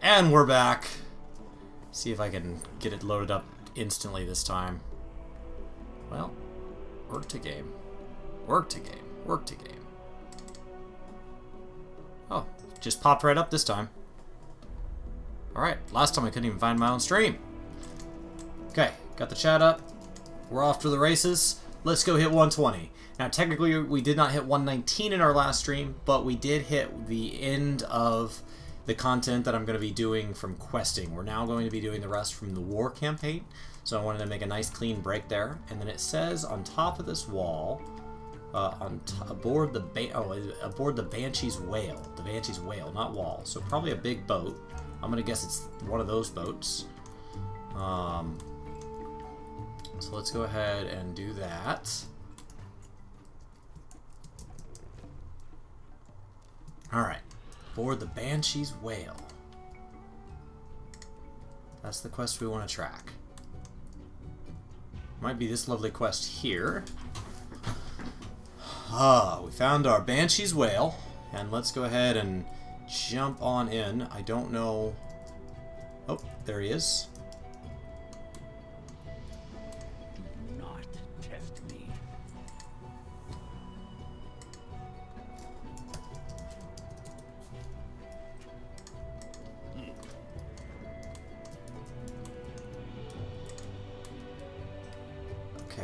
And we're back. See if I can get it loaded up instantly this time. Well, work to game. Work to game. Work to game. Oh, just popped right up this time. Alright, last time I couldn't even find my own stream. Okay, got the chat up. We're off to the races. Let's go hit 120. Now, technically, we did not hit 119 in our last stream, but we did hit the end of the content that I'm going to be doing from questing. We're now going to be doing the rest from the war campaign, so I wanted to make a nice clean break there. And then it says on top of this wall, aboard the Banshee's Whale. The Banshee's Whale, not wall. So probably a big boat. I'm going to guess it's one of those boats. So let's go ahead and do that. Alright. Board the Banshee's Whale. That's the quest we want to track. Might be this lovely quest here. Ah, we found our Banshee's Whale. And let's go ahead and jump on in. I don't know... Oh, there he is. Do not test me. Okay.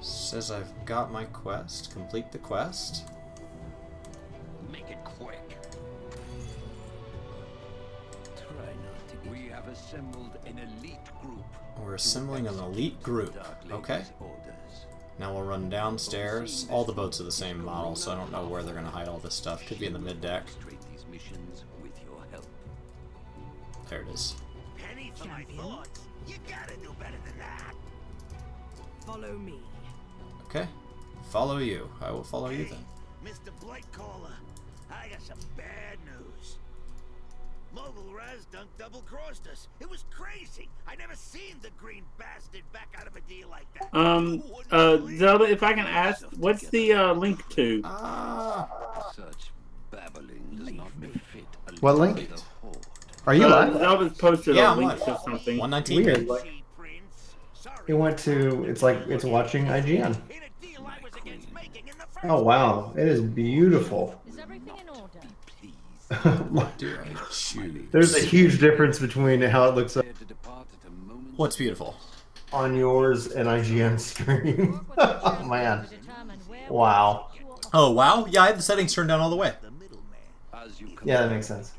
Says I've got my quest. Complete the quest. Make it quick. Try not to. We have assembled an elite group. We're assembling an elite group. Okay. Now we'll run downstairs. All the boats are the same model, so I don't know where they're going to hide all this stuff. Could be in the mid-deck. These missions with your help. There it is. Penny for my thoughts. You gotta do better than that. Follow me. Okay. Follow you. I will follow you then. Mr. Blight Caller, I got some bad news. Mogul Raz dunk double-crossed us. It was crazy. I never seen the green bastard back out of a deal like that. Zelda, if I can ask, what's the link to? Such babbling does not befit a What leader link? of the Horde. Are you live? Zelda's posted Yeah, a I'm link live. to something. 119. Weird. Like, it went to. It's like it's watching IGN. Oh wow, it is beautiful. Is everything in order? Do I choose? There's a huge difference between how it looks What's beautiful? on yours and IGN stream. Oh man, wow. Oh, wow. Yeah, I had the settings turned down all the way. Yeah, that makes sense.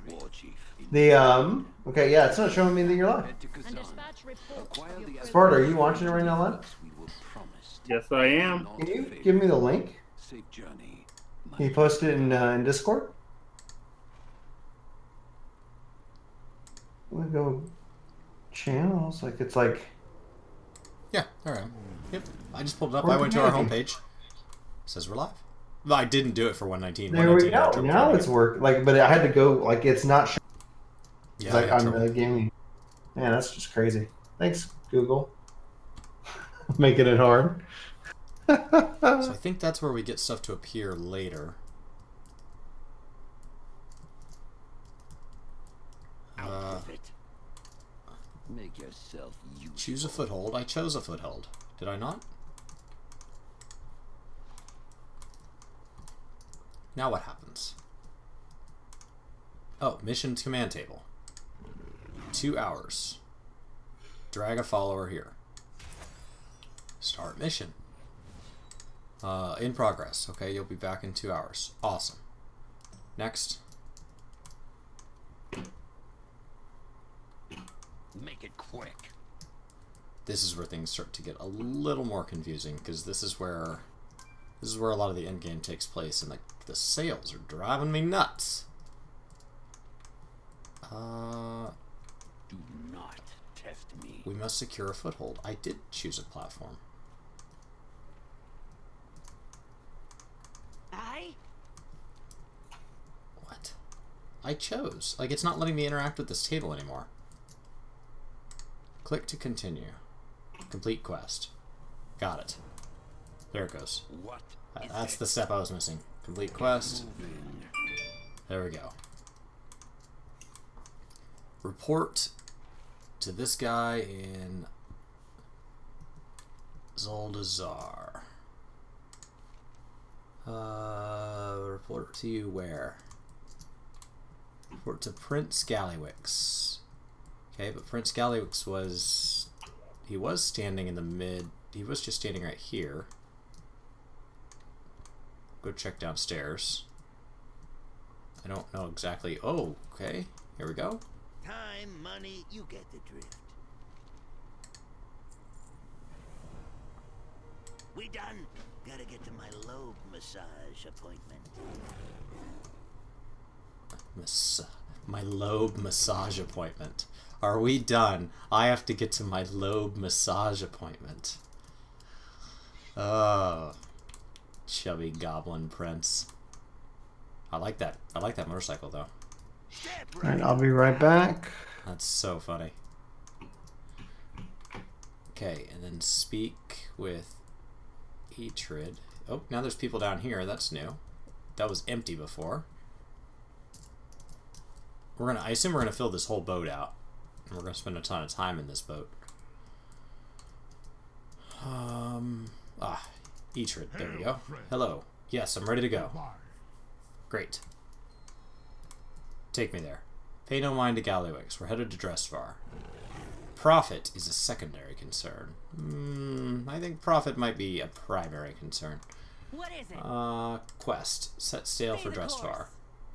The okay, yeah, it's not showing me that you're live. Sparta, are you watching it right now live? Yes, I am. Can you give me the link? Can you post it in Discord? We go channels, like it's like. Yeah, alright. Yep. I just pulled it up. I went to our homepage. It says we're live. No, I didn't do it for 119. There we go. Now it's work. Like, but I had to go. Like, it's not. Yeah, like on the gaming. Man, that's just crazy. Thanks, Google. Making it hard. So I think that's where we get stuff to appear later. Make yourself useful. Choose a foothold. I chose a foothold. Did I not? Now what happens? Oh, missions command table. 2 hours. Drag a follower here. Start mission. In progress. Okay, you'll be back in 2 hours. Awesome. Next. Make it quick. This is where things start to get a little more confusing, because this is where a lot of the end game takes place, and the sales are driving me nuts. Do not test me. We must secure a foothold. I did choose a platform. What? I chose. Like, it's not letting me interact with this table anymore. Click to continue. Complete quest. Got it. There it goes. What? That's the step I was missing. Complete quest. There we go. report to this guy in Zoldazar. Report to you where? Report to Prince Gallywix. Okay, but Prince Gallywix was... He was standing in the mid... He was just standing right here. Go check downstairs. I don't know exactly... Oh, okay. Here we go. Time, money, you get the drift. We done? Gotta get to my lobe massage appointment. My lobe massage appointment. Are we done? I have to get to my lobe massage appointment. Oh, chubby goblin prince. I like that. I like that motorcycle though. Alright, I'll be right back. That's so funny. Okay, and then speak with Etrid. Oh, now there's people down here. That's new. That was empty before. I assume we're gonna fill this whole boat out. And we're gonna spend a ton of time in this boat. Etrid, there we go. Hello. Yes, I'm ready to go. Great. Take me there. Pay no mind to Gallywix. We're headed to Dressvar. Profit is a secondary concern. I think profit might be a primary concern. What is it? Quest. Set sail for Dressvar.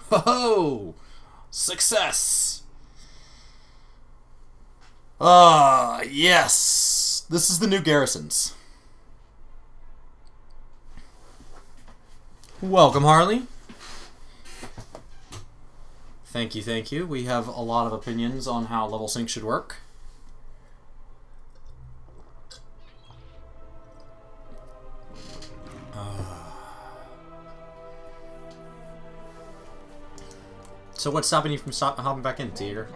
Ho-ho! Success! Yes! This is the new garrisons. Welcome, Harley. Thank you, thank you. We have a lot of opinions on how level sync should work. So what's stopping you from hopping back in, Teeter?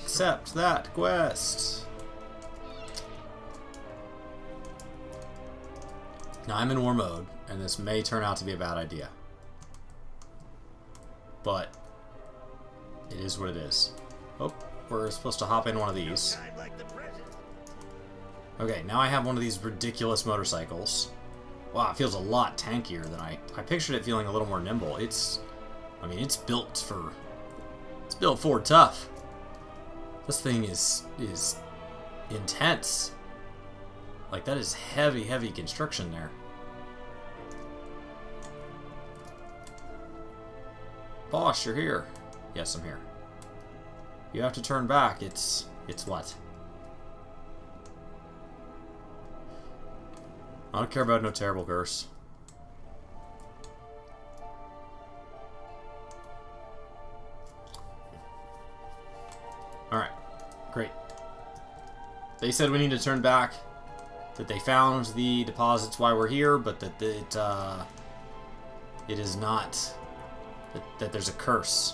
Accept that quest. Now I'm in war mode, and this may turn out to be a bad idea. But it is what it is. Oh, we're supposed to hop in one of these. Okay, now I have one of these ridiculous motorcycles. Wow, it feels a lot tankier than I pictured it feeling a little more nimble. I mean, it's built for tough. This thing is intense. Like, that is heavy construction there. Boss, you're here. Yes, I'm here. You have to turn back. It's what? I don't care about no terrible curse. Alright. Great. They said we need to turn back. That they found the deposits while we're here, but that it is not... That there's a curse.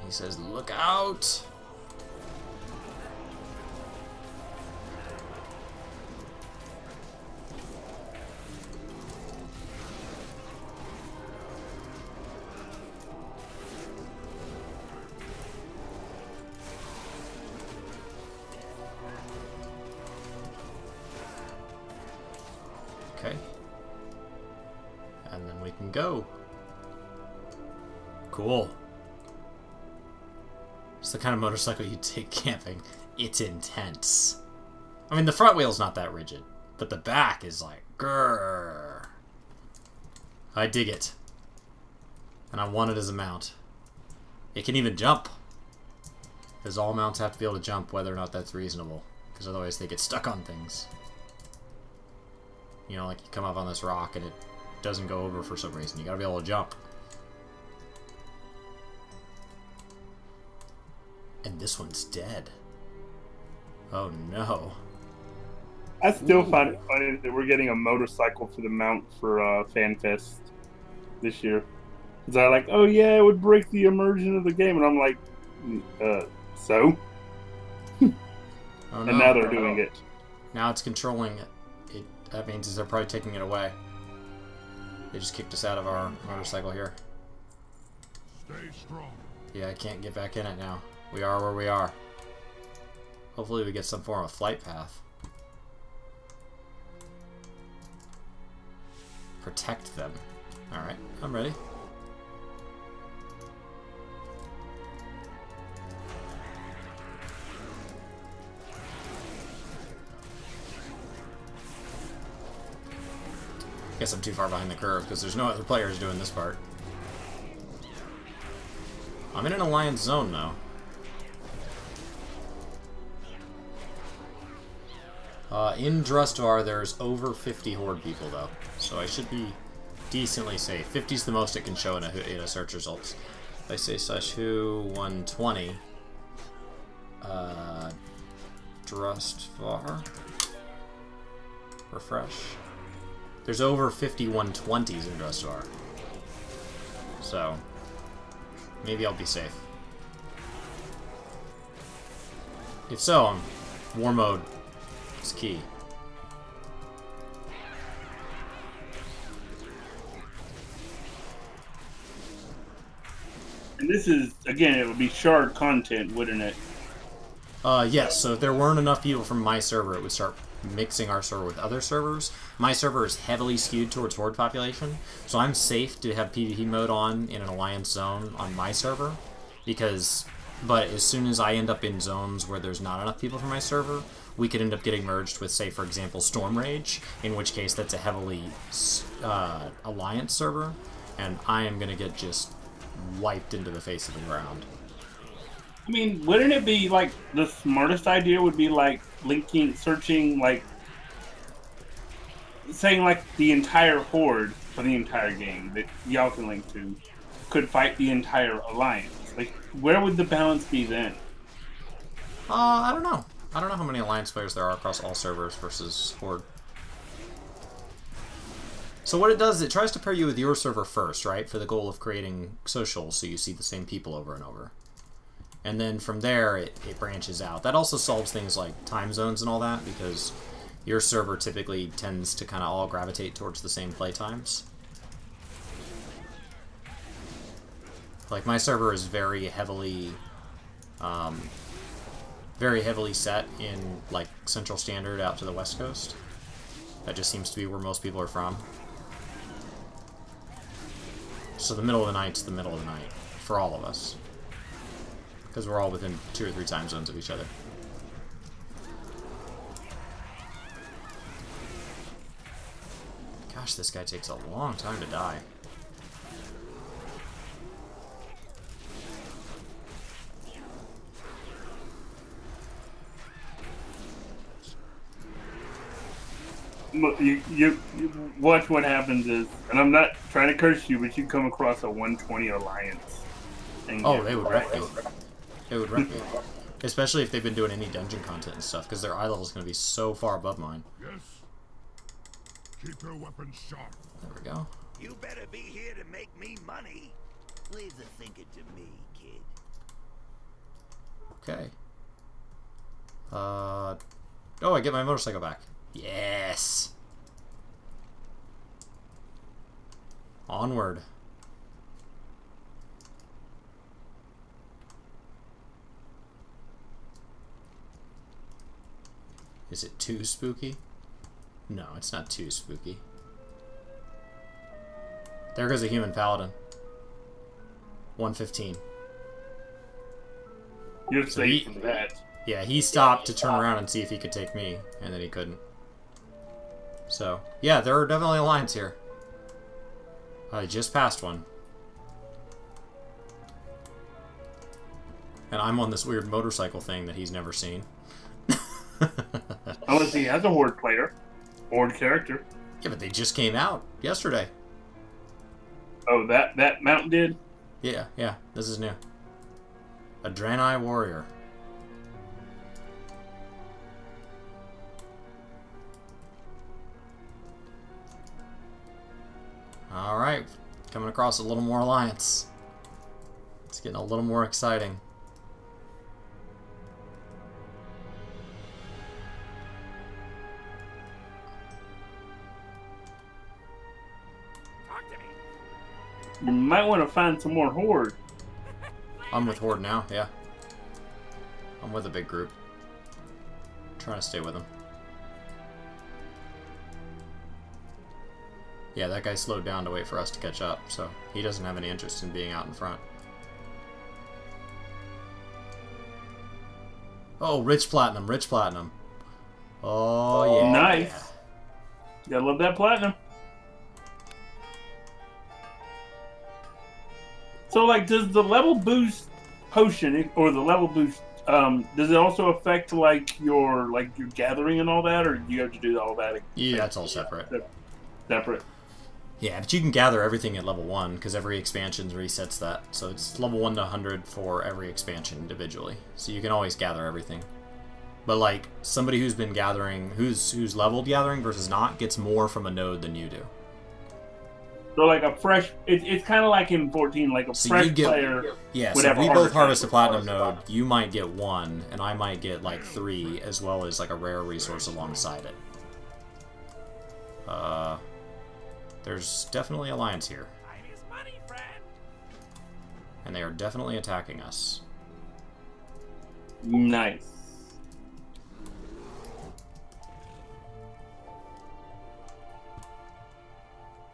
He says, look out! Okay. And then we can go. Cool. It's the kind of motorcycle you take camping. It's intense. I mean, the front wheel's not that rigid, but the back is like, grrr. I dig it. And I want it as a mount. It can even jump. Because all mounts have to be able to jump, whether or not that's reasonable. Because otherwise they get stuck on things. You know, like you come up on this rock and it doesn't go over for some reason. You gotta be able to jump. And this one's dead. Oh no. I still find it funny that we're getting a motorcycle for the mount for FanFest this year. Because they're like, oh yeah, it would break the immersion of the game. And I'm like, so? Oh, no. And now they're doing it. Now it's controlling it. That means they're probably taking it away. They just kicked us out of our motorcycle here. Stay strong. Yeah, I can't get back in it now. We are where we are. Hopefully we get some form of flight path. Protect them. Alright, I'm ready. Guess I'm too far behind the curve because there's no other players doing this part. I'm in an alliance zone though. In Drustvar, there's over 50 Horde people though, so I should be decently safe. 50's the most it can show in a search results. If I say /who 120, Drustvar, refresh. There's over 50 120s in Drustvar, so maybe I'll be safe. If so, war mode is key. And this is, again, it would be shard content, wouldn't it? Yes, so if there weren't enough people from my server, it would start mixing our server with other servers. My server is heavily skewed towards Horde population, so I'm safe to have PvP mode on in an alliance zone on my server, but as soon as I end up in zones where there's not enough people from my server, we could end up getting merged with, say, for example, Storm Rage, in which case that's a heavily alliance server, and I am going to get just wiped into the face of the ground. I mean, wouldn't it be, like, the smartest idea would be, like, searching, like, saying, like, the entire Horde for the entire game that y'all can link to could fight the entire Alliance? Like, where would the balance be then? I don't know. I don't know how many Alliance players there are across all servers versus Horde. So what it does, it tries to pair you with your server first, right? For the goal of creating socials so you see the same people over and over. And then from there, it branches out. That also solves things like time zones and all that, because your server typically tends to kind of all gravitate towards the same play times. Like, my server is very heavily set in, like, Central Standard out to the West Coast. That just seems to be where most people are from. So the middle of the night's the middle of the night for all of us, because we're all within 2 or 3 time zones of each other. Gosh, this guy takes a long time to die. You watch what happens is, and I'm not trying to curse you, but you come across a 120 Alliance. And oh, they would wreck me. They would wreck me. Especially if they've been doing any dungeon content and stuff, because their eye level is going to be so far above mine. Yes. Keep your weapons sharp. There we go. You better be here to make me money. Leave the thinking to me, kid. Okay. Oh, I get my motorcycle back. Yes! Onward. Is it too spooky? No, it's not too spooky. There goes a human paladin. 115. You're safe from that. Yeah, he stopped to turn around and see if he could take me, and then he couldn't. So, yeah, there are definitely Alliance here. I just passed one. And I'm on this weird motorcycle thing that he's never seen. Unless he has a Horde player. Horde character. Yeah, but they just came out yesterday. Oh, that mount did? Yeah, this is new. A Draenei warrior. Alright, coming across a little more Alliance. It's getting a little more exciting. You might want to find some more Horde. I'm with Horde now, yeah. I'm with a big group. Trying to stay with them. Yeah, that guy slowed down to wait for us to catch up, so he doesn't have any interest in being out in front. Oh, rich platinum, rich platinum. Oh, yeah. Nice. Gotta love that platinum. So, like, does the level boost potion, or the level boost, does it also affect, like, your gathering and all that, or do you have to do all that? Yeah, that's all separate. Separate. Yeah, but you can gather everything at level 1, because every expansion resets that. So it's level 1 to 100 for every expansion individually. So you can always gather everything. But, like, somebody who's been gathering, who's leveled gathering versus not, gets more from a node than you do. So, like, a fresh... It's kind of like in 14, like a fresh player... Yeah, so if we both harvest a platinum node, you might get 1, and I might get, like, 3, as well as, like, a rare resource alongside it. There's definitely alliance here. And they are definitely attacking us. Nice.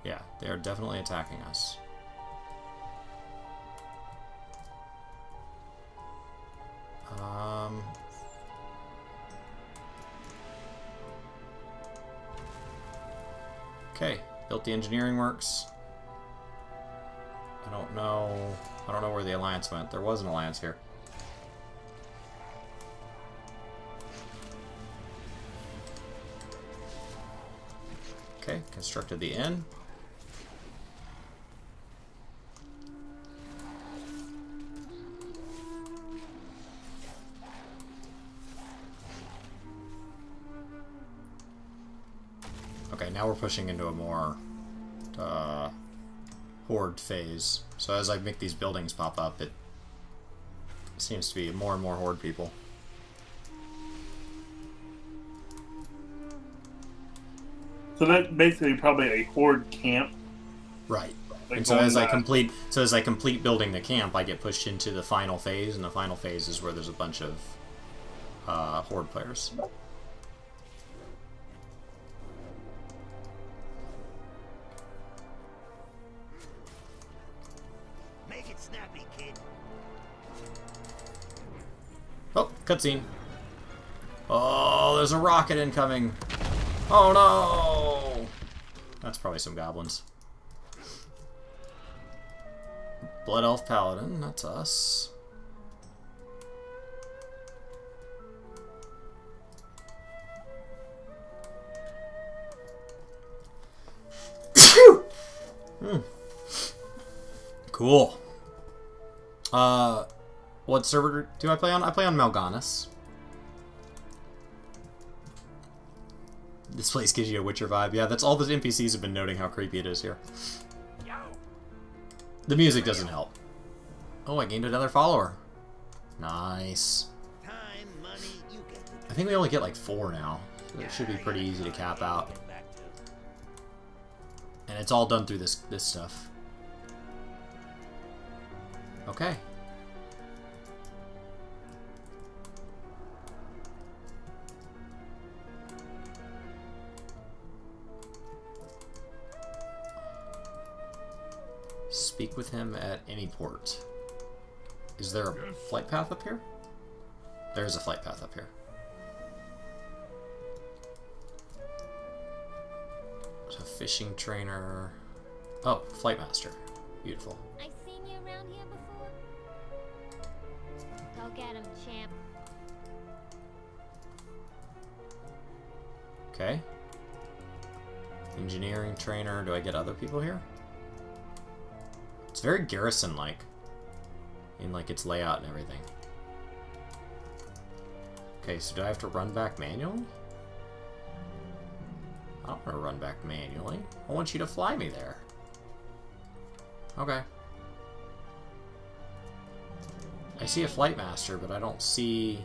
Yeah, they are definitely attacking us. Okay, built the engineering works. I don't know where the alliance went. There was an alliance here. Okay, constructed the inn. Okay, now we're pushing into a more horde phase. So as I make these buildings pop up, it seems to be more and more horde people. So that's basically probably a horde camp. Right. Like and so as I complete building the camp, I get pushed into the final phase, and the final phase is where there's a bunch of horde players. Make it snappy, kid. Oh, cutscene. Oh, there's a rocket incoming. Oh no! That's probably some goblins. Blood Elf Paladin, that's us. Cool. What server do I play on? I play on Mal'Ganis. This place gives you a Witcher vibe. Yeah, that's all the NPCs have been noting how creepy it is here. The music doesn't help. Oh, I gained another follower. Nice. Time, money, you get the I think we only get like 4 now. So it should be pretty easy to cap out. And it's all done through this stuff. Okay. Speak with him at any port. Is there a flight path up here? There is a flight path up here. There's a fishing trainer. Oh, flight master. Beautiful. I seen you around here before. Go get him, champ. Okay. Engineering trainer. Do I get other people here? It's very garrison-like in like its layout and everything. Okay, so do I have to run back manually? I don't want to run back manually. I want you to fly me there. Okay. I see a flight master, but I don't see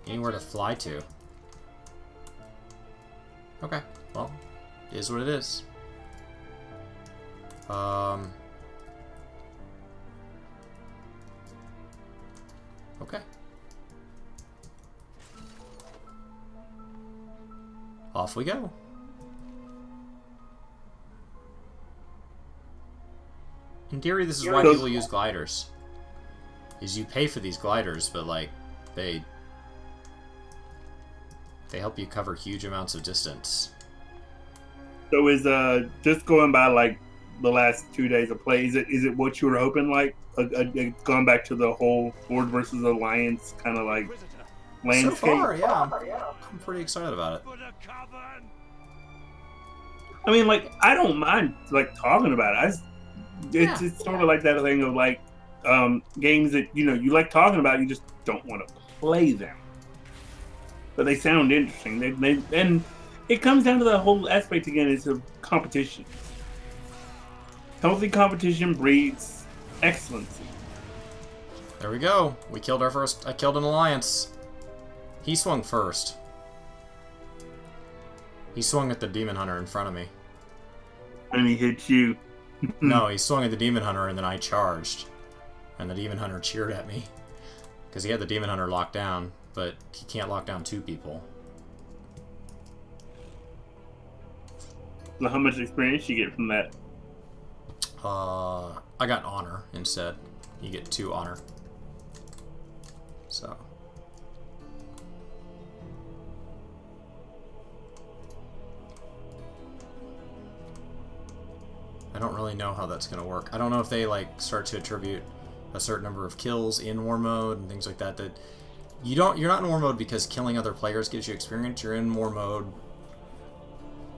anywhere to fly to. Okay, well, it is what it is. Okay. Off we go. In theory, this is why people use gliders. Is you pay for these gliders, but like they help you cover huge amounts of distance. So is just going by like the last 2 days of play, is it what you were hoping, like going back to the whole Horde versus Alliance kind of like landscape? So far, yeah. I'm pretty excited about it. I mean, like, I don't mind like talking about it. It's sort of like that thing of like games that you like talking about, you just don't want to play them, but they sound interesting. And it comes down to the whole aspect again. It's a competition. Healthy competition breeds excellency. There we go. We killed our first. I killed an alliance. He swung first. He swung at the demon hunter in front of me. And he hit you. No, he swung at the demon hunter and then I charged. And the demon hunter cheered at me. Because he had the demon hunter locked down, but he can't lock down 2 people. So how much experience you get from that? I got honor instead. You get 2 honor. So. I don't really know how that's going to work. I don't know if they like start to attribute a certain number of kills in war mode and things like that. That you're not in war mode because killing other players gives you experience. You're in war mode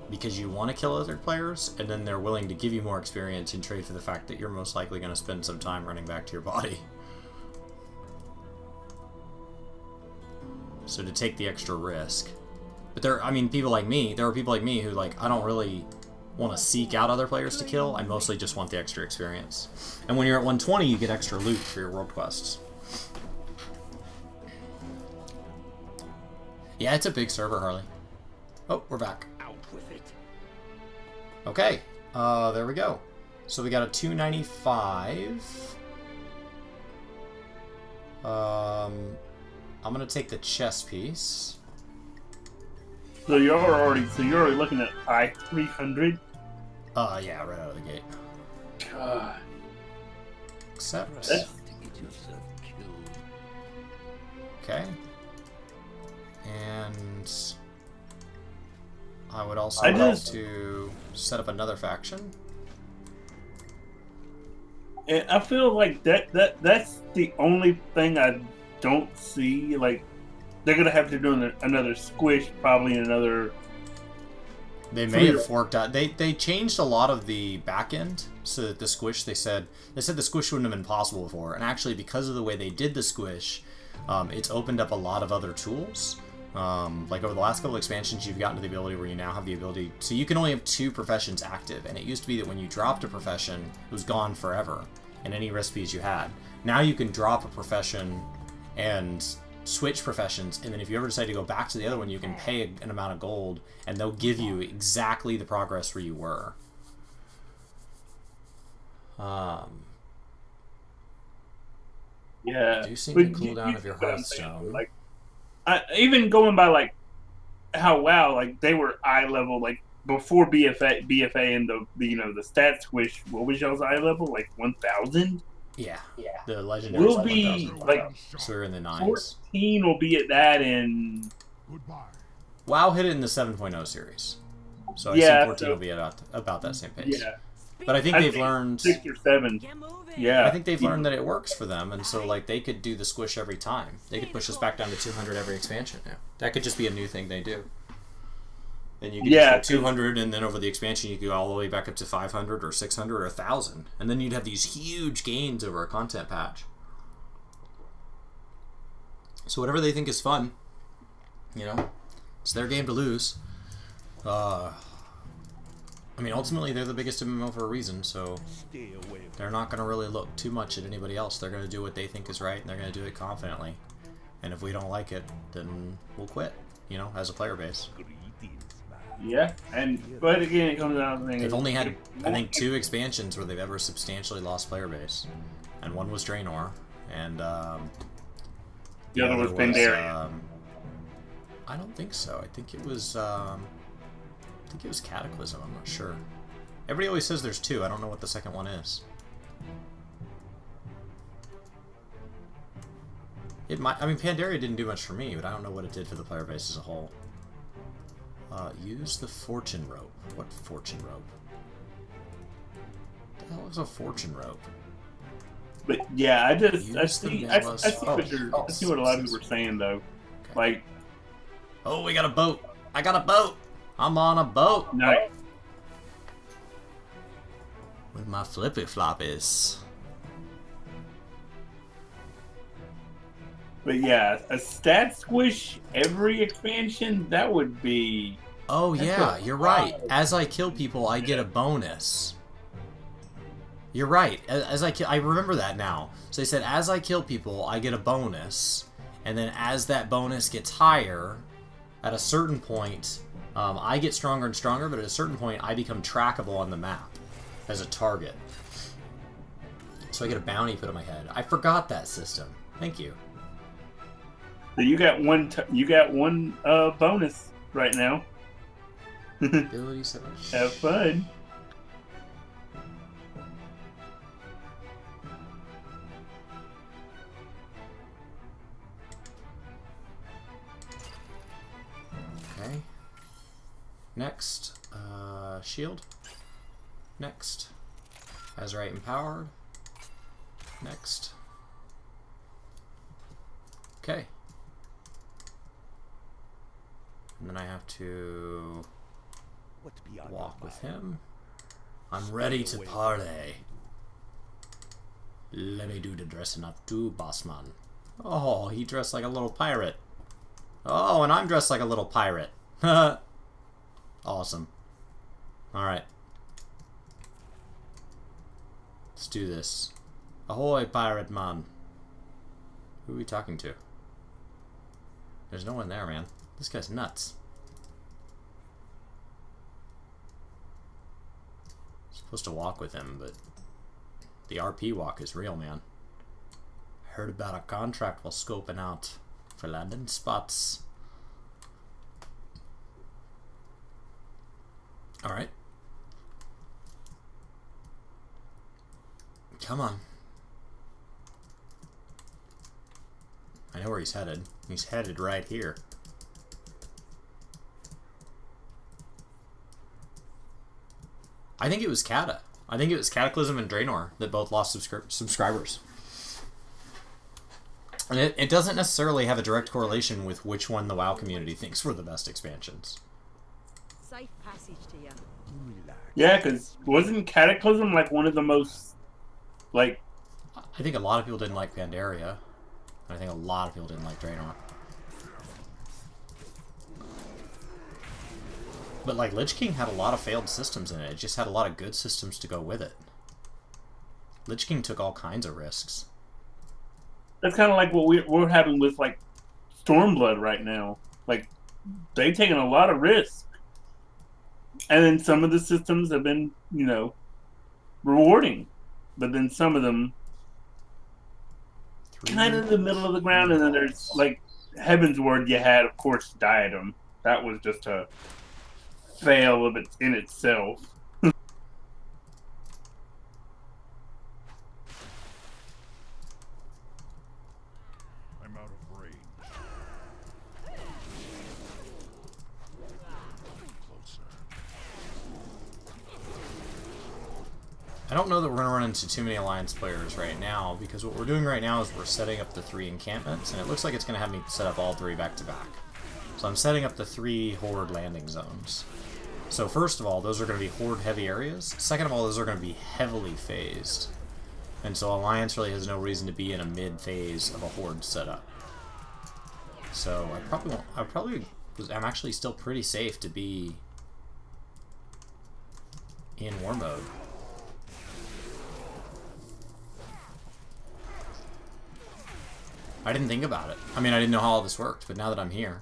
because you want to kill other players, and then they're willing to give you more experience in trade for the fact that you're most likely going to spend some time running back to your body. So to take the extra risk. But there are people like me who like, I don't really want to seek out other players to kill. I mostly just want the extra experience. And when you're at 120, you get extra loot for your world quests. Yeah, it's a big server, Harley. Oh, we're back. Out with it. Okay, there we go. So we got a 295. I'm gonna take the chess piece. So you're already looking at I-300. Yeah, right out of the gate. God. Accept. To get yourself killed. Okay. And I would also like to set up another faction. And I feel like that's the only thing I don't see. Like, they're gonna have to do another squish, probably another. They may have forked out. They changed a lot of the back end so that the squish. They said the squish wouldn't have been possible before, and actually because of the way they did the squish, it's opened up a lot of other tools. Like over the last couple expansions, you've gotten to the ability where you now have the ability, so you can only have 2 professions active, and it used to be that when you dropped a profession, it was gone forever in any recipes you had. Now you can drop a profession and switch professions, and then if you ever decide to go back to the other one, you can pay an amount of gold, and they'll give you exactly the progress where you were. Yeah. Reducing the cooldown of your Hearthstone. Like, even going by like how like they were eye level like before BFA and the stat squish. What was y'all's eye level? Like 1,000? Yeah. The legendary. We'll be like, so we're in the 9s. 14 will be at that in. WoW hit it in the 7.0 series, so I think 14 will be about that same pace. Yeah. But I think they've learned 6 or 7. Yeah, I think they've learned that it works for them, and so like they could do the squish every time. They could push us back down to 200 every expansion now. That could just be a new thing they do. Then you could just go 200, and then over the expansion you could go all the way back up to 500 or 600 or 1,000, and then you'd have these huge gains over a content patch. So whatever they think is fun, it's their game to lose. I mean, ultimately, they're the biggest MMO for a reason, so they're not going to really look too much at anybody else. They're going to do what they think is right, and they're going to do it confidently. And if we don't like it, then we'll quit, as a player base. Yeah, but again, it comes down to the thing. They've only had, I think, 2 expansions where they've ever substantially lost player base. And one was Draenor, and The other was Pandaria. I don't think so. I think it was Cataclysm. I'm not sure. Everybody always says there's two. I don't know what the second one is. It might. I mean, Pandaria didn't do much for me, but I don't know what it did for the player base as a whole. Use the Fortune Rope. What Fortune Rope? What the hell is a Fortune Rope? But yeah, I see what a lot of people are saying though. Okay. Like, oh, we got a boat. I got a boat. I'm on a boat. nice. With my flippy floppies. But yeah, a stat squish every expansion, that would be... Oh yeah, you're right. As I kill people, I get a bonus. You're right. As I kill, I remember that now. So they said, as I kill people, I get a bonus, and then as that bonus gets higher, at a certain point, I get stronger and stronger. But at a certain point, I become trackable on the map as a target. So I get a bounty put on my head. I forgot that system. Thank you. So you got one bonus right now. Ability 7. Have fun. Okay. Next, shield. Next, Azerite empowered. Next. Okay. And then I have to walk with him. I'm ready to party. Let me do the dressing up too, bossman. Oh, he dressed like a little pirate. Oh, and I'm dressed like a little pirate. Awesome. Alright. Let's do this. Ahoy, pirate man. Who are we talking to? There's no one there, man. This guy's nuts. Supposed to walk with him, but the RP walk is real, man. Heard about a contract while scoping out for landing spots. Alright. Come on. I know where he's headed. He's headed right here. I think it was Cata. I think it was Cataclysm and Draenor that both lost subscribers. And it doesn't necessarily have a direct correlation with which one the WoW community thinks were the best expansions. Safe passage to you. Yeah, because wasn't Cataclysm like one of the most, like... I think a lot of people didn't like Pandaria. And I think a lot of people didn't like Draenor. But like Lich King had a lot of failed systems in it. It just had a lot of good systems to go with it. Lich King took all kinds of risks. That's kind of like what we're having with like Stormblood right now. Like they've taken a lot of risk, and then some of the systems have been, you know, rewarding, but then some of them kind of in the middle of the ground. And then there's like Heaven's Word. You had, of course, Diadem. That was just a fail of it in itself. I'm out of range. Closer. I don't know that we're going to run into too many Alliance players right now, because what we're doing right now is we're setting up the 3 encampments, and it looks like it's going to have me set up all 3 back to back. So I'm setting up the 3 Horde landing zones. So first of all, those are going to be Horde heavy areas. Second of all, those are going to be heavily phased. And so Alliance really has no reason to be in a mid-phase of a Horde setup. So I'm actually still pretty safe to be in war mode. I didn't think about it. I mean, I didn't know how all this worked, but now that I'm here.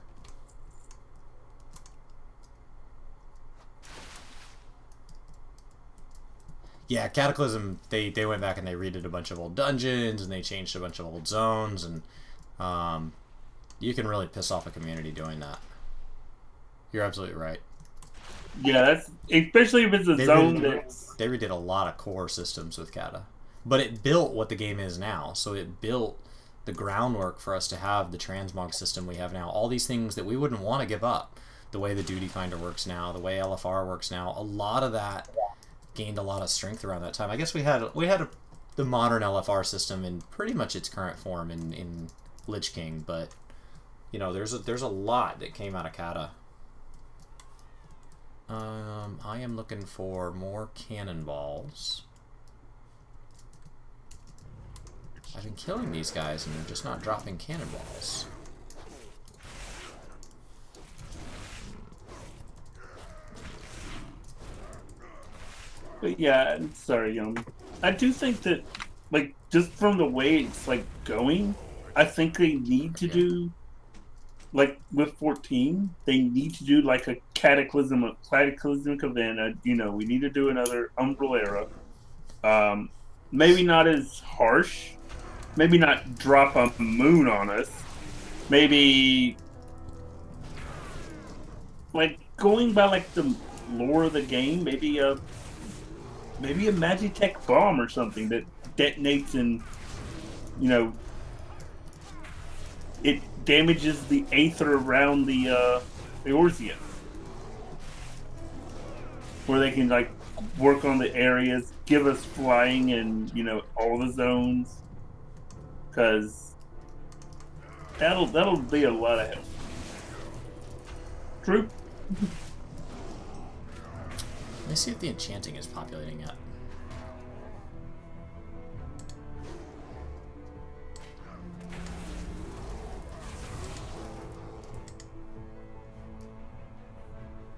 Yeah, Cataclysm, they went back and they redid a bunch of old dungeons, and they changed a bunch of old zones, and You can really piss off a community doing that. You're absolutely right. Yeah, that's especially if it's a zone that's... They redid a lot of core systems with Kata. But it built what the game is now. So it built the groundwork for us to have the transmog system we have now. All these things that we wouldn't want to give up. The way the Duty Finder works now, the way LFR works now. A lot of that gained a lot of strength around that time. I guess we had the modern LFR system in pretty much its current form in Lich King, but you know, there's a lot that came out of Kata. I am looking for more cannonballs. I've been killing these guys and they're just not dropping cannonballs. But yeah, sorry, I do think that, like, just from the way it's, like, going, I think they need to do, like, with 14, they need to do, like, a cataclysmic event. You know, we need to do another Umbral Era. Maybe not as harsh. Maybe not drop a moon on us. Maybe, like, going by, like, the lore of the game, maybe a Magitech bomb or something that detonates and, you know, it damages the Aether around the Eorzea. Where they can, like, work on the areas, give us flying and, you know, all the zones. Because that'll be a lot of help. True. Let me see if the enchanting is populating yet.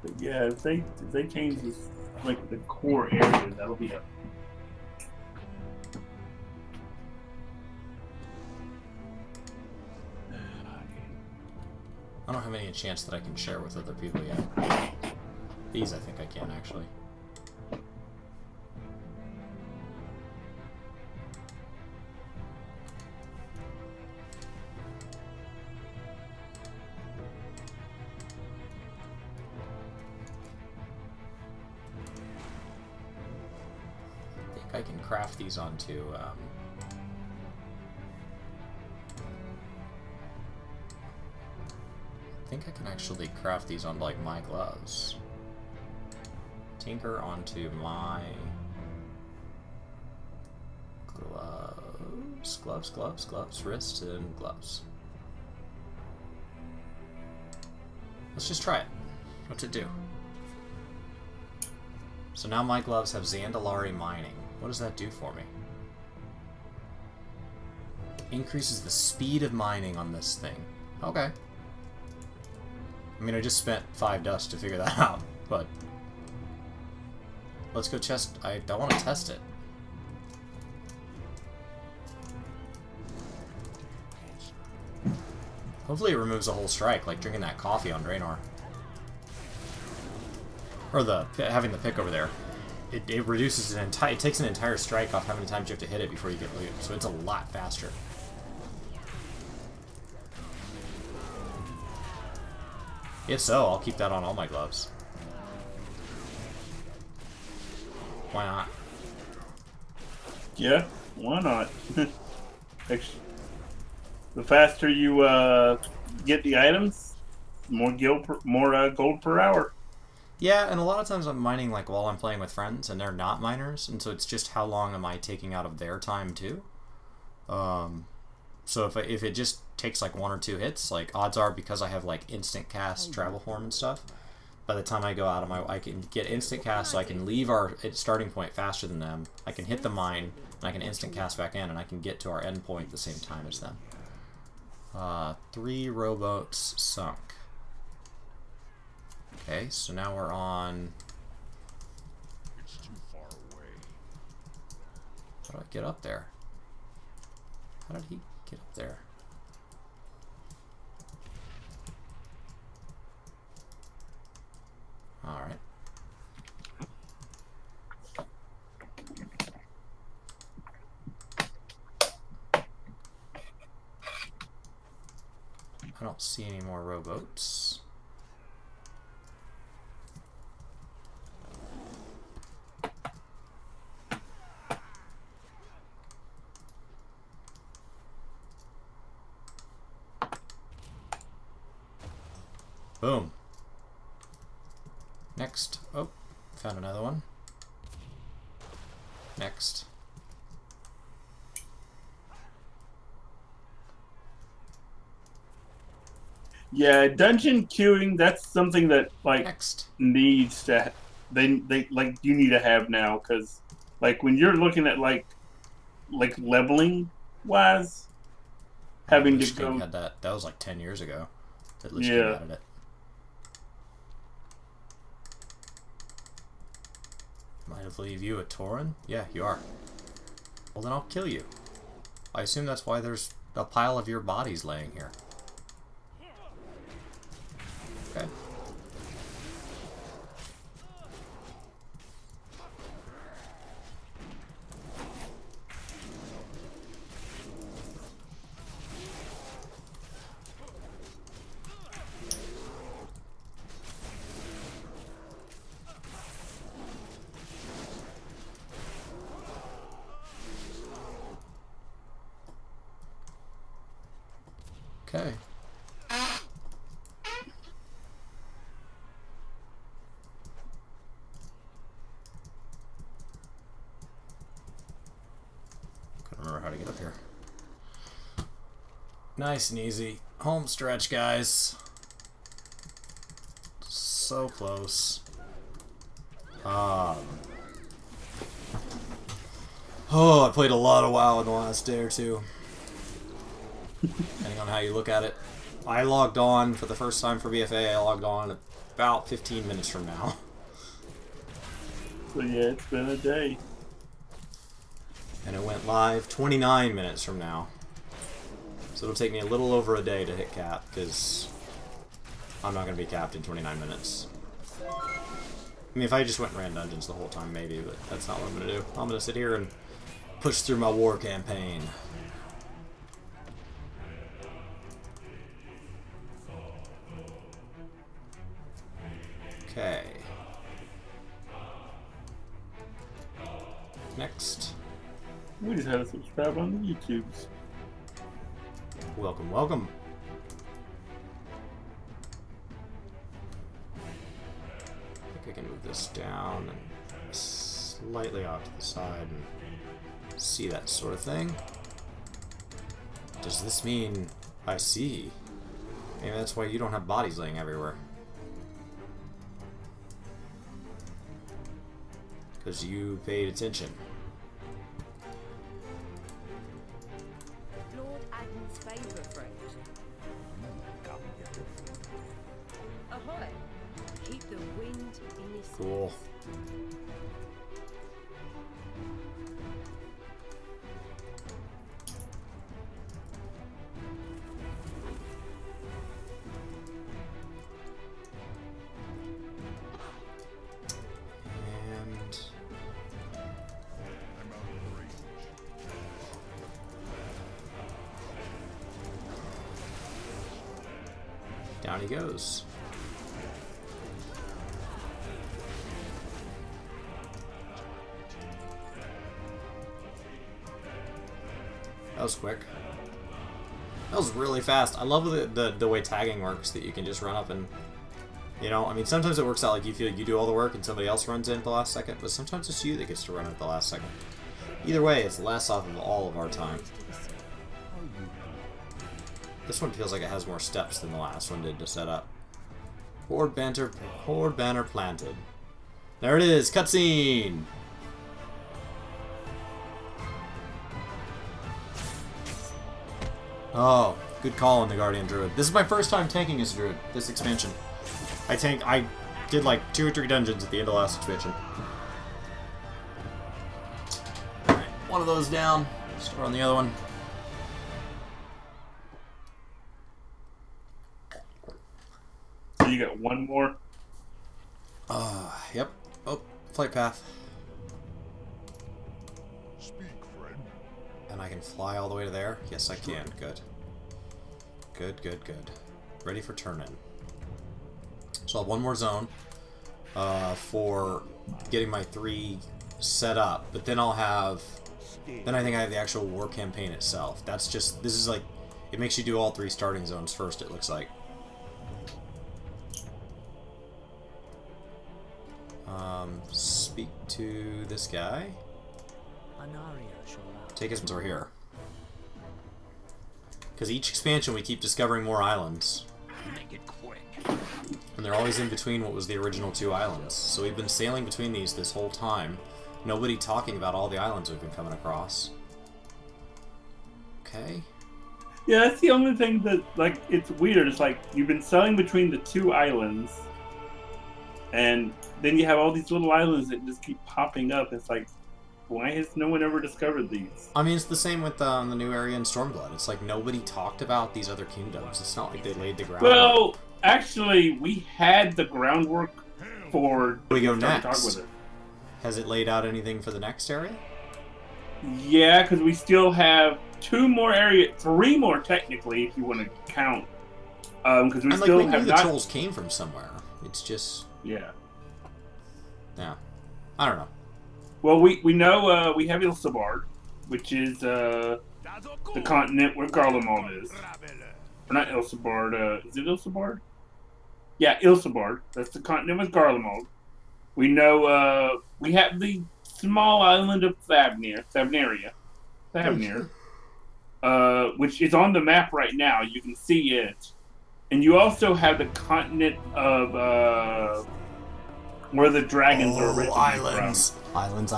But yeah, if they change this, like, the core area, that'll be a... I don't have any enchants that I can share with other people yet. These I think I can, actually. I think I can craft these onto... I think I can actually craft these on, like, my gloves. Tinker onto my gloves, wrists, and gloves. Let's just try it. What's it do? So now my gloves have Zandalari mining. What does that do for me? Increases the speed of mining on this thing. Okay. I mean, I just spent 5 dust to figure that out, but... Let's go test... I want to test it. Hopefully it removes a whole strike, like drinking that coffee on Draenor. Or having the pick over there. It reduces an entire... It takes an entire strike off how many times you have to hit it before you get loot, so it's a lot faster. If so, I'll keep that on all my gloves. Why not? Yeah, why not? The faster you get the items, more gold per hour. Yeah, and a lot of times I'm mining like while I'm playing with friends, and they're not miners, and so it's just how long am I taking out of their time too. So if it just takes like 1 or 2 hits, like odds are because I have like instant cast travel form and stuff, by the time I go out of I can get instant cast, so I can leave our starting point faster than them. I can hit the mine, and I can instant cast back in, and I can get to our end point at the same time as them. 3 rowboats sunk. Okay, so now we're on... It's too far away. How do I get up there? How did he get up there? Alright. I don't see any more rowboats. Boom. Next. Oh, found another one. Next. Yeah, dungeon queuing, that's something that like Next. needs to they like you need to have now, because like when you're looking at like leveling wise, having to Lich King go had that. That was like 10 years ago that Lich King yeah. added it. Might have leave you a Tauren? Yeah, you are. Well, then I'll kill you. I assume that's why there's a pile of your bodies laying here. Okay. Okay. Couldn't remember how to get up here. Nice and easy. Home stretch, guys. So close. Oh, I played a lot of WoW in the last day or two. Depending on how you look at it. I logged on for the first time for BFA. I logged on about 15 minutes from now. So yeah, it's been a day. And it went live 29 minutes from now. So it'll take me a little over a day to hit cap, because I'm not going to be capped in 29 minutes. I mean, if I just went and ran dungeons the whole time, maybe, but that's not what I'm going to do. I'm going to sit here and push through my war campaign. Okay. Next. We just had to subscribe on the YouTubes. Welcome, welcome. I think I can move this down and slightly off to the side and see that sort of thing. Does this mean I see? Maybe that's why you don't have bodies laying everywhere. Because you paid attention. Lord Adam's favourite friend. Ahoy! Keep the wind in his Cool. Down he goes. That was quick. That was really fast. I love the way tagging works, that you can just run up and, you know, I mean, sometimes it works out like you feel like you do all the work and somebody else runs in at the last second, but sometimes it's you that gets to run at the last second. Either way, it's less off of all of our time. This one feels like it has more steps than the last one did to set up. Horde banner planted. There it is, cutscene! Oh, good call on the Guardian Druid. This is my first time tanking as a Druid, this expansion. I did like 2 or 3 dungeons at the end of the last expansion. Alright, one of those down. Start on the other one. So you got one more? Yep. Oh, flight path. And I can fly all the way to there? Yes, I can. Good. Good, good, good. Ready for turn-in. So I'll have one more zone for getting my 3 set up, but then I'll have... Then I think I have the actual war campaign itself. That's just... This is like... It makes you do all 3 starting zones first, it looks like. Speak to this guy. Take us over here. Because each expansion we keep discovering more islands. Make it quick. And they're always in between what was the original 2 islands. So we've been sailing between these this whole time. Nobody talking about all the islands we've been coming across. Okay. Yeah, that's the only thing that, like, it's weird. It's like, you've been sailing between the 2 islands, and then you have all these little islands that just keep popping up. It's like, why has no one ever discovered these? I mean, it's the same with the new area in Stormblood. It's like nobody talked about these other kingdoms. It's not like they laid the groundwork. Well, actually, we had the groundwork for... Where we go Talk next? with it. Has it laid out anything for the next area? Yeah, because we still have 2 more areas, 3 more technically, if you want to count. Because we And still like, we have knew the not... trolls came from somewhere. It's just... Yeah. Yeah. I don't know. Well, we know we have Ilsabard, which is the continent where Garlemald is. Or not Ilsabard, is it Ilsabard? Yeah, Ilsabard. That's the continent with Garlemald. We know we have the small island of Thavnir, which is on the map right now. You can see it. And you also have the continent of where the dragons are originally islands. from. Islands.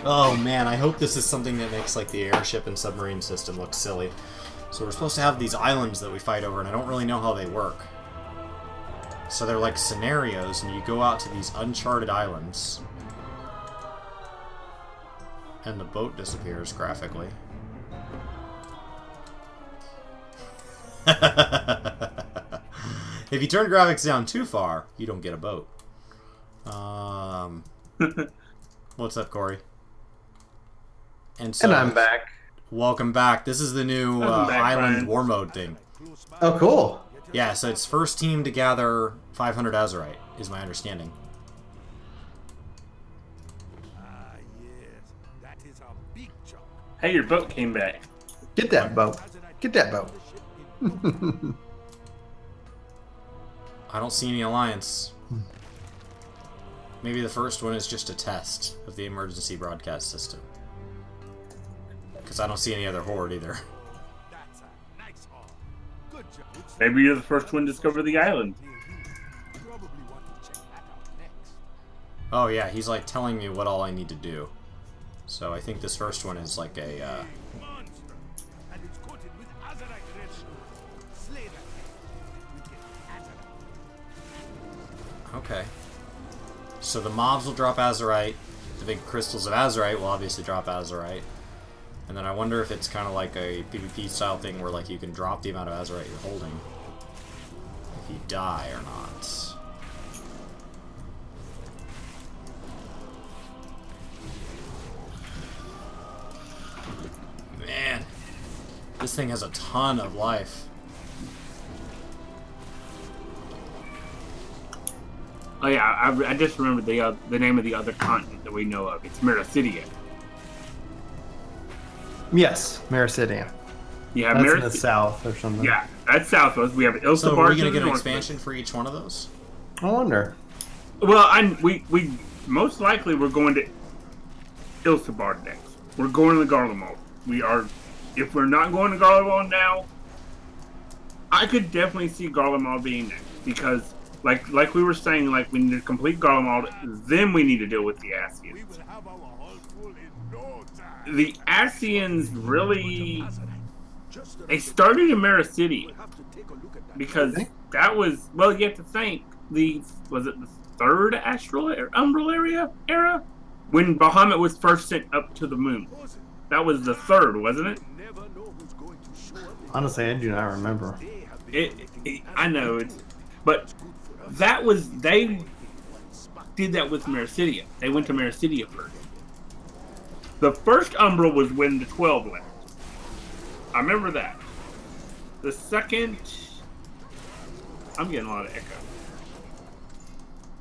Oh man, I hope this is something that makes like the airship and submarine system look silly. So we're supposed to have these islands that we fight over, and I don't really know how they work. So they're like scenarios, and you go out to these uncharted islands. And the boat disappears graphically. If you turn graphics down too far, you don't get a boat. What's up, Corey? And I'm back. Welcome back. This is the new Welcome back, Island Brian. War Mode thing. Oh, cool. Yeah, so it's first team to gather 500 Azerite, is my understanding. Ah, yes. That is a big chunk. Hey, your boat came back. Get that boat. Get that boat. I don't see any alliance. Maybe the first one is just a test of the emergency broadcast system. Because I don't see any other horde either. That's a nice haul. Good job. Maybe you're the first one to discover the island. Probably want to check that out next. Oh yeah, he's like telling me what all I need to do. So I think this first one is like a... Monster. And it's coated with Azerite red stone. Slay that thing. We get Azerite. Okay. So the mobs will drop Azerite. The big crystals of Azerite will obviously drop Azerite. And then I wonder if it's kind of like a PvP style thing where like you can drop the amount of Azerite you're holding if you die or not. Man, this thing has a ton of life. Oh yeah, I just remembered the name of the other continent that we know of. It's Mericidia. Yes, Mericidia. Yeah, That's in the south or something. Yeah, that's southwest. We have Ilsabard. So are we to going to the get an north. expansion for each one of those? I wonder. Well, we most likely we're going to Ilsabard next. We're going to the Garlemald. We are. If we're not going to Garlemald now, I could definitely see Garlemald being next because, like we were saying, like we need to complete Garlemald, then we need to deal with the Ascians. We will have our haul full in no time. The Ascians really. Just They started in Mericidia have to take a look at that. because that was, well, you have to think, was it the third Umbral era? When Bahamut was first sent up to the moon. That was the third, wasn't it? Never know who's going to show up. Honestly, I do not remember. They have been I know, but that was, they did that with Mericidia. They went to Mericidia first. The first Umbral was when the 12 left. I remember that. The second, I'm getting a lot of echo.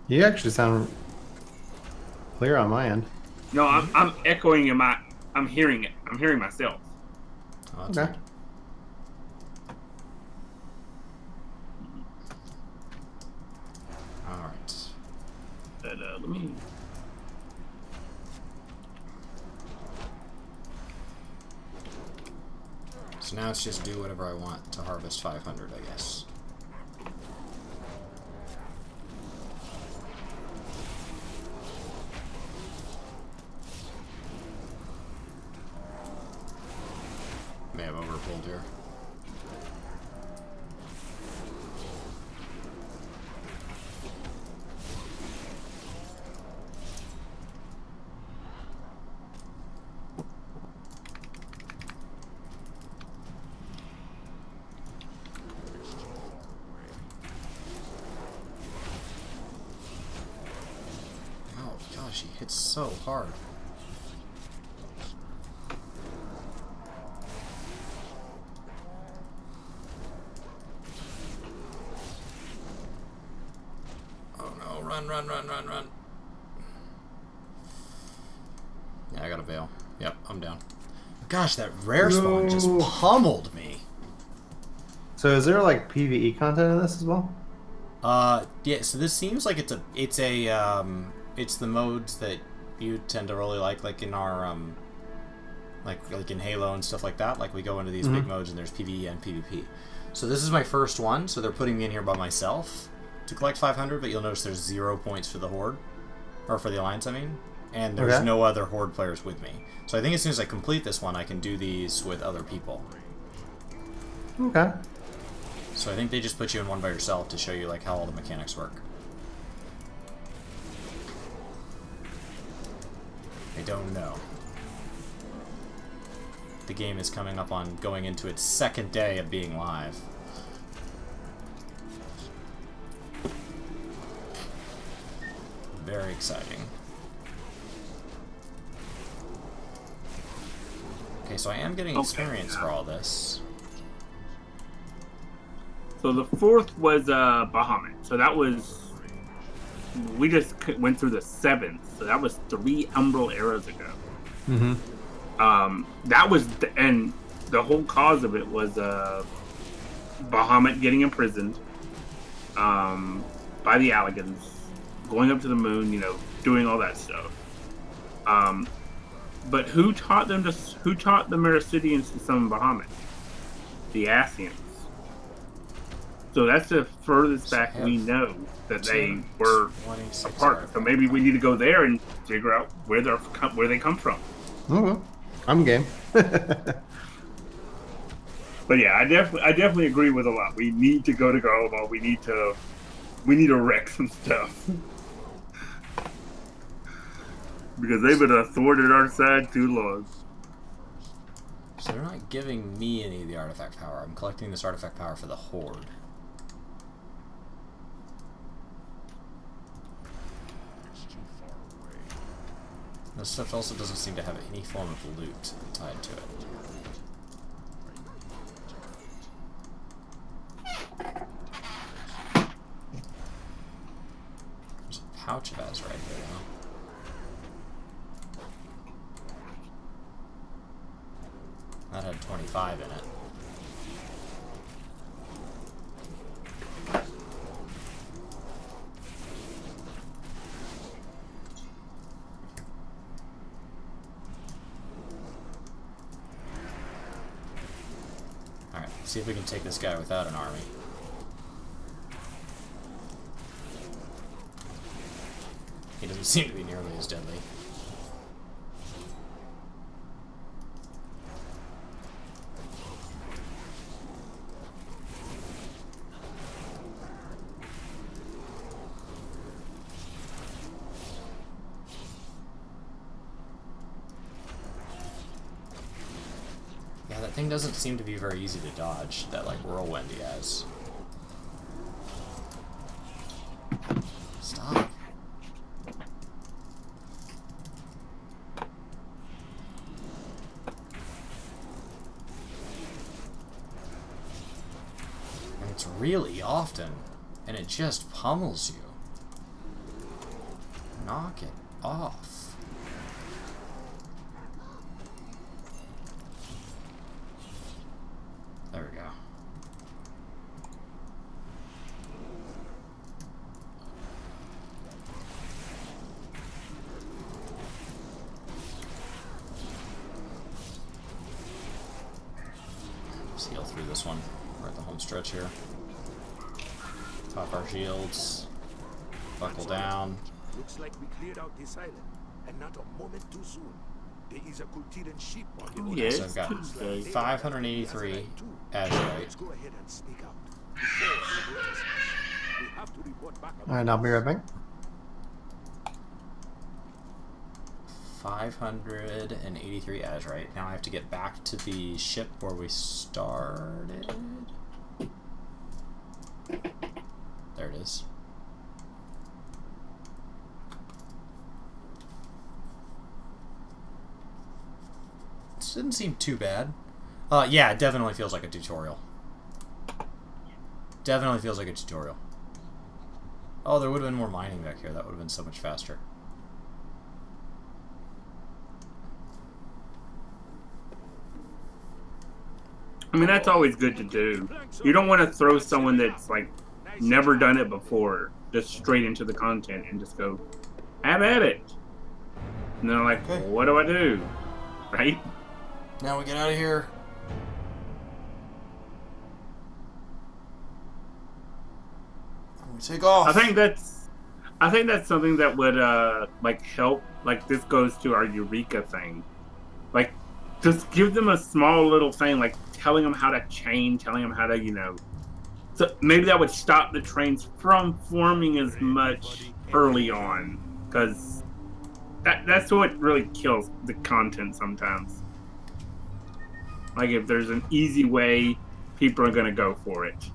You actually sound clear on my end. No, I'm echoing in my. I'm hearing it. I'm hearing myself. Oh, that's Okay. weird. All right. But let me. So now it's just do whatever I want to harvest 500, I guess. May have overpulled here. Oh gosh, he hits so hard. Run. Yeah, I gotta bail. Yep, I'm down. Gosh, that rare spawn just pummeled me. So is there like PvE content in this as well? Yeah, so this seems like it's the modes that you tend to really like in our, like in Halo and stuff like that. Like, we go into these big modes and there's PvE and PvP. So this is my first one, so they're putting me in here by myself to collect 500, but you'll notice there's 0 points for the Horde. Or for the Alliance, I mean. And there's no other Horde players with me. So I think as soon as I complete this one, I can do these with other people. Okay. So I think they just put you in one by yourself to show you like how all the mechanics work. I don't know. The game is coming up on going into its second day of being live. Very exciting. Okay, so I am getting experience for all this. So the fourth was Bahamut. So that was. We just went through the 7th. So that was 3 Umbral eras ago. That was. And the whole cause of it was Bahamut getting imprisoned by the Alligans. Going up to the moon, you know, doing all that stuff. But who taught them to? Who taught the Mericidians to summon Bahamut? The Ascians. So that's the furthest back we know that they were a part. So maybe we need to go there and figure out where they come from. Okay. I'm game. But yeah, I definitely agree with a lot. We need to go to Garlemald. We need to wreck some stuff. Because they've been a thorn in our side too long. So they're not giving me any of the artifact power. I'm collecting this artifact power for the Horde. This stuff also doesn't seem to have any form of loot tied to it. There's a pouch of Azerite there now. That had 25 in it. Alright, see if we can take this guy without an army. He doesn't seem to be nearly as deadly. That thing doesn't seem to be very easy to dodge, that like whirlwind he has. Stop. happens really often, and it just pummels you. Knock it off. There we go. Let's heal through this one. We're at the home stretch here. Pop our shields. Buckle down. Looks like we cleared out this island, and not a moment too soon. There is a Kultiran ship on the other Yes. So I've got Okay. 583 Azerite. Let's go ahead and speak out. Before the world is finished. We have to report back. All right, I'll be right back. 583 Azerite. Now I have to get back to the ship where we started. There it is. This didn't seem too bad. Yeah, it definitely feels like a tutorial. Definitely feels like a tutorial. Oh, there would have been more mining back here. That would have been so much faster. I mean, that's always good to do. You don't want to throw someone that's like never done it before just straight into the content and just go, have at it. And they're like, Okay. what do I do? Right? Now we get out of here. We take off. I think that's something that would like help. Like this goes to our Eureka thing. Like just give them a small little thing, like telling them how to chain, telling them how to, you know. So maybe that would stop the trains from forming as much early on, because that's what really kills the content sometimes. Like if there's an easy way, people are gonna go for it.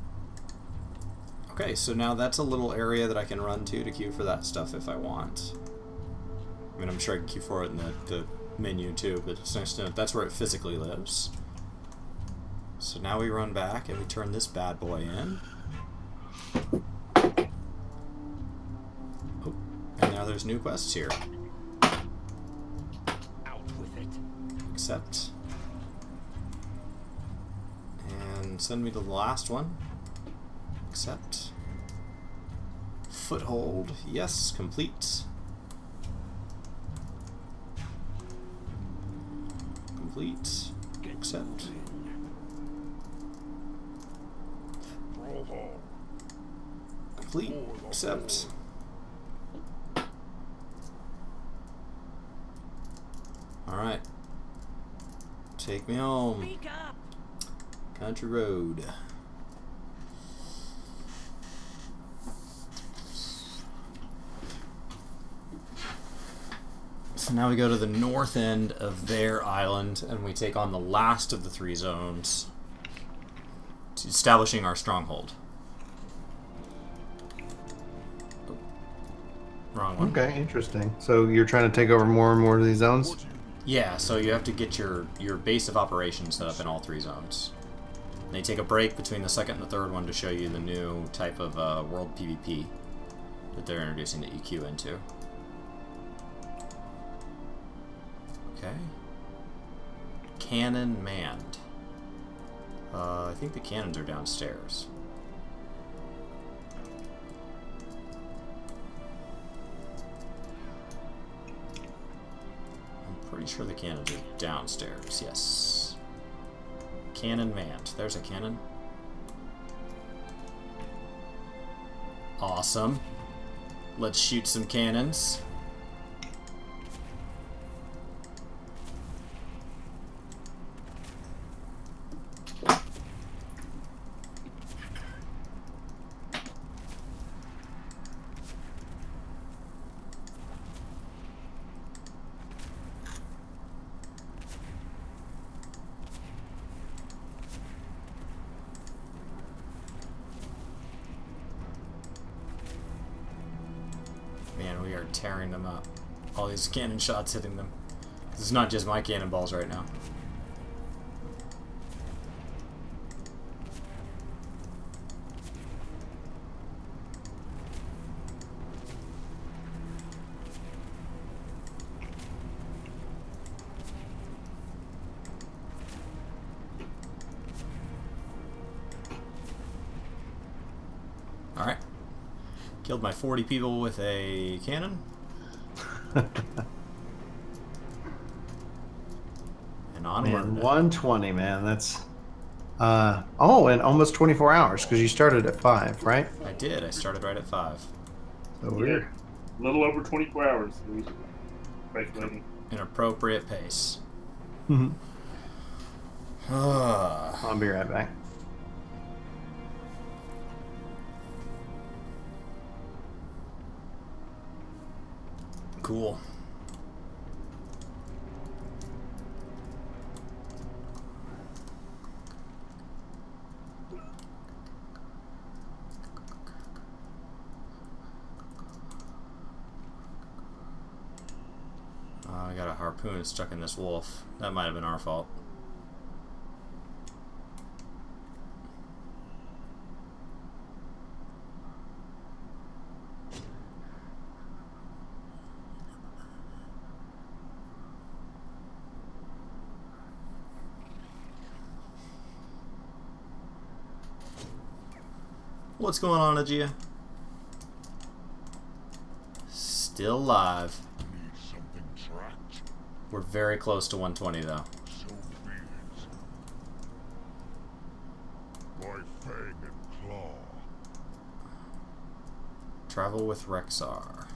Okay, so now that's a little area that I can run to queue for that stuff if I want. I mean, I'm sure I can queue for it in the menu too, but it's nice to know that's where it physically lives. So now we run back and we turn this bad boy in. Oh, and now there's new quests here. Out with it. Accept. And send me to the last one. Accept. Foothold. Yes, complete. Complete. Accept. Complete. Accept. Alright. Take me home. Speak up. Country road. So now we go to the north end of their island and we take on the last of the 3 zones, establishing our stronghold. Oh, wrong one. Okay, interesting. So you're trying to take over more and more of these zones? Yeah, so you have to get your base of operations set up in all 3 zones. They take a break between the second and the third one to show you the new type of world PvP that they're introducing that you queue into. Okay. Cannon manned. I think the cannons are downstairs. I'm pretty sure the cannons are downstairs, yes. Cannon manned. There's a cannon. Awesome. Let's shoot some cannons. Man, we are tearing them up. All these cannon shots hitting them. This is not just my cannonballs right now. Killed my 40 people with a cannon. And onward. Man, 120, man. That's oh, and almost 24 hours because you started at 5, right? I did. I started right at 5. So we're A little over 24 hours. Basically. An appropriate pace. I'll be right back. Cool. I got a harpoon stuck in this wolf. That might have been our fault. What's going on, Aegea? Still live. Need something tracked. We're very close to 120 though. So be it. By fang and claw. Travel with Rexar.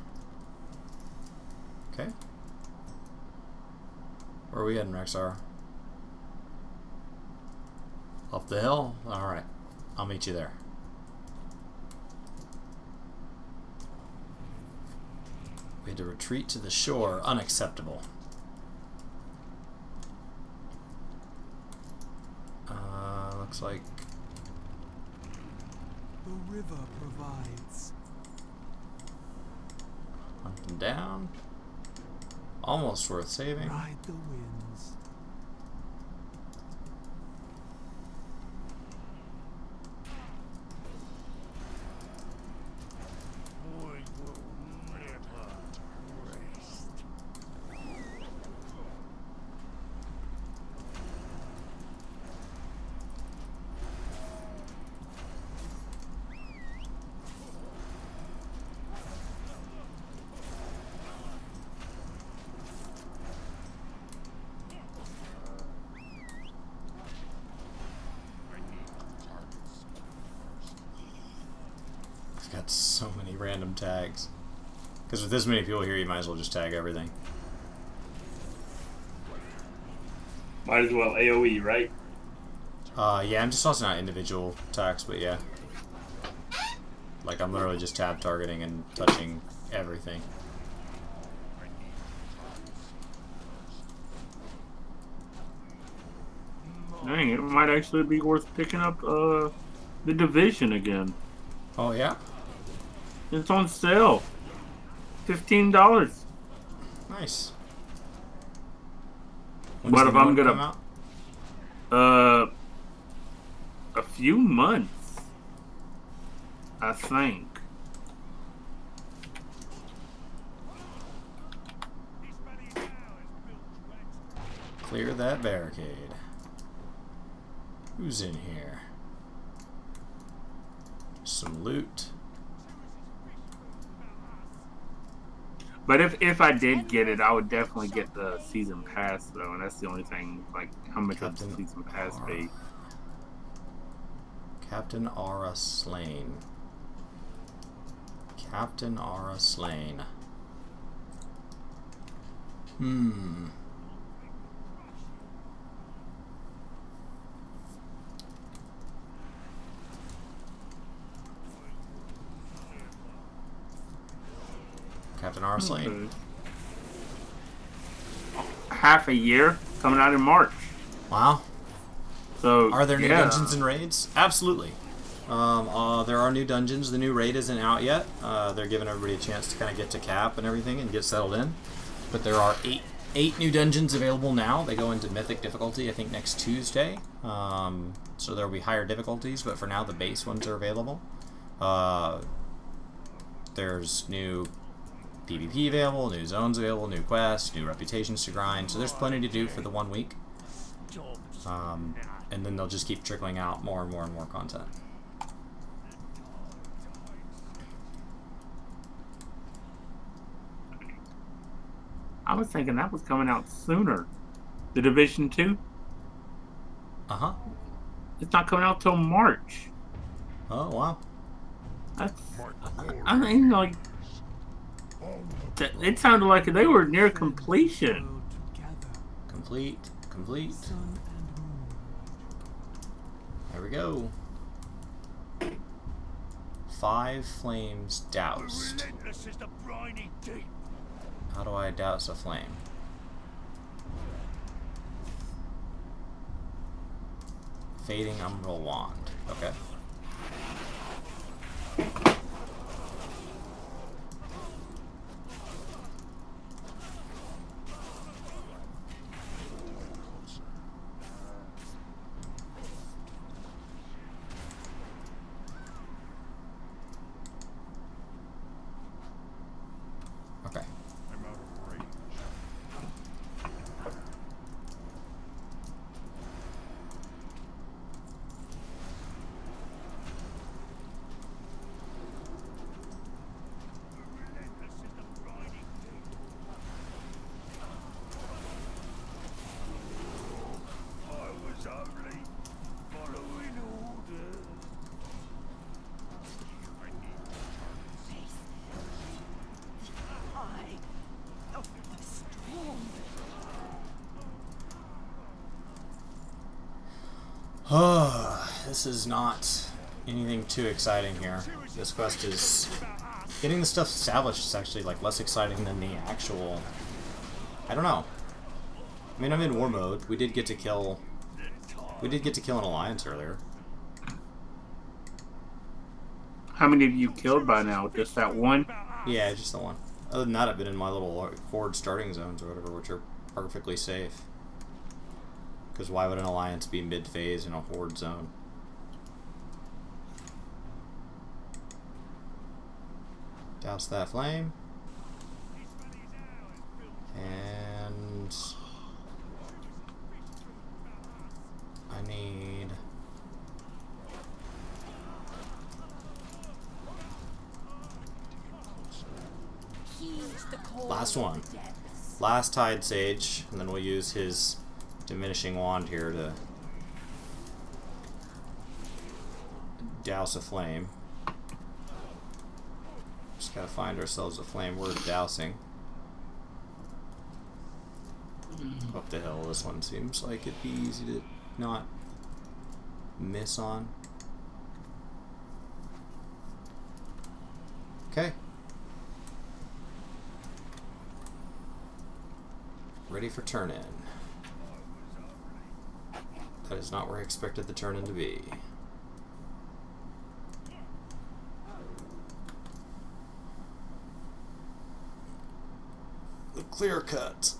Okay. Where are we heading, Rexar? Up the hill? Alright. I'll meet you there. We had to retreat to the shore. Unacceptable. Looks like... The river provides. Up and down. Almost worth saving. Ride the winds. I will never rest. I've got so many random tags. Because with this many people here, you might as well just tag everything. Might as well AoE, right? Yeah, I'm just tossing out individual attacks, but yeah. Like, I'm literally just tab targeting and touching everything. Dang, it might actually be worth picking up the Division again. Oh, yeah? It's on sale. $15. Nice. But if I'm gonna- come out? A few months, I think. Clear that barricade. Who's in here? Some loot. But if I did get it, I would definitely get the season pass though, and that's the only thing. Like, how much would the Captain season pass be? Captain Aura slain. Captain Aura slain. Captain Aura slain. Half a year, coming out in March. Wow. So Are there new yeah. dungeons and raids? Absolutely. There are new dungeons. The new raid isn't out yet. They're giving everybody a chance to kind of get to cap and everything and get settled in. But there are eight new dungeons available now. They go into Mythic difficulty, I think, next Tuesday. So there will be higher difficulties, but for now the base ones are available. There's new PvP available, new zones available, new quests, new reputations to grind. So there's plenty to do for the 1 week. And then they'll just keep trickling out more and more and more content. I was thinking that was coming out sooner. The Division 2? Uh-huh. It's not coming out till March. Oh, wow. That's... I mean, like... It sounded like they were near completion. Complete. There we go. 5 flames doused. Relentless as the briny deep. How do I douse a flame? Fading Umbral Wand. Okay. Okay. I'm out of range. Relentless as the briny deep. I was only following orders. I need Eye of the storm. This is not anything too exciting here. This quest is... Getting the stuff established is actually like less exciting than the actual... I don't know. I mean, I'm in war mode. We did get to kill an alliance earlier. How many have you killed by now? Just that one? Yeah, just the one. Other than that, I've been in my little horde starting zones or whatever, which are perfectly safe. Because why would an alliance be mid-phase in a horde zone? Douse that flame. And... I need... Last one. Last Tide Sage, and then we'll use his diminishing wand here to douse a flame. Just gotta find ourselves a flame worth dousing. Up the hill, this one seems like it'd be easy to not miss on. Okay. Ready for turn-in. That is not where I expected the turn-in to be. The clear cut.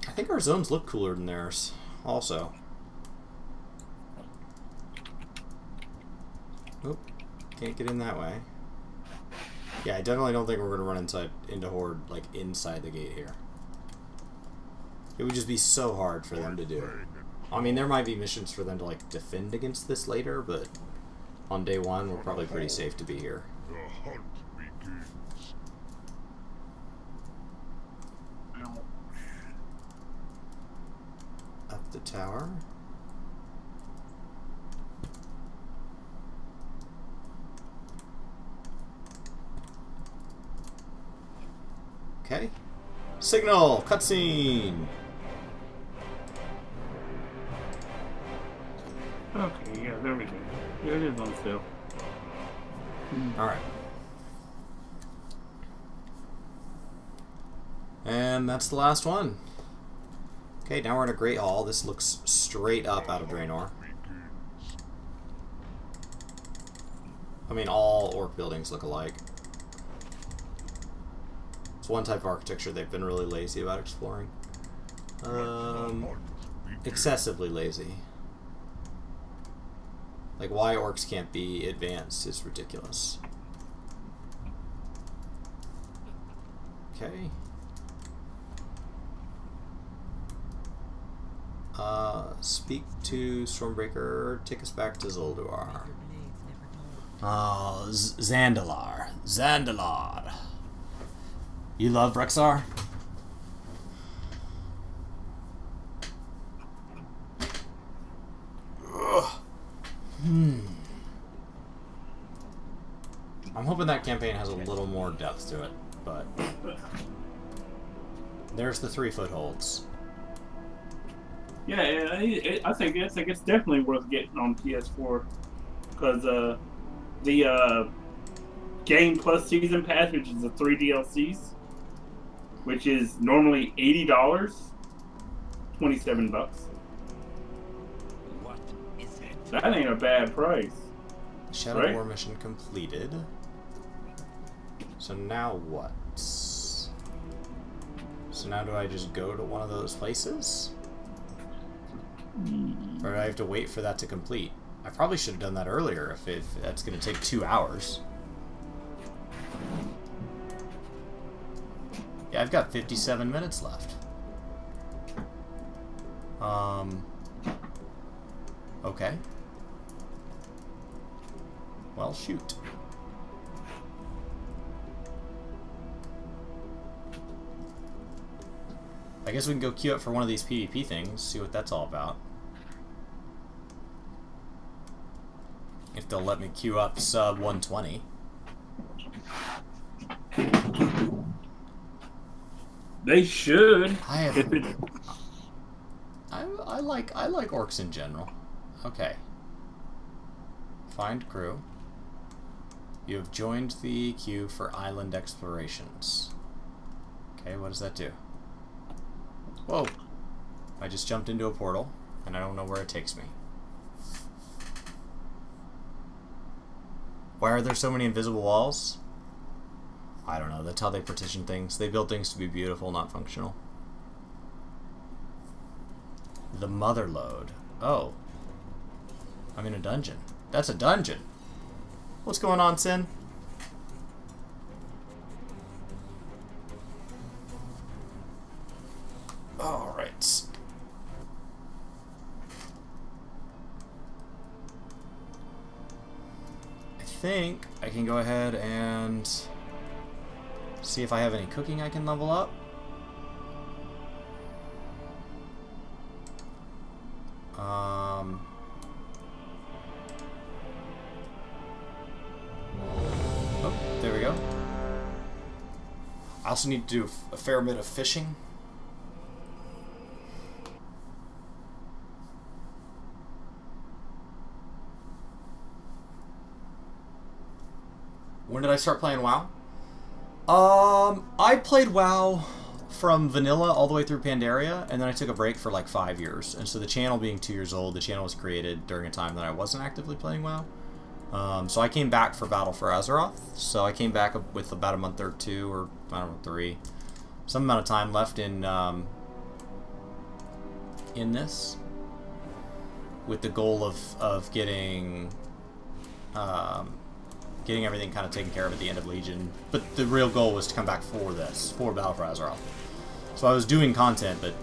I think our zones look cooler than theirs, also. Oop, can't get in that way. Yeah, I definitely don't think we're going to run into Horde, like, inside the gate here. It would just be so hard for them to do. I mean, there might be missions for them to, like, defend against this later, but on day one, we're probably pretty safe to be here. The hunt begins. Up the tower. Okay. Signal! Cutscene! Okay, yeah, there we go. Here it is on sale. Alright. And that's the last one. Okay, now we're in a Great Hall. This looks straight up out of Draenor. I mean, all orc buildings look alike. It's one type of architecture they've been really lazy about exploring. Excessively lazy. Like, why orcs can't be advanced is ridiculous. Okay. Speak to Stormbreaker, take us back to Zolduar. Oh, Zandalar. Zandalar. You love Rexar? I'm hoping that campaign has a little more depth to it, but there's the 3 footholds. Yeah, I think it's definitely worth getting on PS4 because the Game Plus Season Pass, which is the 3 DLCs, which is normally $80, $27. What is it? That ain't a bad price. Shadow Right. War mission completed. So now what? So now do I just go to one of those places? Or do I have to wait for that to complete? I probably should have done that earlier if that's going to take 2 hours. Yeah, I've got 57 minutes left. Okay. Well, shoot. I guess we can go queue up for one of these PvP things, see what that's all about. If they'll let me queue up sub 120. They should. I If it, like orcs in general. Okay. Find crew. You have joined the queue for island explorations. Okay, what does that do? Whoa! I just jumped into a portal, and I don't know where it takes me. Why are there so many invisible walls? I don't know, that's how they partition things. They build things to be beautiful, not functional. The mother lode. Oh. I'm in a dungeon. That's a dungeon! What's going on, Sin? Alright. I think I can go ahead and see if I have any cooking I can level up. Oh, there we go. I also need to do a fair bit of fishing. When did I start playing WoW? I played WoW from vanilla all the way through Pandaria, and then I took a break for like 5 years. And so the channel being 2 years old, the channel was created during a time that I wasn't actively playing WoW. So I came back for Battle for Azeroth. So I came back with about a month or 2, or I don't know, 3, some amount of time left in this, with the goal of getting getting everything kind of taken care of at the end of Legion. But the real goal was to come back for this, for Battle for Azeroth. So I was doing content, but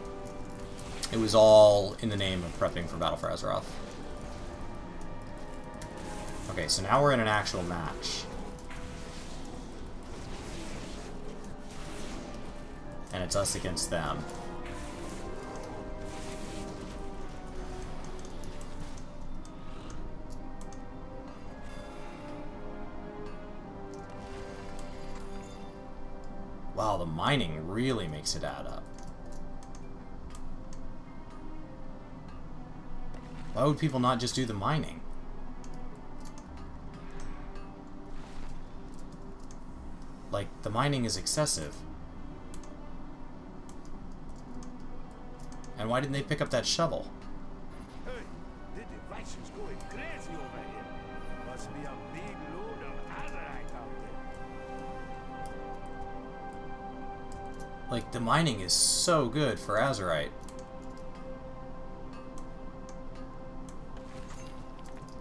it was all in the name of prepping for Battle for Azeroth. Okay, so now we're in an actual match. And it's us against them. Wow, the mining really makes it add up. Why would people not just do the mining? Like, the mining is excessive. And why didn't they pick up that shovel? Hey, the device's going crazy over here. Must be a big load of Azerite out there. Like, the mining is so good for Azerite.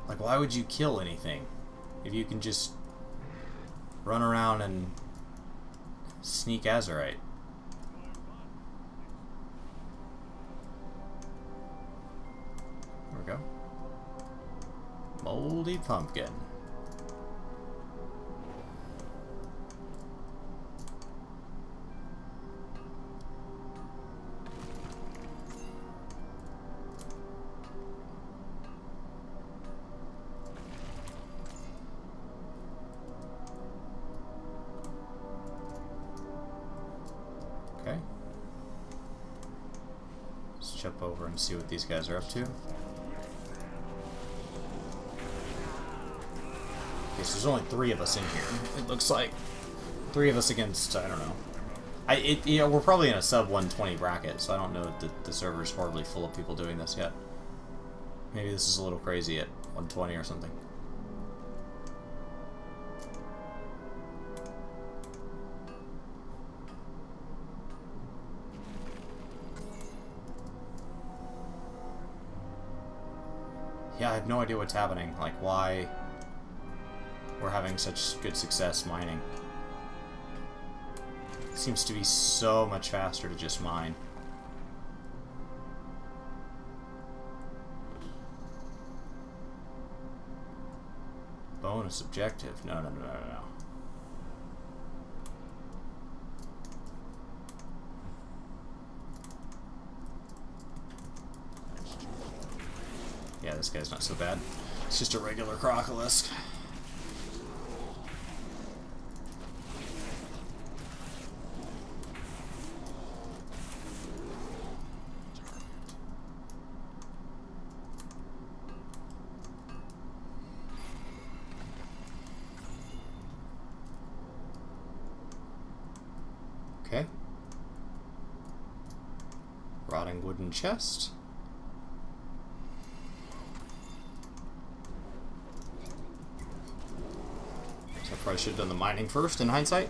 Like, why would you kill anything if you can just run around and sneak Azerite? There we go. Moldy pumpkin. jump over and see what these guys are up to. Okay, so there's only 3 of us in here. It looks like 3 of us against, I don't know. You know, we're probably in a sub 120 bracket, so I don't know if the server's horribly full of people doing this yet. Maybe this is a little crazy at 120 or something. Yeah, I have no idea what's happening. Like, why we're having such good success mining. It seems to be so much faster to just mine. Bonus objective. No. Yeah, this guy's not so bad. It's just a regular crocolisk. Okay. Rotting wooden chest. Probably should have done the mining first in hindsight.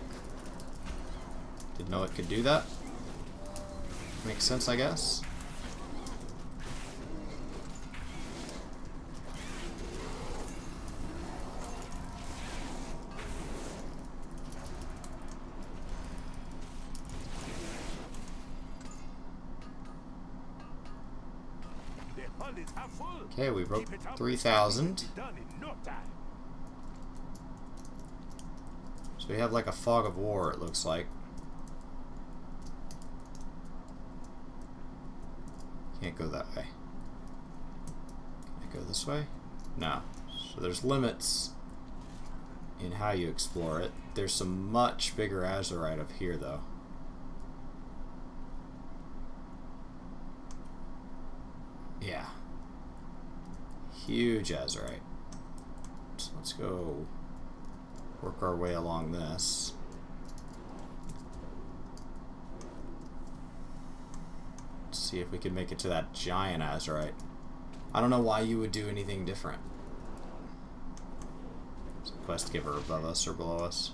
Didn't know it could do that. Makes sense, I guess. Okay, we broke 3,000. So we have like a fog of war, it looks like. Can't go that way. Can I go this way? No. So there's limits in how you explore it. There's some much bigger Azerite up here, though. Yeah. Huge Azerite. So let's go work our way along this. Let's see if we can make it to that giant Azerite. I don't know why you would do anything different. There's a quest giver above us or below us.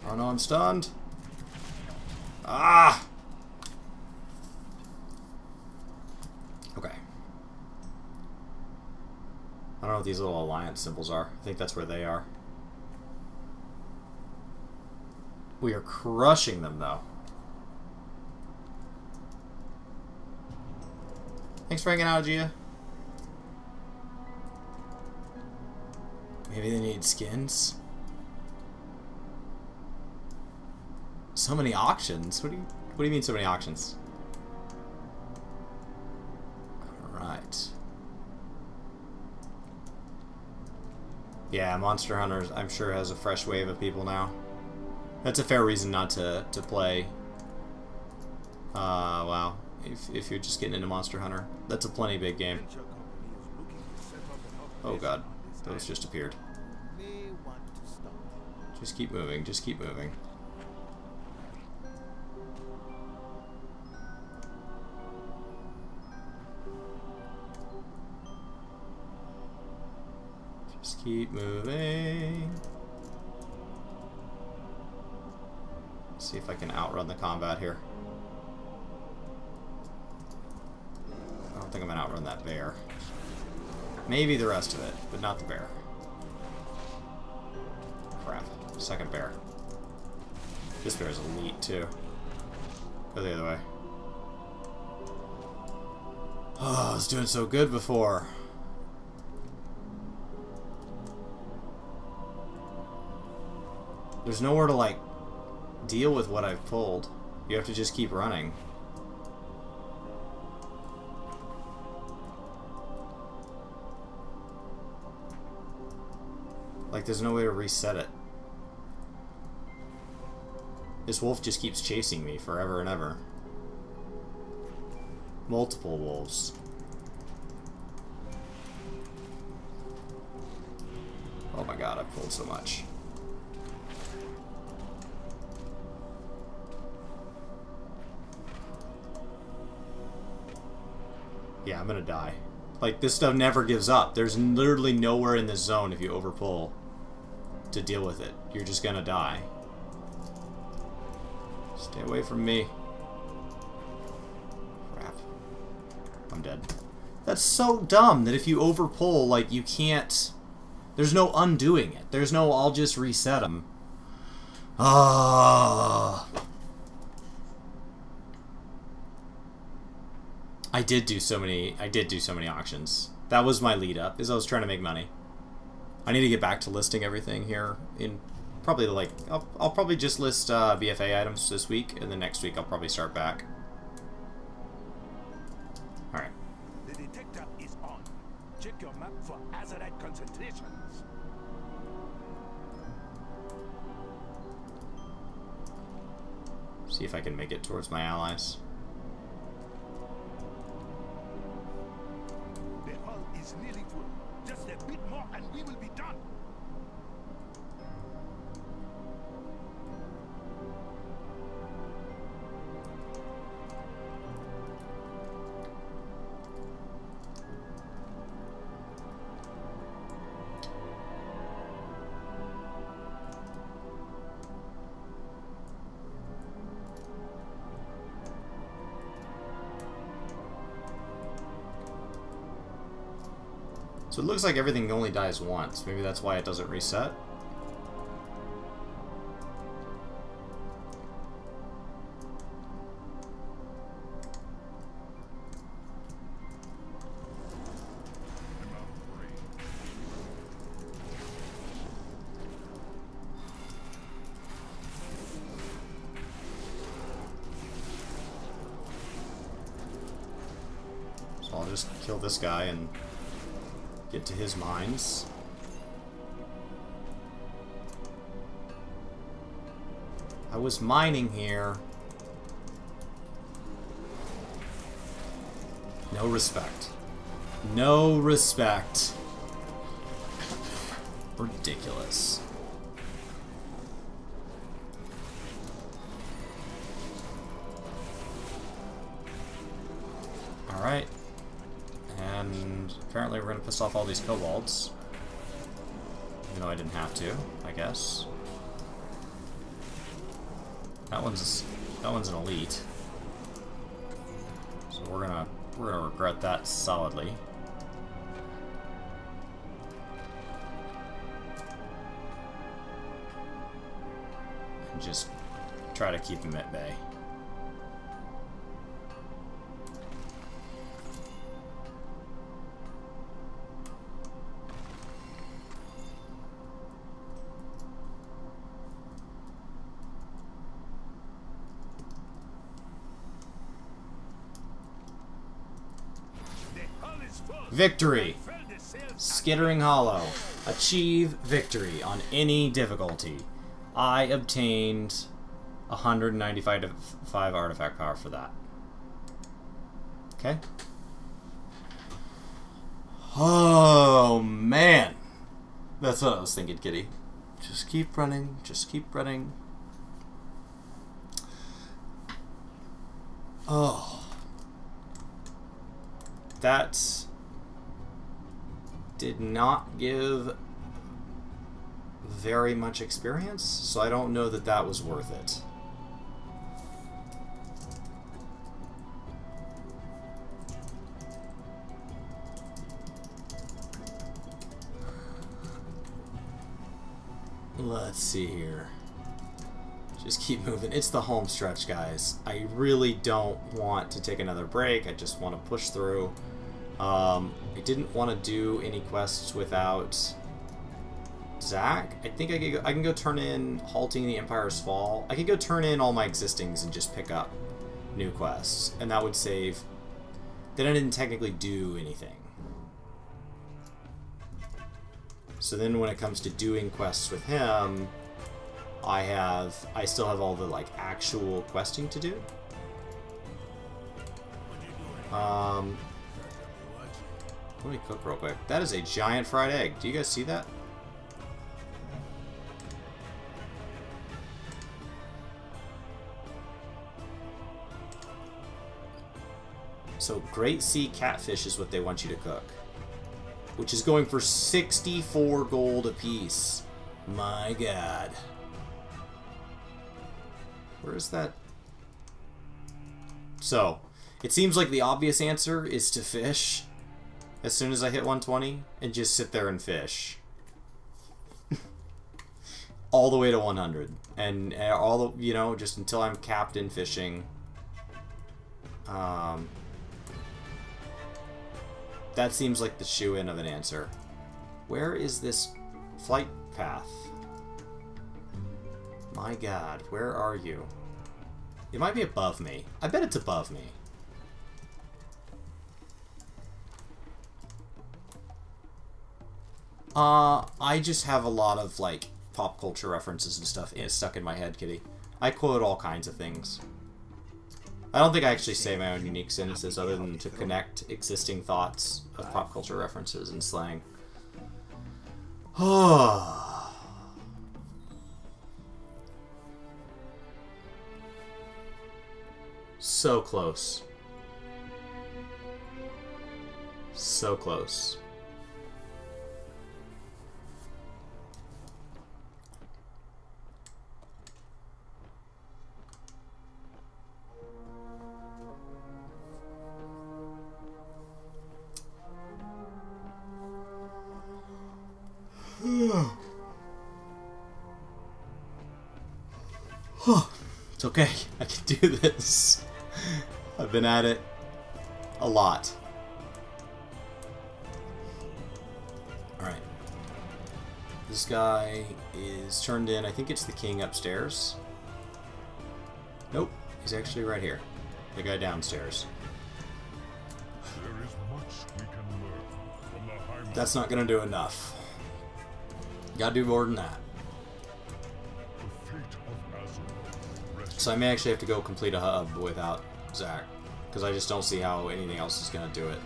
Oh no, I'm stunned. Ah! Okay. I don't know what these little alliance symbols are. I think that's where they are. We are crushing them, though. Thanks for hanging out, Gia. Maybe they need skins? So many auctions? What do you mean so many auctions? Alright. Yeah, Monster Hunter, I'm sure, has a fresh wave of people now. That's a fair reason not to play. Wow. If you're just getting into Monster Hunter. That's a plenty big game. Oh god. Those just appeared. Just keep moving, just keep moving. Just keep moving. Let's see if I can outrun the combat here. I don't think I'm gonna outrun that bear. Maybe the rest of it, but not the bear. Crap. Second bear. This bear's elite too. Go the other way. Oh, I was doing so good before. There's nowhere to, like, deal with what I've pulled. You have to just keep running. Like, there's no way to reset it. This wolf just keeps chasing me forever and ever. Multiple wolves. Oh my god, I've pulled so much. Yeah, I'm gonna die. Like, this stuff never gives up. There's literally nowhere in this zone if you overpull to deal with it. You're just gonna die. Stay away from me. Crap. I'm dead. That's so dumb that if you overpull, like, you can't... There's no undoing it. There's no, I'll just reset them. Ah. I did do so many auctions. That was my lead up, is I was trying to make money. I need to get back to listing everything here in probably like, I'll probably just list BFA items this week, and then next week I'll probably start back. Alright. The detector is on. Check your map for Azeroth concentrations. See if I can make it towards my allies. The hull is nearly full. Just a bit more and we will be done. So it looks like everything only dies once. Maybe that's why it doesn't reset. So I'll just kill this guy and get to his mines. I was mining here. No respect. No respect. Ridiculous. Alright. And apparently we're going to piss off all these kobolds. Even though I didn't have to, I guess. That one's an elite. So we're gonna regret that solidly. And just try to keep him at bay. Victory! Skittering Hollow. Achieve victory on any difficulty. I obtained 195 artifact power for that. Okay. Oh, man. That's what I was thinking, kitty. Just keep running. Just keep running. Oh. That did not give very much experience, so I don't know that that was worth it. Let's see here. Just keep moving. It's the home stretch, guys. I really don't want to take another break. I just want to push through. I didn't want to do any quests without Zach. I think I can go turn in Halting the Empire's Fall. I could go turn in all my existings and just pick up new quests, and that would save. Then I didn't technically do anything. So then when it comes to doing quests with him, I still have all the, like, actual questing to do. Let me cook real quick. That is a giant fried egg. Do you guys see that? So Great Sea Catfish is what they want you to cook, which is going for 64 gold apiece. My god. Where is that? So, it seems like the obvious answer is to fish as soon as I hit 120 and just sit there and fish. All the way to 100. And all the, you know, just until I'm capped in fishing. That seems like the shoe-in of an answer. Where is this flight path? My god, where are you? It might be above me. I bet it's above me. I just have a lot of, like, pop culture references and stuff stuck in my head, kitty. I quote all kinds of things. I don't think I actually say my own unique sentences other than to connect existing thoughts of pop culture references and slang. So close. So close. It's okay. I can do this. I've been at it a lot. Alright. This guy is turned in. I think it's the king upstairs. Nope. He's actually right here. The guy downstairs. There is much we can learn from the High. That's not going to do enough. Gotta do more than that. The fate of Azeroth rests. So I may actually have to go complete a hub without Zach, because I just don't see how anything else is going to do it.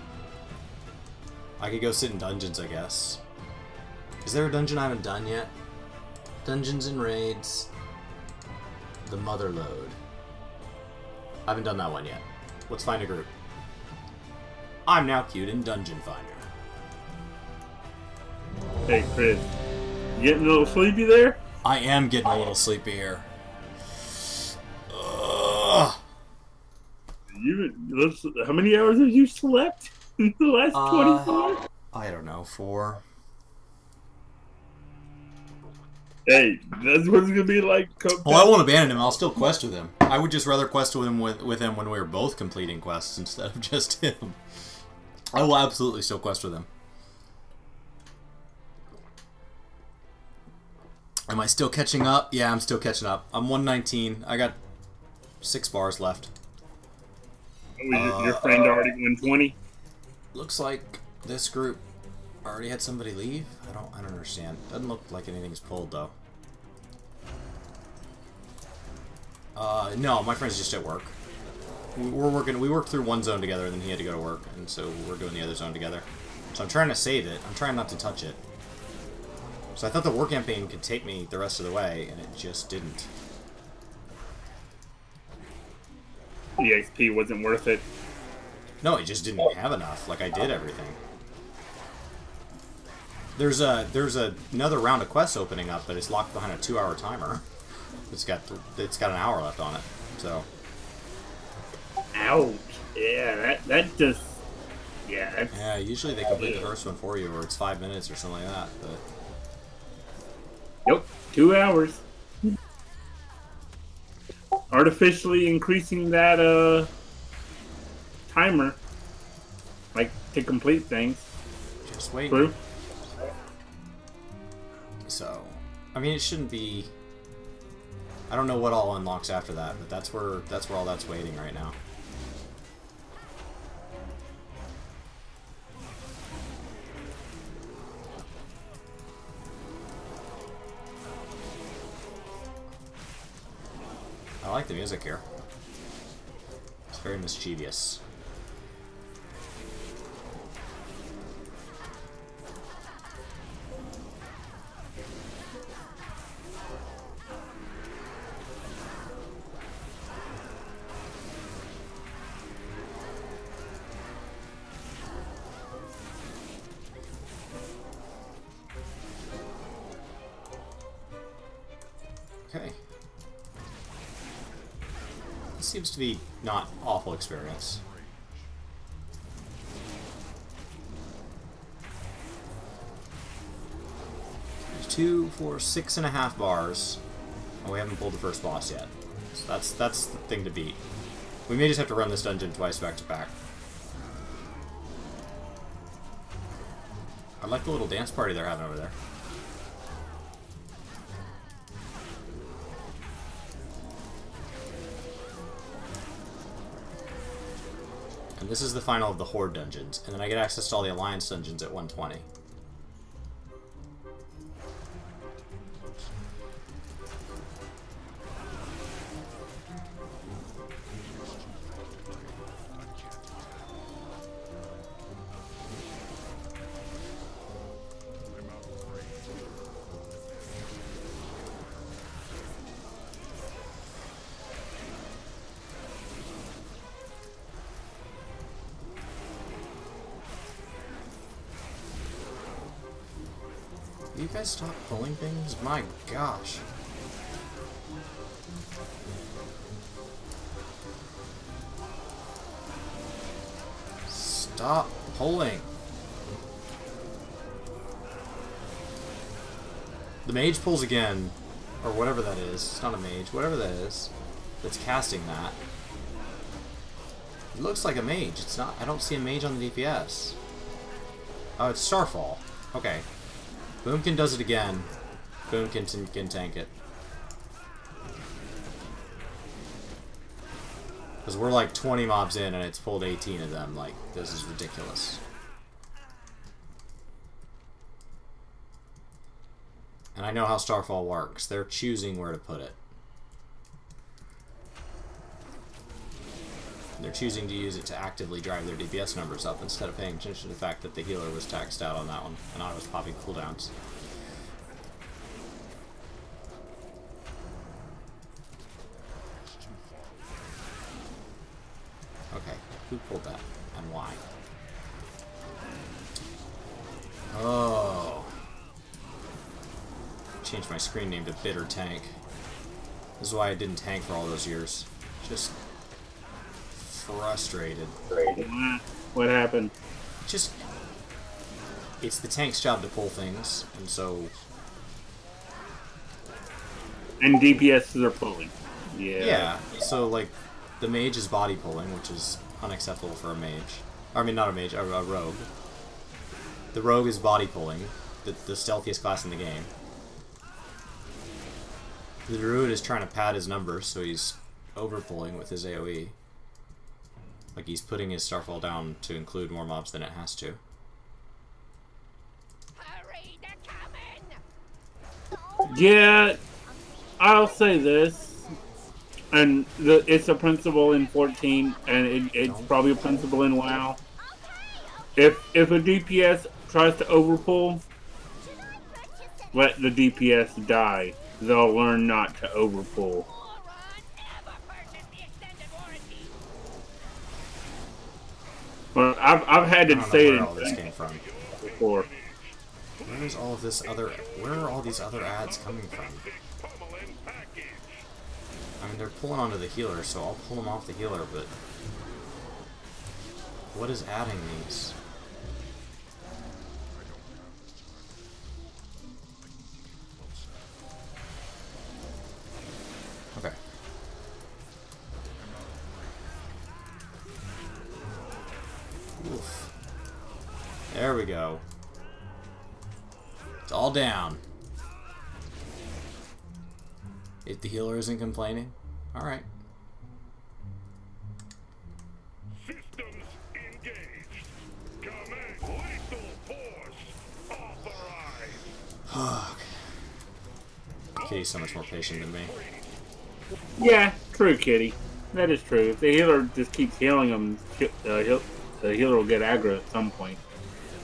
I could go sit in dungeons, I guess. Is there a dungeon I haven't done yet? Dungeons and Raids. The Mother Lode. I haven't done that one yet. Let's find a group. I'm now queued in Dungeon Finder. Hey, Chris. You getting a little sleepy there? I am getting a little sleepy here. Ugh. How many hours have you slept in the last 24? I don't know, 4. Hey, that's what it's gonna be like. Well, I won't abandon him. I'll still quest with him. I would just rather quest with him when we were both completing quests instead of just him. I will absolutely still quest with him. Am I still catching up? Yeah, I'm still catching up. I'm 119. I got 6 bars left. Oh, your friend already 120? Looks like this group already had somebody leave. I don't understand. Doesn't look like anything's pulled though. No, my friend's just at work. We worked through one zone together, and then he had to go to work, and so we're doing the other zone together. So I'm trying to save it. I'm trying not to touch it. So I thought the war campaign could take me the rest of the way, and it just didn't. The XP wasn't worth it. No, it just didn't have enough. Like, I did everything. There's another round of quests opening up, but it's locked behind a 2-hour timer. It's got an hour left on it. So. Ouch. Yeah, that just. Yeah. That's, yeah. Usually they complete the first one for you, or it's 5 minutes or something like that. But. Yep, 2 hours. Artificially increasing that timer, like to complete things. Just wait. True. So, I mean, it shouldn't be. I don't know what all unlocks after that, but that's where all that's waiting right now. I like the music here. It's very mischievous. Okay. This seems to be not awful experience. 2, 4, 6.5 bars. Oh, we haven't pulled the first boss yet. So that's the thing to beat. We may just have to run this dungeon twice back to back. I like the little dance party they're having over there. And this is the final of the Horde dungeons, and then I get access to all the Alliance dungeons at 120. You guys stop pulling things? My gosh. Stop pulling. The mage pulls again, or whatever that is. It's not a mage, whatever that is that's casting that. It looks like a mage. It's not. I don't see a mage on the DPS. Oh, it's Starfall. Okay. Boomkin does it again. Boomkin can tank it. Because we're like 20 mobs in and it's pulled 18 of them. Like, this is ridiculous. And I know how Starfall works. They're choosing where to put it. They're choosing to use it to actively drive their DPS numbers up instead of paying attention to the fact that the healer was taxed out on that one, and I was popping cooldowns. Okay, who pulled that, and why? Oh. Changed my screen name to Bitter Tank. This is why I didn't tank for all those years. Just frustrated. What happened? Just, it's the tank's job to pull things, and so... And DPSs are pulling. Yeah. Yeah, so like, the mage is body pulling, which is unacceptable for a mage. I mean, not a mage, a rogue. The rogue is body pulling, the stealthiest class in the game. The druid is trying to pad his numbers, so he's over pulling with his AoE. Like, he's putting his Starfall down to include more mobs than it has to. Hurry, they're coming! Yeah, I'll say this, and it's a principle in 14, and it's probably a principle in WoW. If a DPS tries to overpull, let the DPS die. They'll learn not to overpull. Well, I've had to say it where all this came from before. Where is all of this other? Where are all these other ads coming from? I mean, they're pulling onto the healer, so I'll pull them off the healer. But what is adding these? Okay. Oof. There we go. It's all down. If the healer isn't complaining, alright. Systems engaged. Command lethal force authorized. Kitty's so much more patient than me. Yeah, true, Kitty. That is true. If the healer just keeps healing them, the healer will get aggro at some point.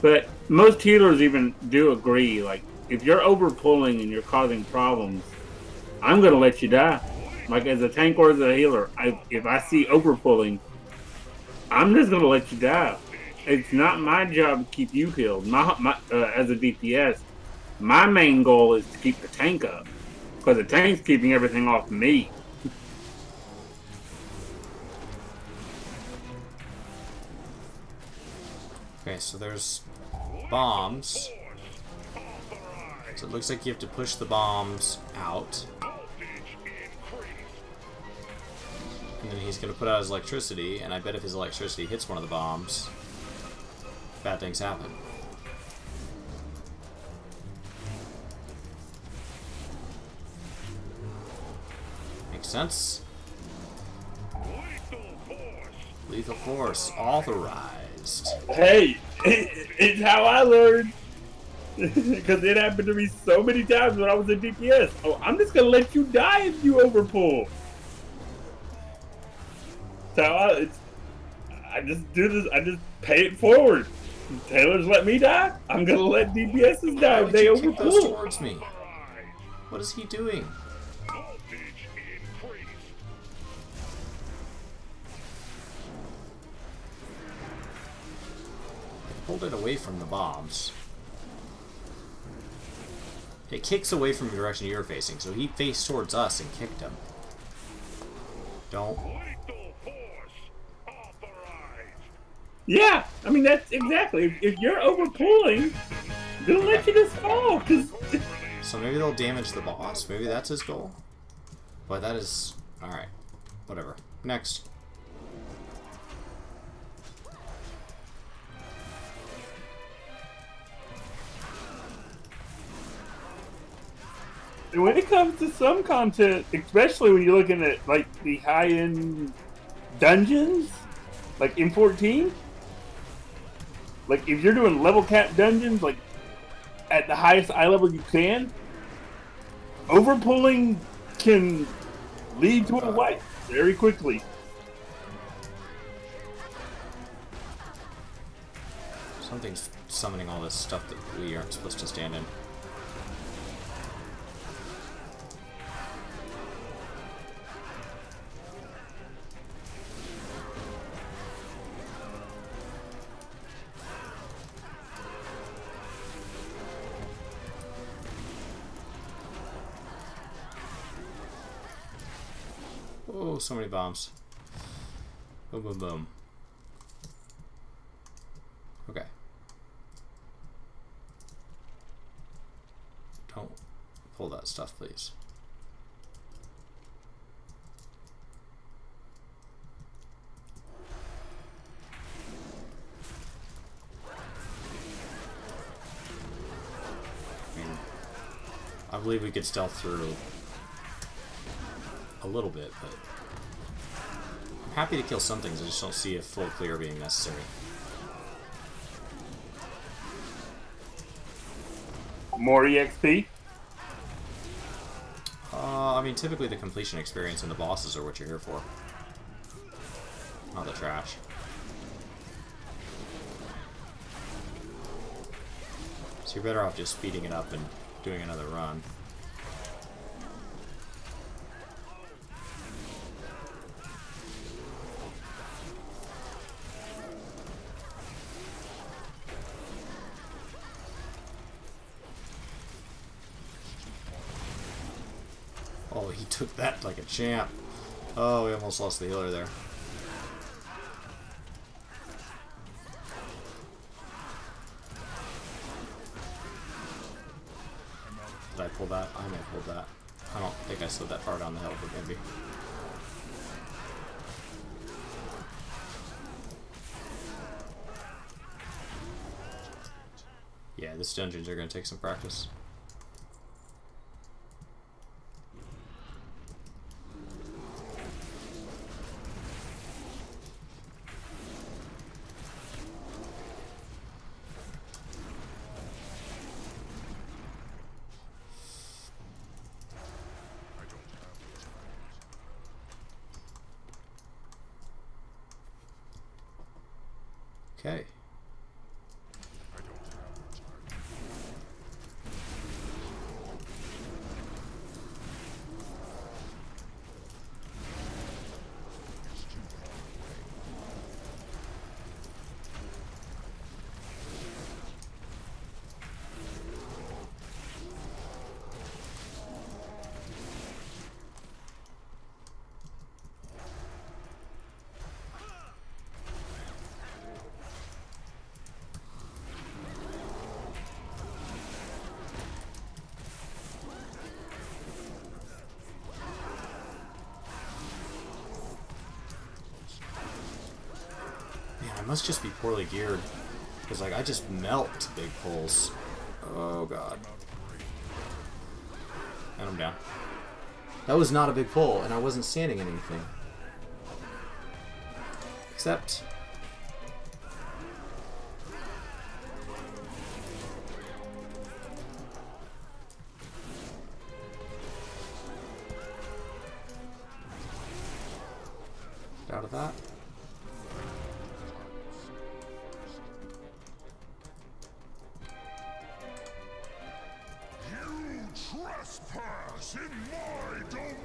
But most healers even do agree, like, if you're over pulling and you're causing problems, I'm going to let you die. Like, as a tank or as a healer, if I see over pulling, I'm just going to let you die. It's not my job to keep you healed. As a DPS, my main goal is to keep the tank up. Because the tank's keeping everything off me. Okay, so there's bombs. So it looks like you have to push the bombs out. And then he's going to put out his electricity, and I bet if his electricity hits one of the bombs, bad things happen. Makes sense. Lethal force authorized. Hey, it's how I learned. Because it happened to me so many times when I was a DPS. Oh, I'm just gonna let you die if you overpull. So I just do this. I just pay it forward. Taylor's let me die. I'm gonna let DPSs die if they Kick those overpull. towards me. What is he doing? Hold it away from the bombs. It kicks away from the direction you're facing, so he faced towards us and kicked him. Don't. Yeah, I mean that's exactly. If you're overpulling, they'll let you just fall. Cause So maybe they'll damage the boss. Maybe that's his goal. But that is all right. Whatever. Next. when it comes to some content, especially when you're looking at like the high-end dungeons, like M14, like if you're doing level cap dungeons, like at the highest eye level you can, overpulling can lead to a wipe very quickly. Something's summoning all this stuff that we aren't supposed to stand in. Oh, so many bombs. Boom, boom, boom. Okay. Don't pull that stuff, please. I mean, I believe we could stealth through a little bit, but I'm happy to kill some things. I just don't see a full clear being necessary. More EXP? I mean, typically the completion experience and the bosses are what you're here for. Not the trash. So you're better off just speeding it up and doing another run. Oh, he took that like a champ. Oh, we almost lost the healer there. Did I pull that? I may have pulled that. I don't think I slid that far down the hill, but maybe. Yeah, this dungeons are going to take some practice. Okay. I must just be poorly geared, because like I just melt big pulls. Oh god. And I'm down. That was not a big pull, and I wasn't standing anything. Except... out of that. Trespass in my domain.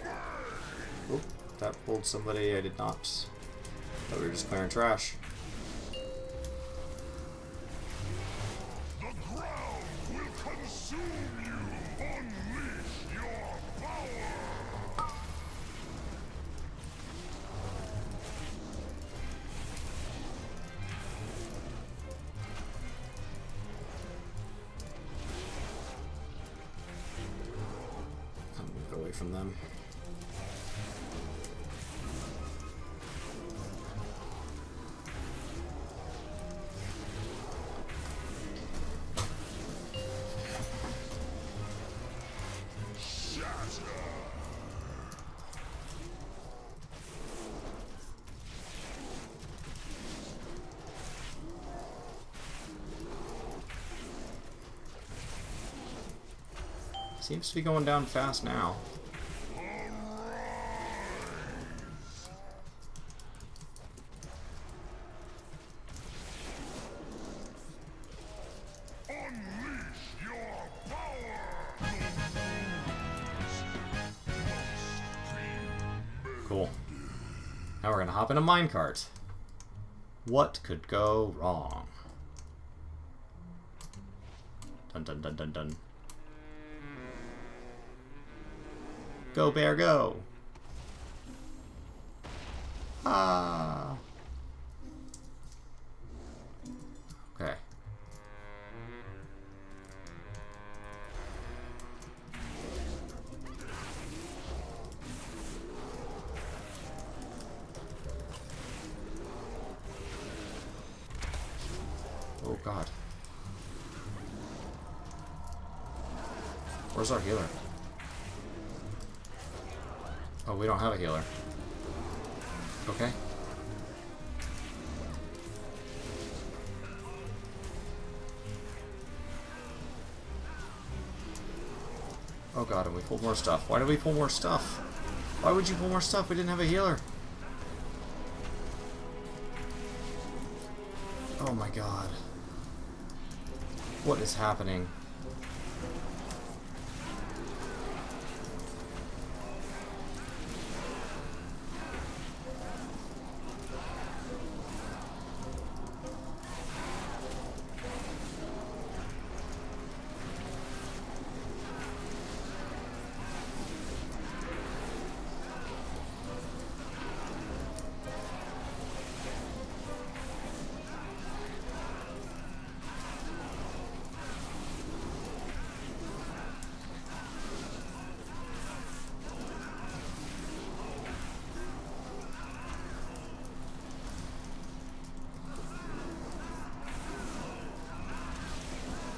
Oh, that pulled somebody. I did not. Thought we were just clearing trash. The ground will consume you. Unleash your power. I'm gonna go away from them. Seems to be going down fast now. Cool. Now we're gonna hop in a minecart. What could go wrong? Dun dun dun dun dun. Go, bear, go! Ah! Okay. Oh god. Where's our healer? Oh, we don't have a healer. Okay. Oh god, and we pulled more stuff. Why did we pull more stuff? Why would you pull more stuff? We didn't have a healer. Oh my god. What is happening?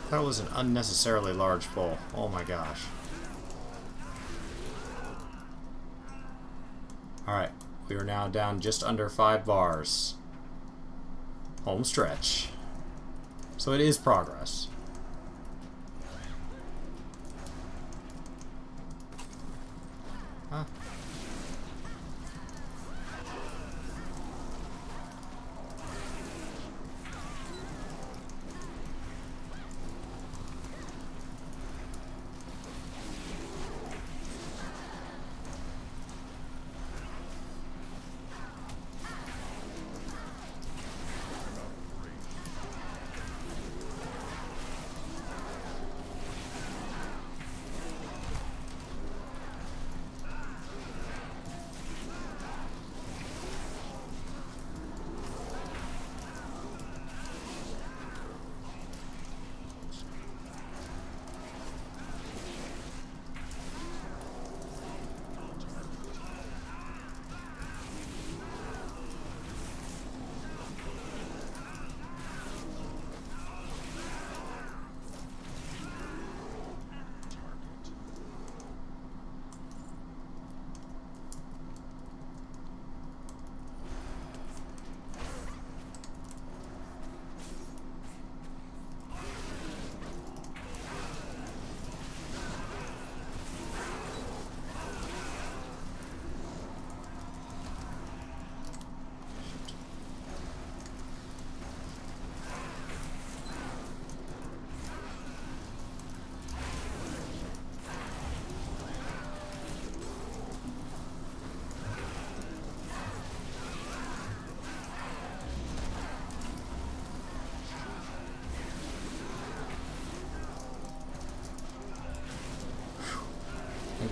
That was an unnecessarily large pull. Oh my gosh. Alright, we are now down just under 5 bars. Home stretch. So it is progress. Huh?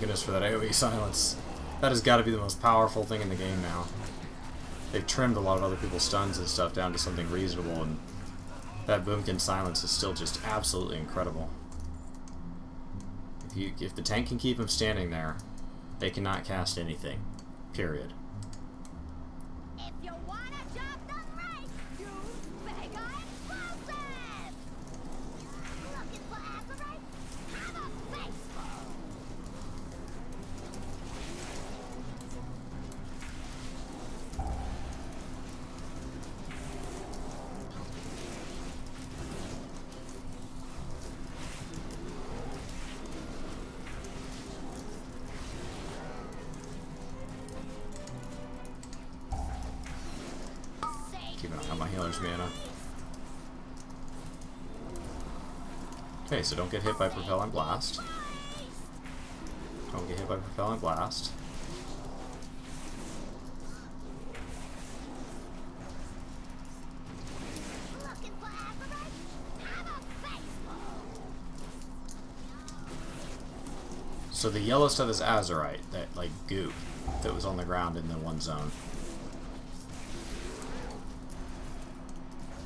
goodness for that AoE silence. That has got to be the most powerful thing in the game now. They've trimmed a lot of other people's stuns and stuff down to something reasonable, and that Boomkin silence is still just absolutely incredible. If the tank can keep him standing there, they cannot cast anything. Period. If you wanna jump the race, use Vega Explosive! Looking for Azeroth? Have a baseball! Keep an eye on my healer's mana. Okay, so don't get hit by Propellant Blast. Don't get hit by Propellant Blast. Looking for Azeroth? Have a baseball! So the yellow stuff is Azerite, that like goop that was on the ground in the one zone.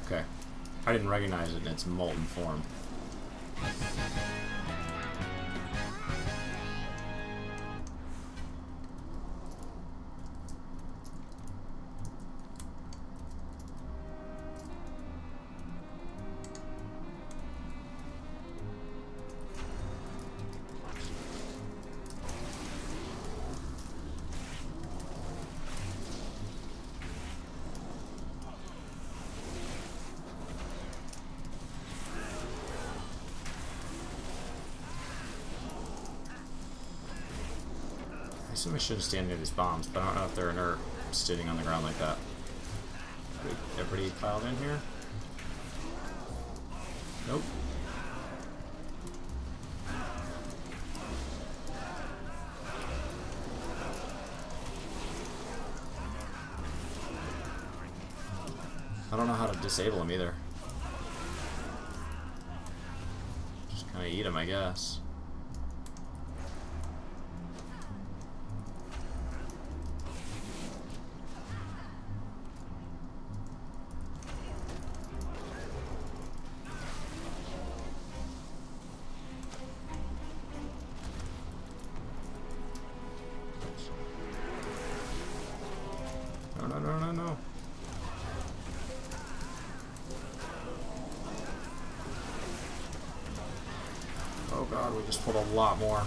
Okay. I didn't recognize it in its molten form. I assume I shouldn't stand near these bombs, but I don't know if they're inert sitting on the ground like that. Everybody piled in here? Nope. I don't know how to disable them either. Just kind of eat them, I guess. No. Oh god, we just pulled a lot more.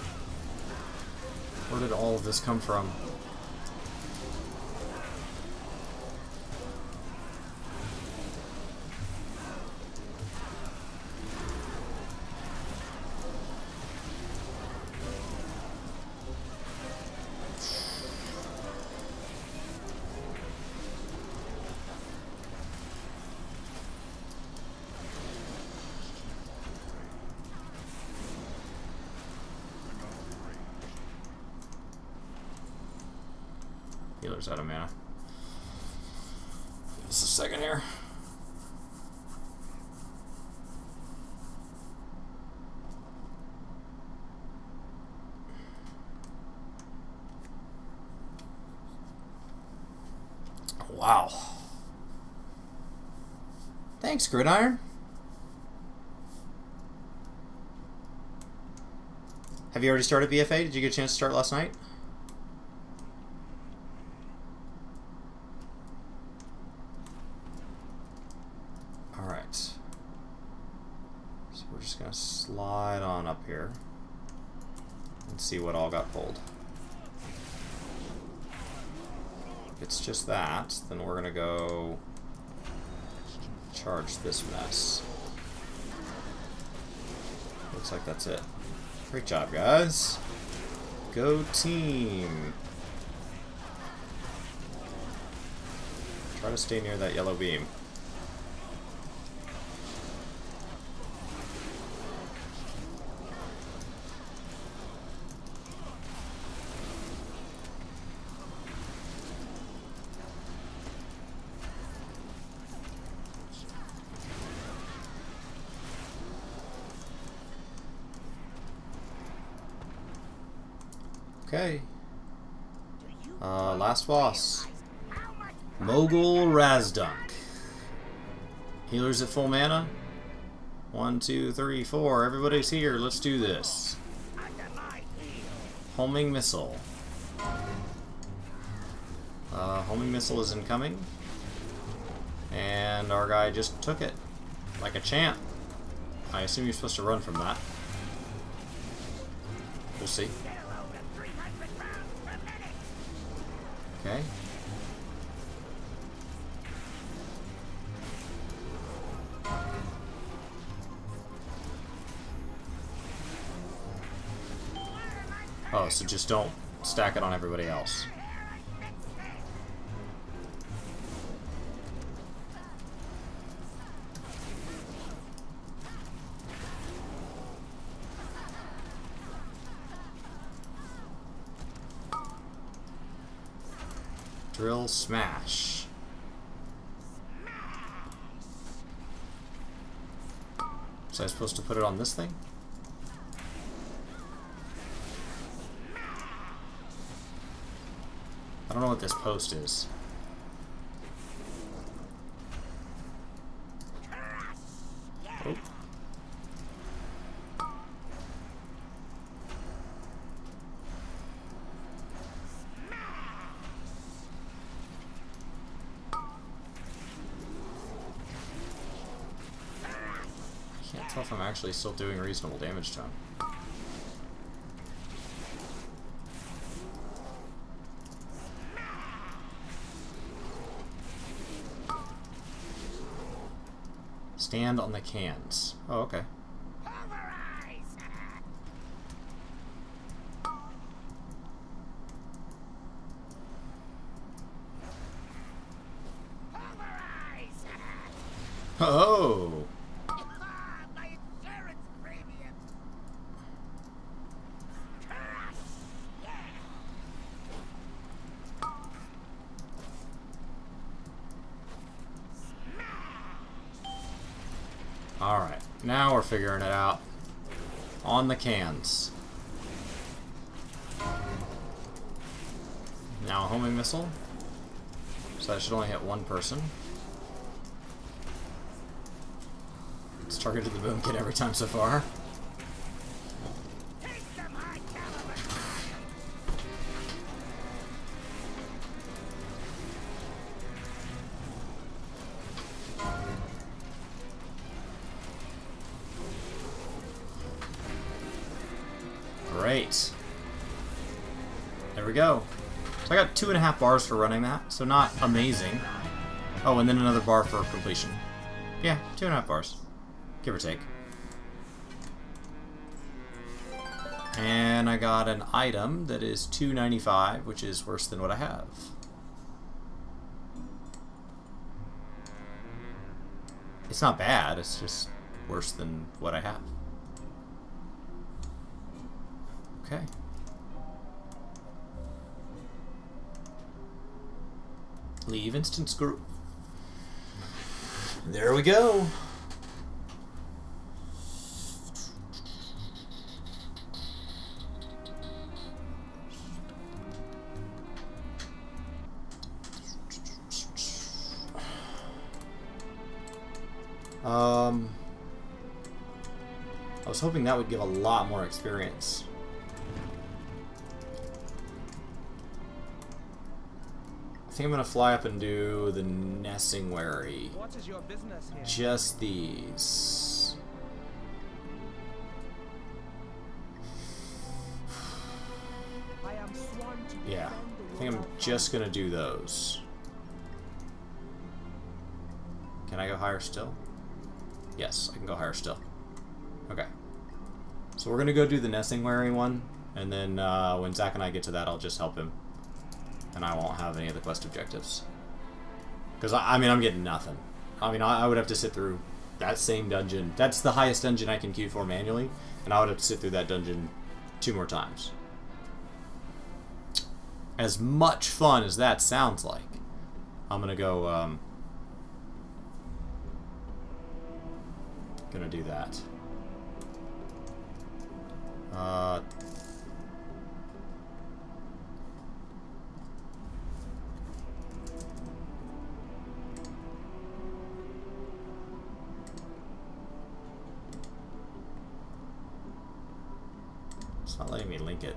Where did all of this come from? Healer's out of mana. Just a second here. Wow. Thanks, Gridiron. Have you already started BFA? Did you get a chance to start last night? Alright. So we're just going to slide on up here and see what all got pulled. If it's just that, then we're going to go charge this mess. Looks like that's it. Great job, guys. Go team. Try to stay near that yellow beam. Okay. Last boss. Mogul Razdunk. Healers at full mana. 1, 2, 3, 4. Everybody's here. Let's do this. Homing missile. Homing missile is incoming. And our guy just took it. Like a champ. I assume you're supposed to run from that. We'll see. Okay. Oh, so just don't stack it on everybody else. Drill smash. Was I supposed to put it on this thing? I don't know what this post is. Oh. I can't tell if I'm actually still doing reasonable damage to him. Stand on the cans. Oh, okay. Oh! My insurance premium. Alright, now we're figuring it out. On the cans. Now a homing missile. So that should only hit one person. It's targeted the boom kit every time so far. Great. There we go. So I got 2.5 bars for running that, so not amazing. Oh, and then another bar for completion. Yeah, 2.5 bars. Give or take. And I got an item that is $2.95, which is worse than what I have. It's not bad, it's just worse than what I have. Okay. Leave instance group. There we go. I was hoping that would give a lot more experience. I think I'm gonna fly up and do the Nessingwary. What is your business here? Just these. I am sworn to Yeah, defend I the think I'm royal just gonna do those. Can I go higher still? Yes, I can go higher still. Okay. So we're gonna go do the Nessingwary one, and then when Zach and I get to that, I'll just help him. And I won't have any of the quest objectives. Because, I mean, I'm getting nothing. I mean, I would have to sit through that same dungeon. That's the highest dungeon I can queue for manually, and I would have to sit through that dungeon 2 more times. As much fun as that sounds like, I'm gonna go, gonna do that. not letting me link it.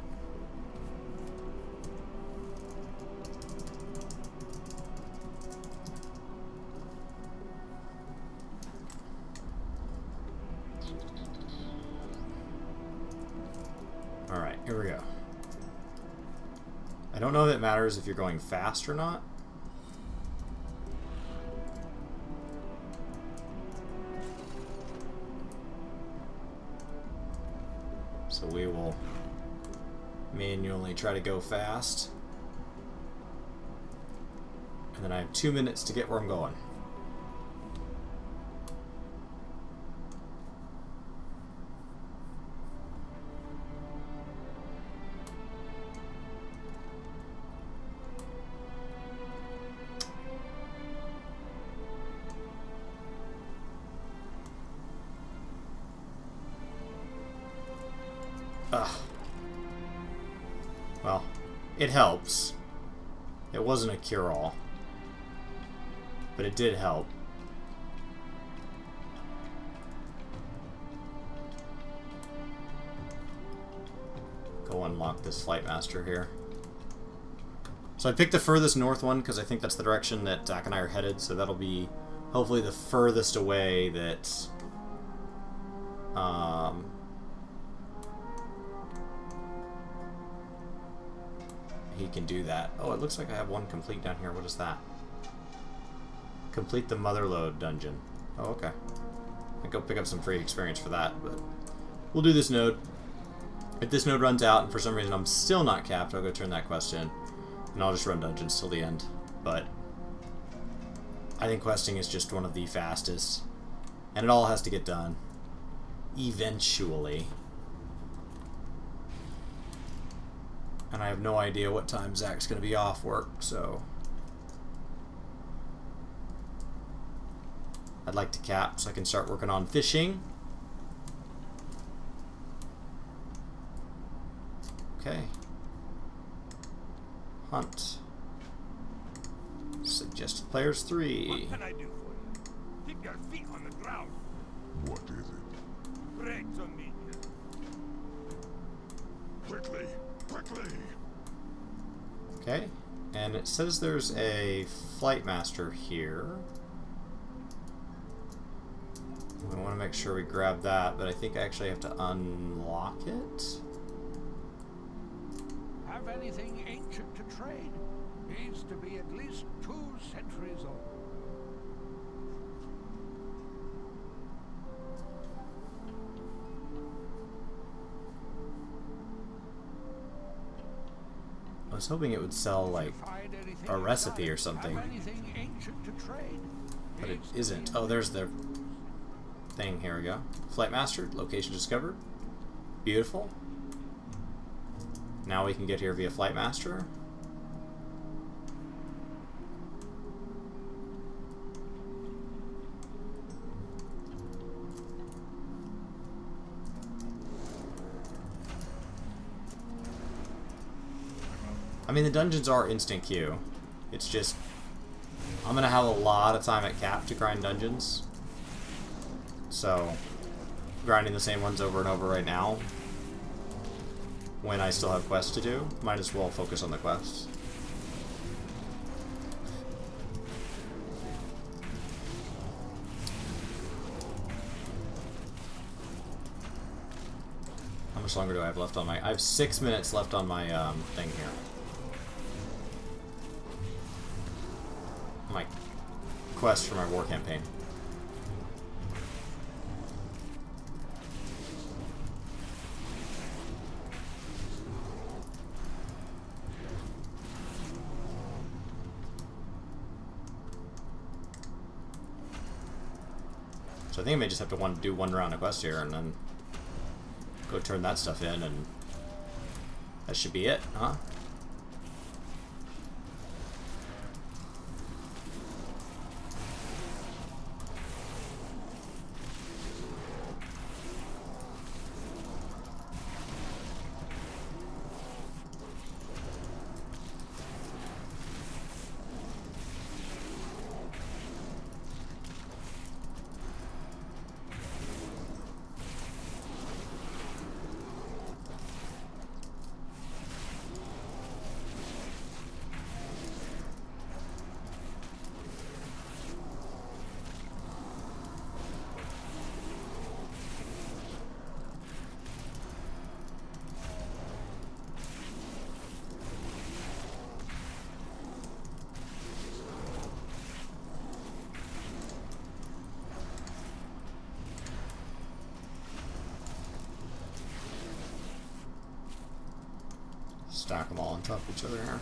Alright, here we go. I don't know if it matters if you're going fast or not. So we will manually try to go fast. And then I have 2 minutes to get where I'm going. Well, it helps. It wasn't a cure-all, but it did help. Go unlock this Flight Master here. So I picked the furthest north one because I think that's the direction that Zach and I are headed, so that'll be hopefully the furthest away that he can do that. Oh, it looks like I have one complete down here. What is that? Complete the Motherlode dungeon. Oh, okay. I go pick up some free experience for that, but we'll do this node. If this node runs out and for some reason I'm still not capped, I'll go turn that quest in, and I'll just run dungeons till the end. But I think questing is just one of the fastest, and it all has to get done eventually. And I have no idea what time Zach's going to be off work, so I'd like to cap so I can start working on fishing. Okay. Hunt. Suggested players 3. What can I do for you? Keep your feet on the ground. What is it? Bread to me. Quickly! Quickly! Okay. And it says there's a Flight Master here. We want to make sure we grab that, but I think I actually have to unlock it. Have anything ancient to trade? Needs to be at least 2 centuries old. I was hoping it would sell, like, a recipe or something. But it isn't. Oh, there's the thing. Here we go. Flight Master, location discovered. Beautiful. Now we can get here via Flight Master. I mean, the dungeons are instant queue. It's just, I'm going to have a lot of time at cap to grind dungeons. So, grinding the same ones over and over right now, when I still have quests to do, might as well focus on the quests. How much longer do I have left on my... I have 6 minutes left on my thing here. My quest for my war campaign. So I think I may just have to do one round of quest here and then go turn that stuff in, and that should be it, huh? stack them all on top of each other here.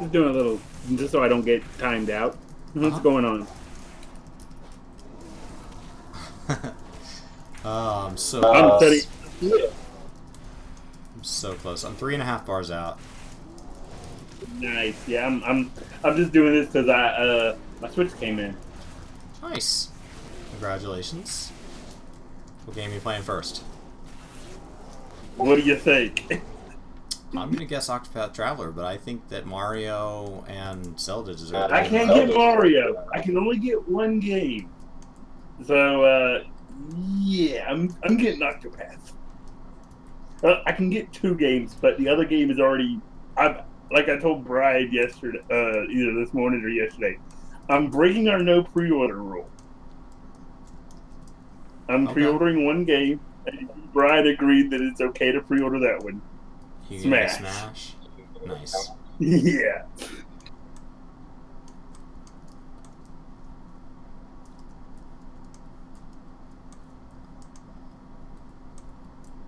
Just doing a little, just so I don't get timed out. What's going on? Oh, I'm so I'm close. studying. I'm so close. I'm 3.5 bars out. Nice. Yeah, I'm just doing this because my Switch came in. Nice. Congratulations. What game are you playing first? What do you think? I'm gonna guess Octopath Traveler, but I think that Mario and Zelda deserve. I can't get Mario. I can only get one game. So yeah, I'm getting Octopath. I can get 2 games, but the other game is already. Like I told Bride yesterday, either this morning or yesterday. I'm breaking our no pre-order rule. I'm pre-ordering one game, and Bride agreed that it's okay to pre-order that one. You Smash. Smash. Nice. Yeah.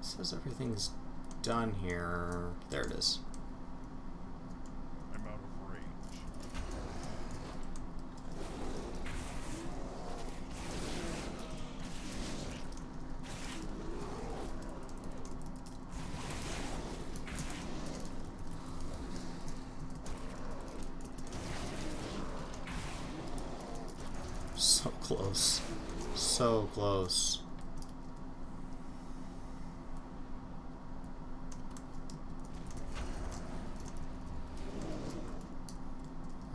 Says everything's done here. There it is. I'm out of range. So close. So close.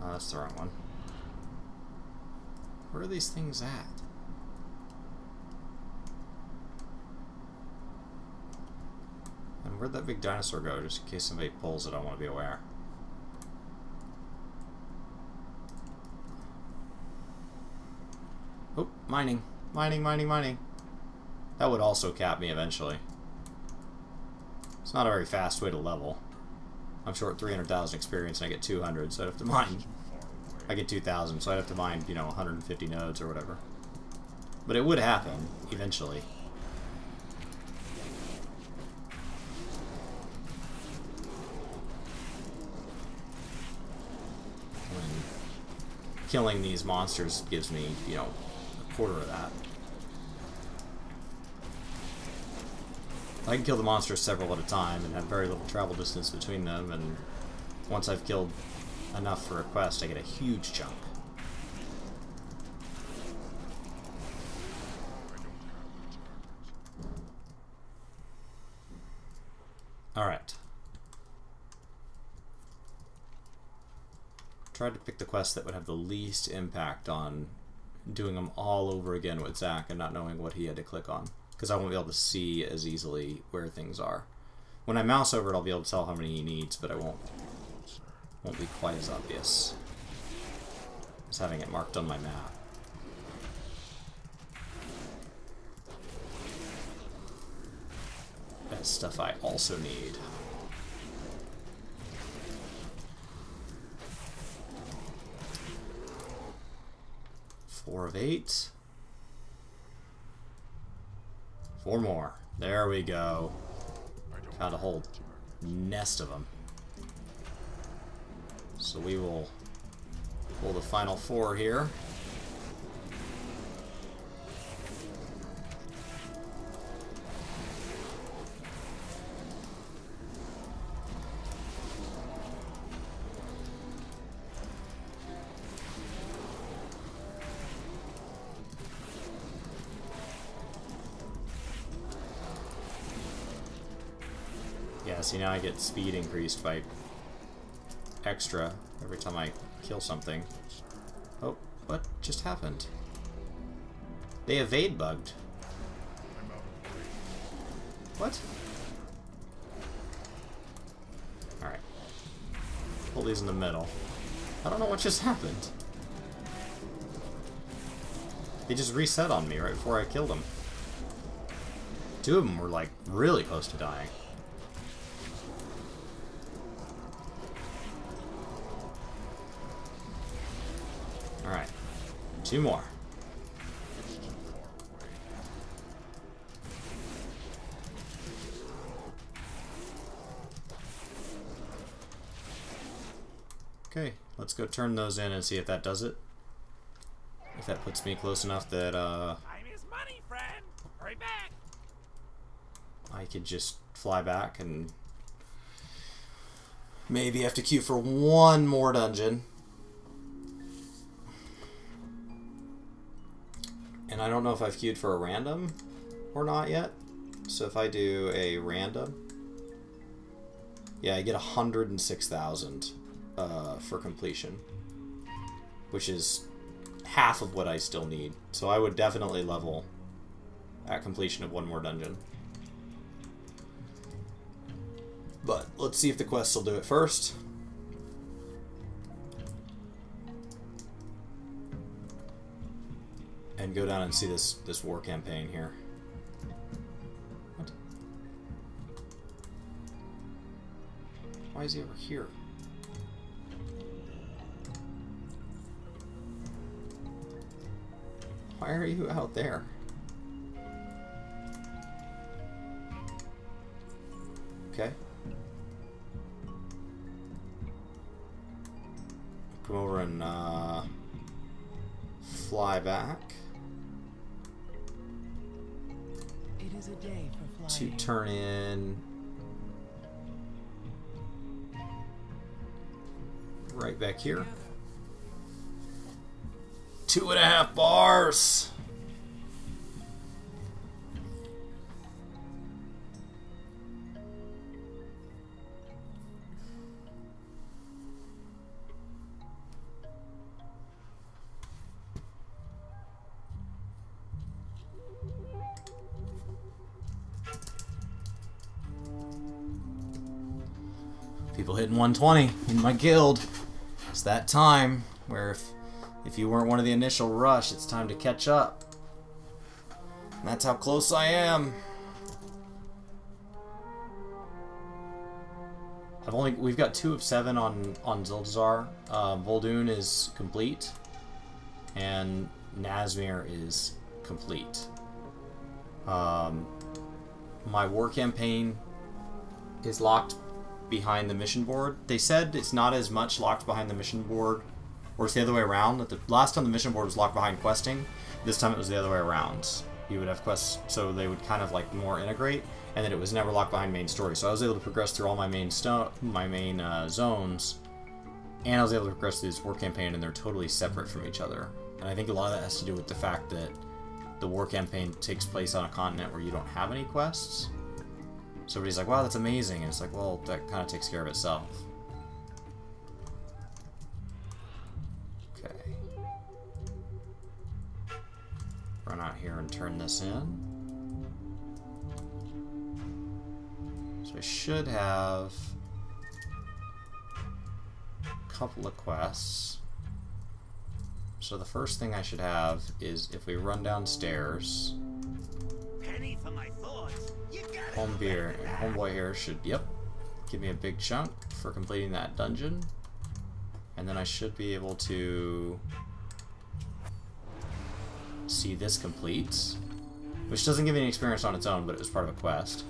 Oh, that's the wrong one. Where are these things at? And where'd that big dinosaur go? Just in case somebody pulls it, I want to be aware. Oh, mining. Mining, mining, mining. That would also cap me eventually. It's not a very fast way to level. I'm short 300,000 experience and I get 200, so I'd have to mine. I get 2,000, so I'd have to mine, you know, 150 nodes or whatever. But it would happen, eventually. When killing these monsters gives me, you know, a quarter of that. I can kill the monsters several at a time and have very little travel distance between them, and once I've killed enough for a quest, I get a huge chunk. Alright. Tried to pick the quest that would have the least impact on doing them all over again with Zach and not knowing what he had to click on, because I won't be able to see as easily where things are. When I mouse over it, I'll be able to tell how many he needs, but I won't be quite as obvious as having it marked on my map. That's stuff I also need. Four of 8. 4 more. There we go. Found a whole nest of them. So we will pull the final 4 here. Yeah, see, now I get speed increased by extra every time I kill something. Oh, what just happened? They evade bugged. What? Alright. Pull these in the middle. I don't know what just happened. They just reset on me right before I killed them. 2 of them were like really close to dying. Alright. 2 more. Okay, let's go turn those in and see if that does it. If that puts me close enough that Time is money, friend. Hurry back. I could just fly back and maybe have to queue for one more dungeon. And I don't know if I've queued for a random or not yet. So if I do a random, yeah, I get 106,000 for completion, which is half of what I still need. So I would definitely level at completion of one more dungeon. But let's see if the quests will do it first. And go down and see this war campaign here. What? Why is he over here? Why are you out there? Okay. Come over and fly back. It is a day for To flying. turn in right back here. 2.5 bars. People hitting 120 in my guild. It's that time where if you weren't one of the initial rush, it's time to catch up. And that's how close I am. We've got 2 of 7 on Zildazar. Vol'dun is complete, and Nazmir is complete. My war campaign is locked behind the mission board. They said it's not as much locked behind the mission board, or it's the other way around. That the last time the mission board was locked behind questing, this time it was the other way around. You would have quests, so they would kind of like more integrate, and that it was never locked behind main story. So I was able to progress through all my main zones, and I was able to progress through this war campaign, and they're totally separate from each other. And I think a lot of that has to do with the fact that the war campaign takes place on a continent where you don't have any quests. So everybody's like, wow, that's amazing. And it's like, well, that kind of takes care of itself. Okay. Run out here and turn this in. So I should have a couple of quests. So the first thing I should have is if we run downstairs, Penny for my thoughts. You gotta do better than that. Homeboy here should, yep, give me a big chunk for completing that dungeon. And then I should be able to see this complete, which doesn't give me any experience on its own, but it was part of a quest.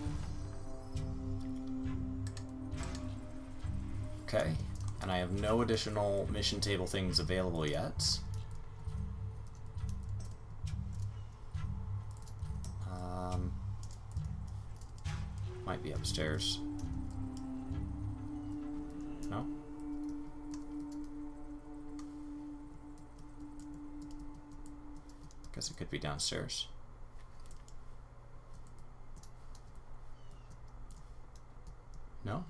Okay, and I have no additional mission table things available yet. Might be upstairs. No? Guess it could be downstairs. No?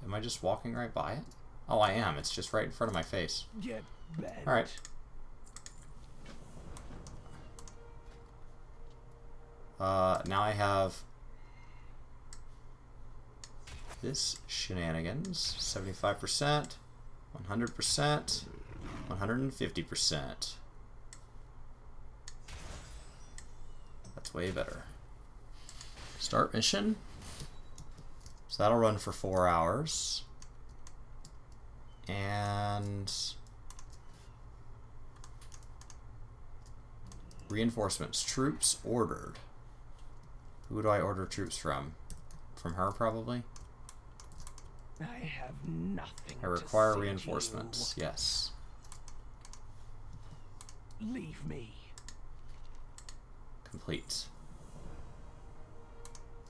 Am I just walking right by it? Oh, I am. It's just right in front of my face. Get bent. Alright. Now I have this shenanigans. 75%, 100%, 150%. That's way better. Start mission. So that'll run for 4 hours. And reinforcements. Troops ordered. Who do I order troops from? From her, probably? I have nothing. I require to say to reinforcements. Yes. you. Leave me. Complete.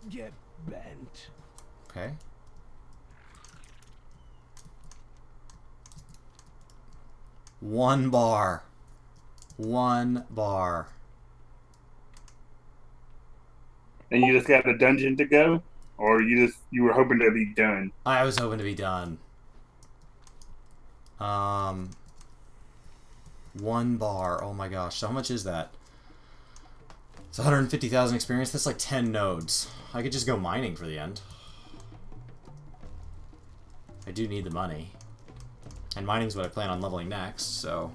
Get bent. Okay. One bar. One bar. And you just got a dungeon to go, or you were hoping to be done. I was hoping to be done. One bar. Oh my gosh. So how much is that? It's 150,000 experience. That's like 10 nodes. I could just go mining for the end. I do need the money. And mining's what I plan on leveling next, so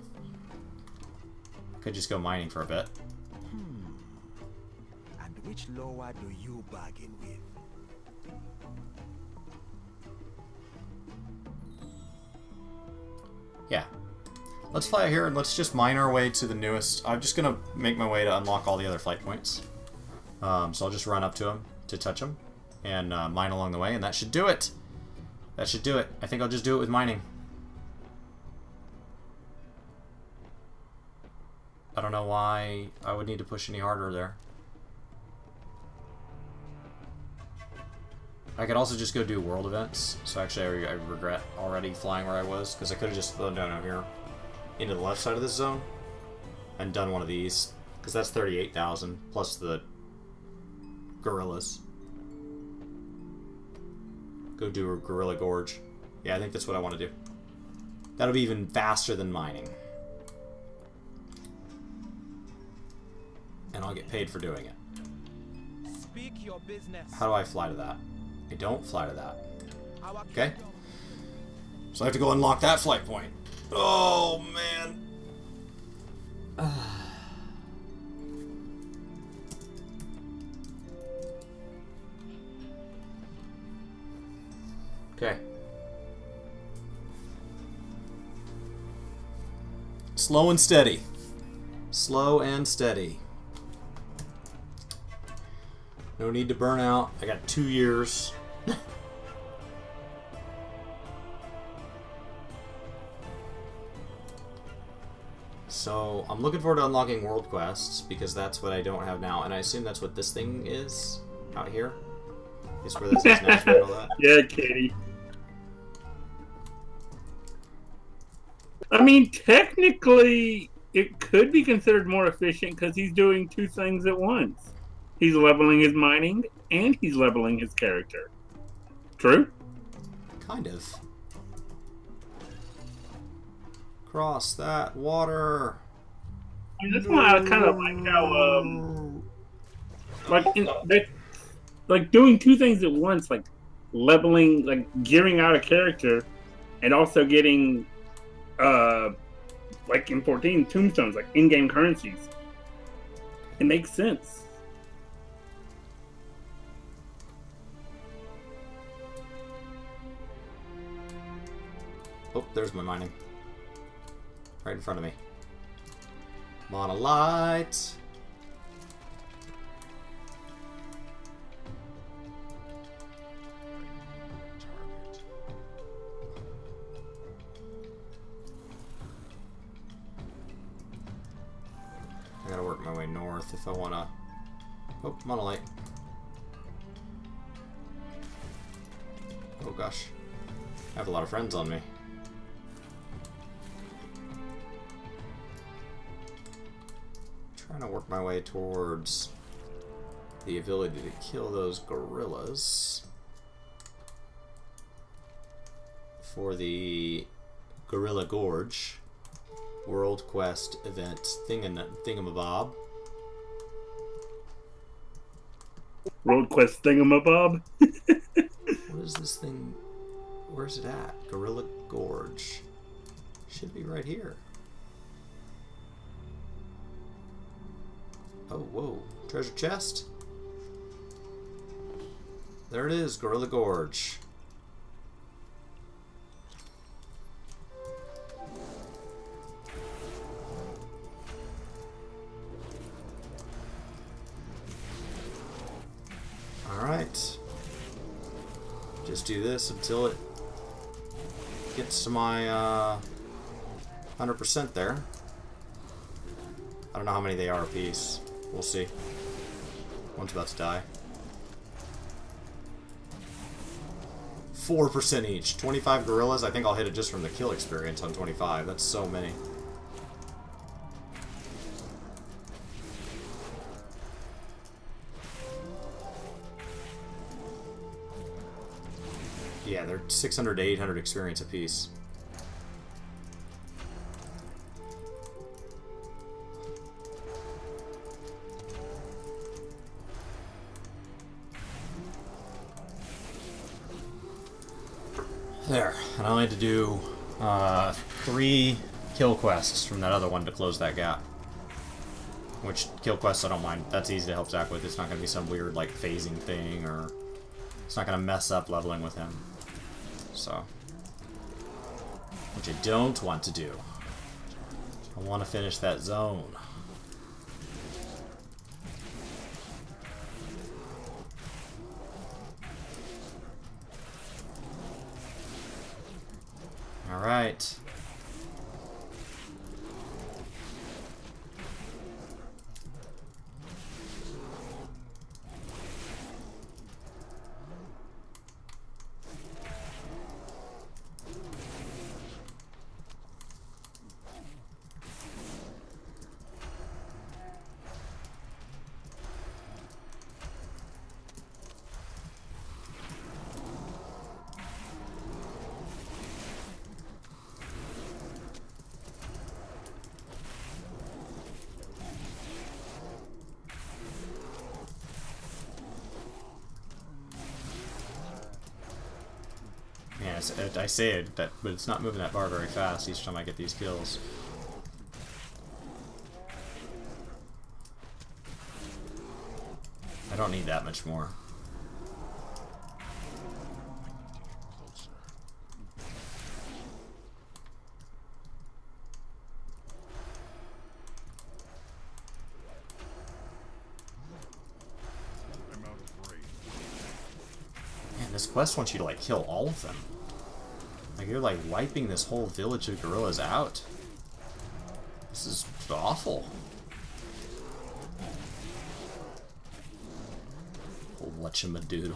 I could just go mining for a bit. And which lower do you bargain with? Yeah. Let's fly out here and let's just mine our way to the newest. I'm just going to make my way to unlock all the other flight points. So I'll just run up to them to touch them and mine along the way, and that should do it. That should do it. I think I'll just do it with mining. I don't know why I would need to push any harder there. I could also just go do world events. So actually, I regret already flying where I was, because I could have just flown down out here into the left side of this zone and done one of these, because that's 38,000 plus the gorillas. Go do a gorilla gorge. Yeah, I think that's what I want to do. That'll be even faster than mining. And I'll get paid for doing it. Speak your business. How do I fly to that? I don't fly to that. Okay. So I have to go unlock that flight point. Oh, man. Okay. Slow and steady. Slow and steady. No need to burn out. I got 2 years. So, I'm looking forward to unlocking world quests, because that's what I don't have now. And I assume that's what this thing is out here. Is where this is next and all that. Yeah, Katie. I mean, technically, it could be considered more efficient because he's doing 2 things at once. He's leveling his mining, and he's leveling his character. True? Kind of. Cross that water. I mean, that's why I kind of like how, like doing 2 things at once, like leveling, like gearing out a character, and also getting, like in 14, tombstones, like in-game currencies. It makes sense. Oh, there's my mining. Right in front of me. Monolite. I gotta work my way north if I wanna. Oh, monolite. Oh gosh. I have a lot of friends on me. Trying to work my way towards the ability to kill those gorillas for the Gorilla Gorge World Quest event thingamabob. World Quest thingamabob? What is this thing? Where's it at? Gorilla Gorge. Should be right here. Oh, whoa. Treasure chest? There it is, Gorilla Gorge. Alright. Just do this until it gets to my 100% there. I don't know how many they are apiece. We'll see. One's about to die. 4% each. 25 gorillas. I think I'll hit it just from the kill experience on 25. That's so many. Yeah, they're 600 to 800 experience apiece. There, and I only had to do 3 kill quests from that other one to close that gap. Which, kill quests I don't mind. That's easy to help Zach with. It's not going to be some weird, like, phasing thing, or it's not going to mess up leveling with him. So, which I don't want to do. I want to finish that zone. Alright. I say it, but it's not moving that bar very fast each time I get these kills. I don't need that much more. Man, this quest wants you to like kill all of them. Like, you're like wiping this whole village of gorillas out. This is awful. Whatchamadoodle.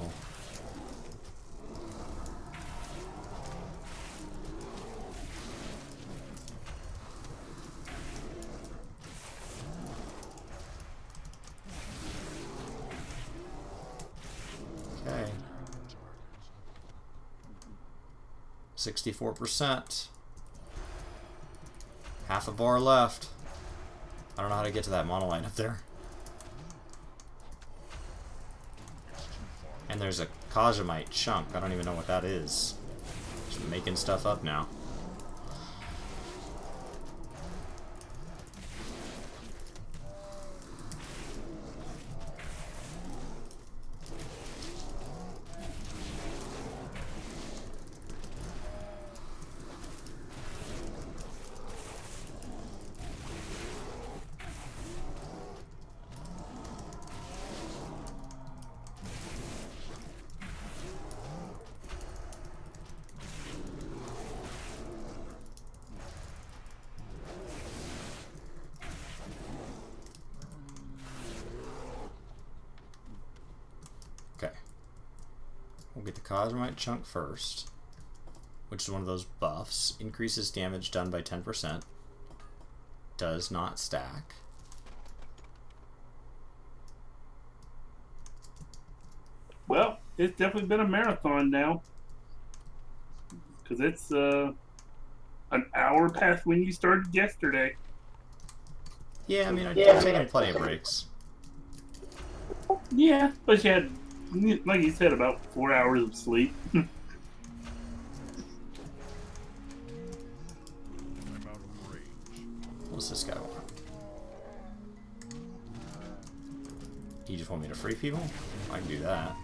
Okay. 64%. Half a bar left. I don't know how to get to that monoline up there. And there's a Kajamite chunk. I don't even know what that is. Just making stuff up now. We'll get the Cosmite chunk first, which is one of those buffs. Increases damage done by 10%. Does not stack. Well, it's definitely been a marathon now. Because it's an hour past when you started yesterday. Yeah, I mean, I've taken plenty of breaks. Yeah, but you had, like you said, about 4 hours of sleep. What's this guy want? You just want me to free people? I can do that.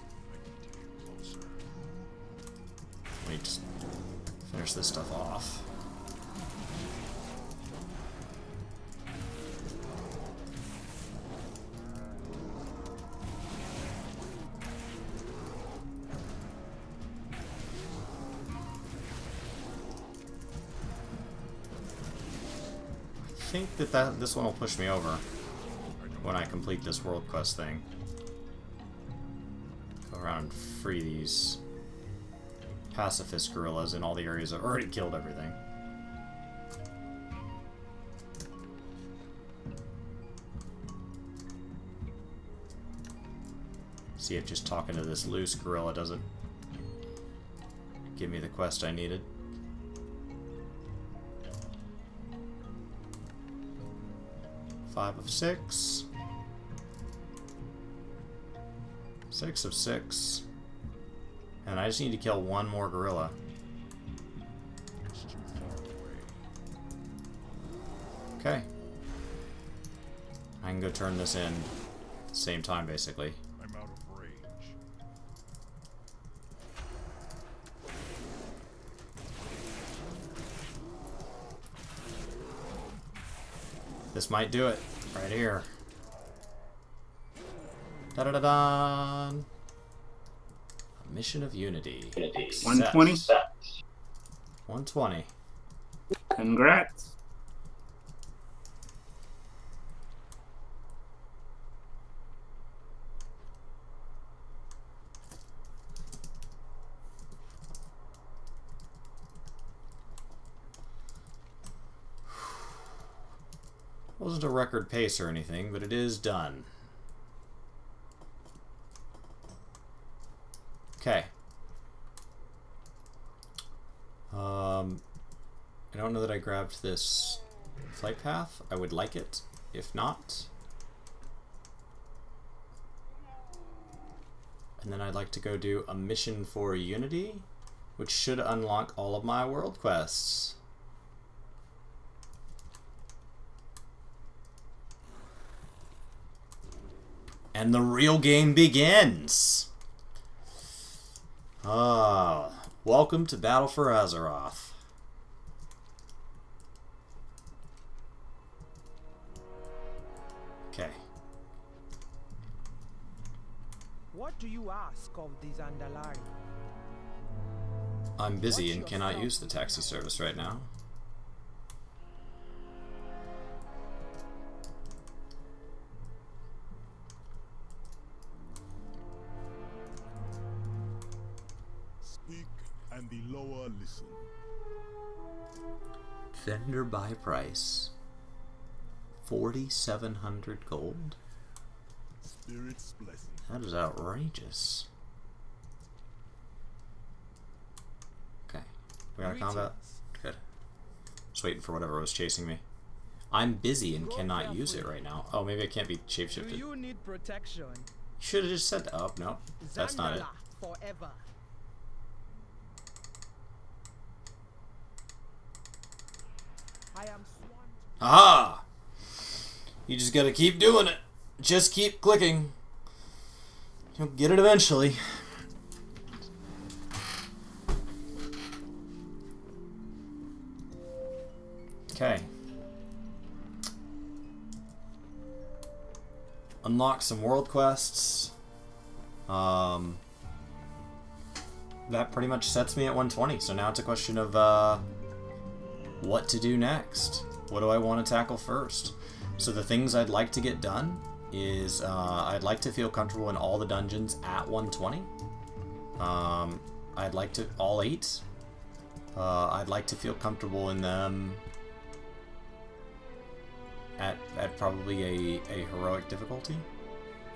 Let me just finish this stuff off. think that this one will push me over when I complete this world quest thing. Go around and free these pacifist gorillas in all the areas I've already killed everything. See if just talking to this loose gorilla doesn't give me the quest I needed. Five of 6. 6 of 6. And I just need to kill one more gorilla. Okay. I can go turn this in at the same time, basically. I'm out of range. This might do it. Right here. Da-da-da-da! A mission of unity. 120. 120. Congrats. Wasn't a record pace or anything, but it is done. Okay. I don't know that I grabbed this flight path. I would like it. If not... And then I'd like to go do a mission for Unity, which should unlock all of my world quests. And the real game begins! Ah, welcome to Battle for Azeroth. Okay. What do you ask of these Andalari? I'm busy and cannot use the taxi service right now. Speak, and the lower listen. Vendor buy price 4,700 gold. Spirit's blessing. That is outrageous. Okay, we got a combat. Good. Just waiting for whatever was chasing me. I'm busy and cannot use it right now. Oh, maybe I can't be shapeshifted. Do you need protection? Should have just said that. Oh, no. That's not it. Forever. I am sworn to Aha! You just gotta keep doing it. Just keep clicking. You'll get it eventually. Okay. Unlock some world quests. That pretty much sets me at 120. So now it's a question of what to do next. What do I want to tackle first? So the things I'd like to get done is I'd like to feel comfortable in all the dungeons at 120. I'd like to all 8. I'd like to feel comfortable in them at probably a heroic difficulty.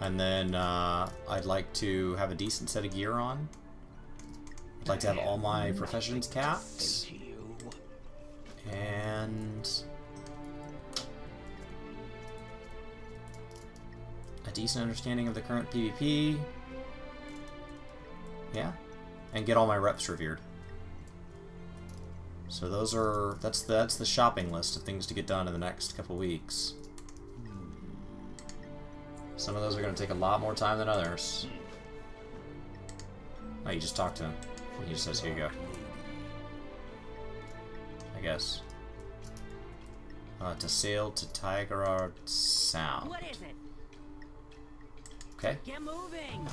And then I'd like to have a decent set of gear on. I'd like to have all my professions capped. And a decent understanding of the current PvP. Yeah. And get all my reps revered. So those are that's the shopping list of things to get done in the next couple weeks. Some of those are going to take a lot more time than others. Oh, you just talk to him. He just says, "Here you go." I guess. To sail to Tigerard Sound. What is it? Okay. Get moving.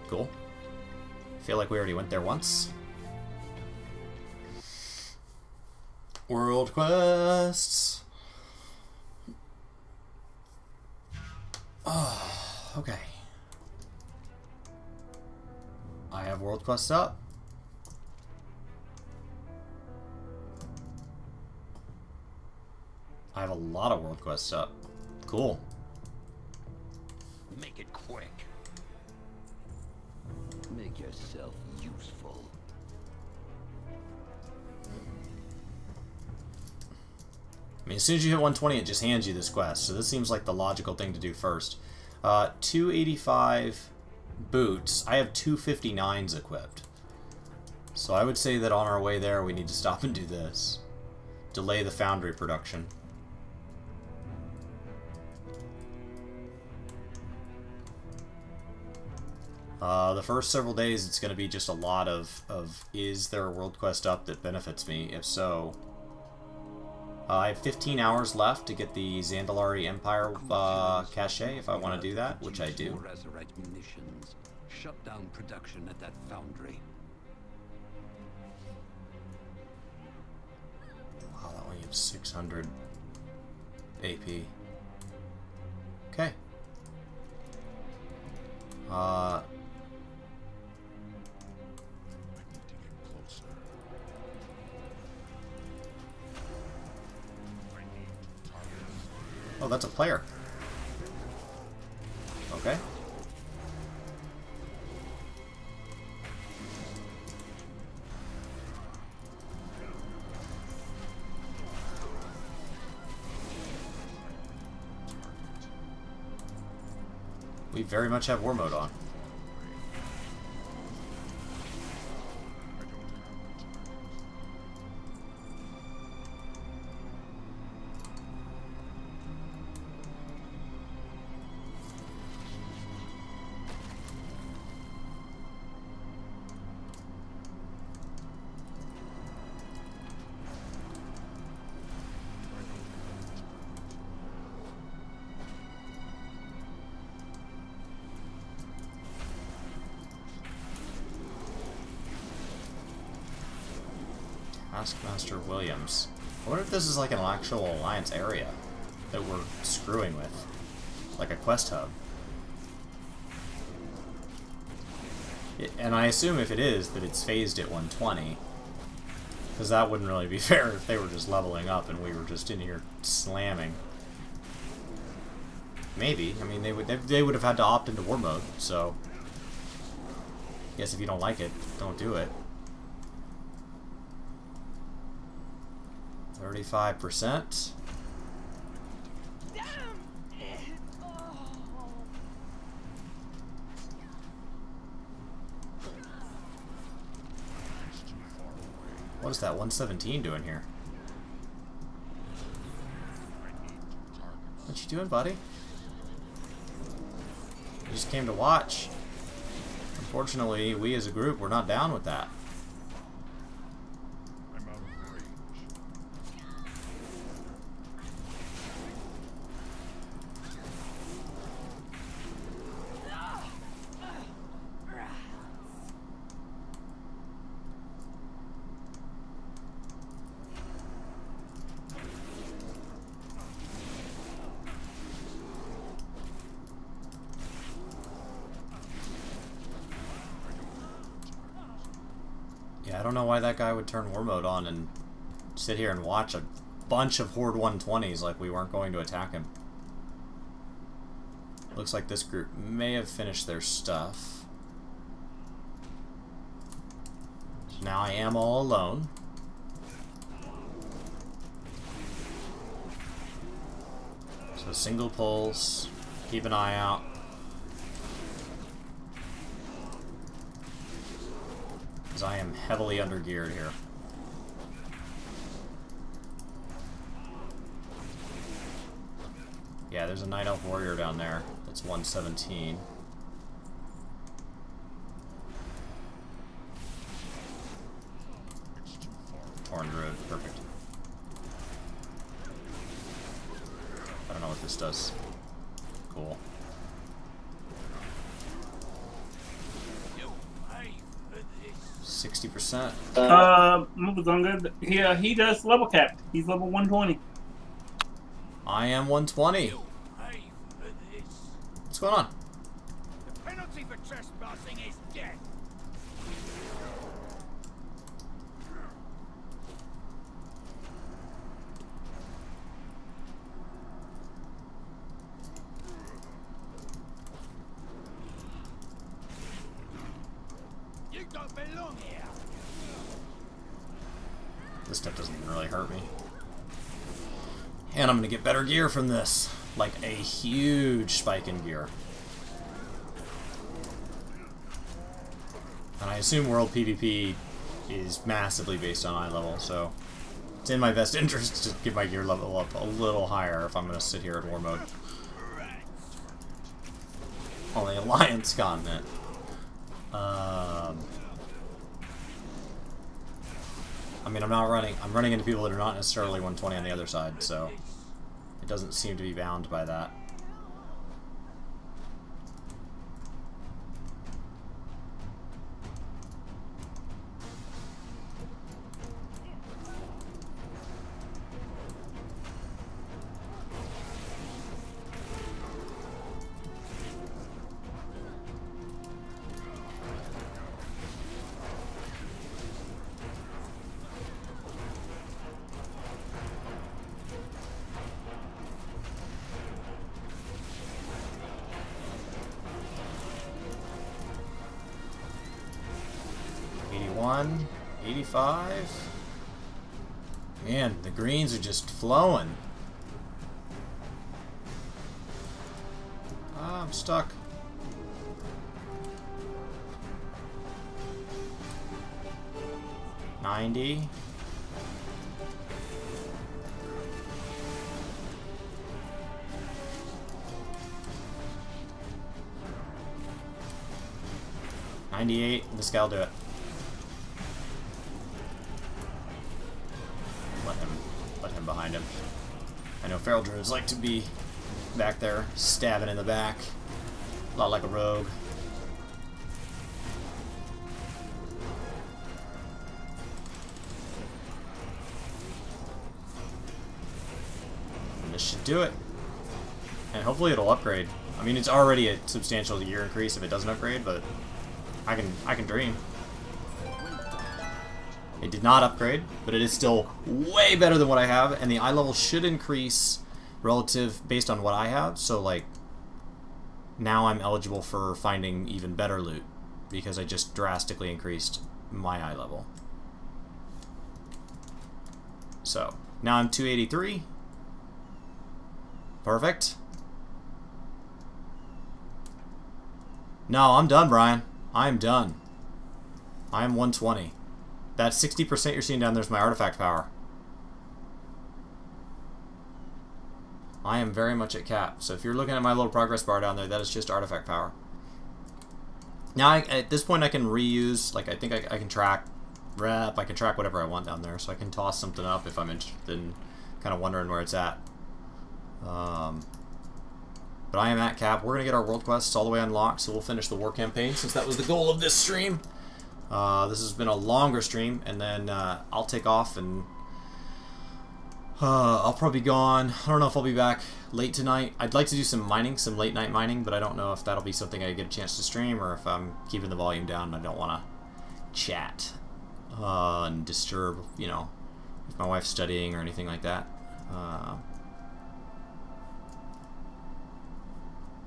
Cool. Feel like we already went there once. World quests. Oh, okay. I have world quests up. I have a lot of world quests up. Cool. Make it quick. Make yourself useful. I mean, as soon as you hit 120, it just hands you this quest. So this seems like the logical thing to do first. 285 boots. I have 259s equipped. So I would say that on our way there, we need to stop and do this. Delay the foundry production. The first several days, it's going to be just a lot of is there a world quest up that benefits me? If so, I have 15 hours left to get the Zandalari Empire cache if I want to do that, which I do. Azeroth munitions. Shut down production at that foundry. Wow, that only gives 600 AP. Okay. Oh, that's a player. Okay. We very much have war mode on. Taskmaster Williams. I wonder if this is like an actual Alliance area that we're screwing with. Like a quest hub. And I assume if it is, that it's phased at 120. Because that wouldn't really be fair if they were just leveling up and we were just in here slamming. Maybe. I mean, they would have had to opt into war mode, so... I guess if you don't like it, don't do it. 35%. Damn it! Oh. What is that 117 doing here? What you doing, buddy? You just came to watch. Unfortunately, we as a group, we're not down with that. I'm out of range. Yeah, I don't know why that guy would turn war mode on and sit here and watch a bunch of Horde 120s like we weren't going to attack him. Looks like this group may have finished their stuff. So now I am all alone. So single pulls, keep an eye out. Because I am heavily undergeared here. Yeah, there's a Night Elf Warrior down there. That's 117. Torn Druid, perfect. I don't know what this does. Cool. 60%. Mubazunga, he does level cap. He's level 120. I am 120. going on? The penalty for trespassing is death. You don't belong here. This stuff doesn't even really hurt me. And I'm going to get better gear from this. Like a huge spike in gear. And I assume World PvP is massively based on eye level, so it's in my best interest to get my gear level up a little higher if I'm going to sit here in war mode. On the Alliance continent. I mean, I'm running into people that are not necessarily 120 on the other side, so it doesn't seem to be bound by that. '81, '85. Man, the greens are just flowing. Ah, I'm stuck. '90. '98. This guy'll do it. Let him behind him. I know feral druids like to be back there, stabbing in the back. A lot like a rogue. And this should do it. And hopefully it'll upgrade. I mean, it's already a substantial gear increase if it doesn't upgrade, but I can dream. It did not upgrade, but it is still way better than what I have, and the eye level should increase relative based on what I have, so like now I'm eligible for finding even better loot because I just drastically increased my eye level. So now I'm 283. Perfect. No, I'm done, Brian. I'm done. I am 120. That 60% you're seeing down there is my artifact power. I am very much at cap. So if you're looking at my little progress bar down there, that is just artifact power. Now, at this point, I can reuse, like, I think I can track rep, I can track whatever I want down there, so I can toss something up if I'm interested in kind of wondering where it's at. But I am at cap. We're going to get our world quests all the way unlocked, so we'll finish the war campaign, since that was the goal of this stream. This has been a longer stream, and then I'll take off, and I'll probably be gone. I don't know if I'll be back late tonight. I'd like to do some mining, some late night mining, but I don't know if that'll be something I get a chance to stream, or if I'm keeping the volume down and I don't want to chat and disturb, you know, if my wife's studying or anything like that.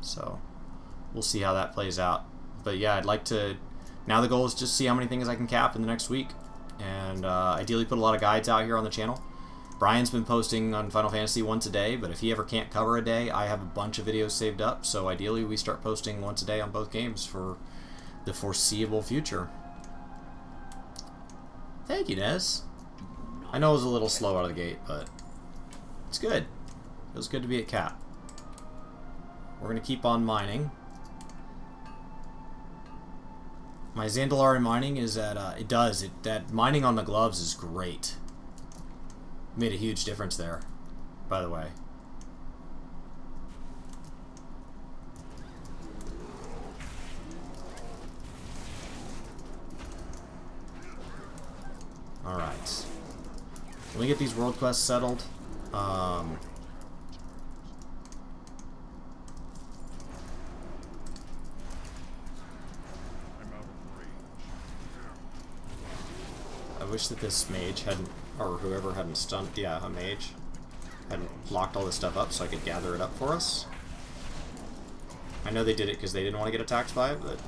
So we'll see how that plays out. But yeah, I'd like to... Now the goal is just see how many things I can cap in the next week, and ideally put a lot of guides out here on the channel. Brian's been posting on Final Fantasy once a day, but if he ever can't cover a day, I have a bunch of videos saved up, so ideally we start posting once a day on both games for the foreseeable future. Thank you, Nez. I know it was a little slow out of the gate, but it's good. It was good to be at cap. We're going to keep on mining. My Zandalari mining is at, that mining on the gloves is great. Made a huge difference there, by the way. Alright. Let me get these world quests settled. wish that this mage hadn't, or whoever hadn't stunned, yeah, a mage, hadn't locked all this stuff up so I could gather it up for us. I know they did it because they didn't want to get attacked by it, but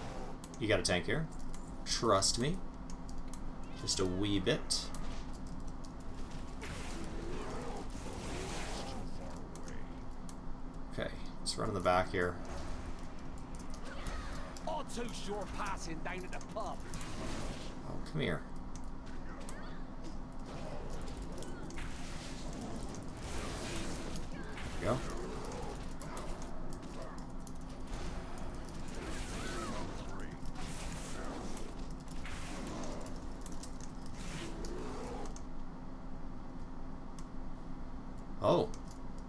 you got a tank here. Trust me. Just a wee bit. Okay, let's run in the back here. All too sure passing down at the pub. Oh, come here. There we go. Oh,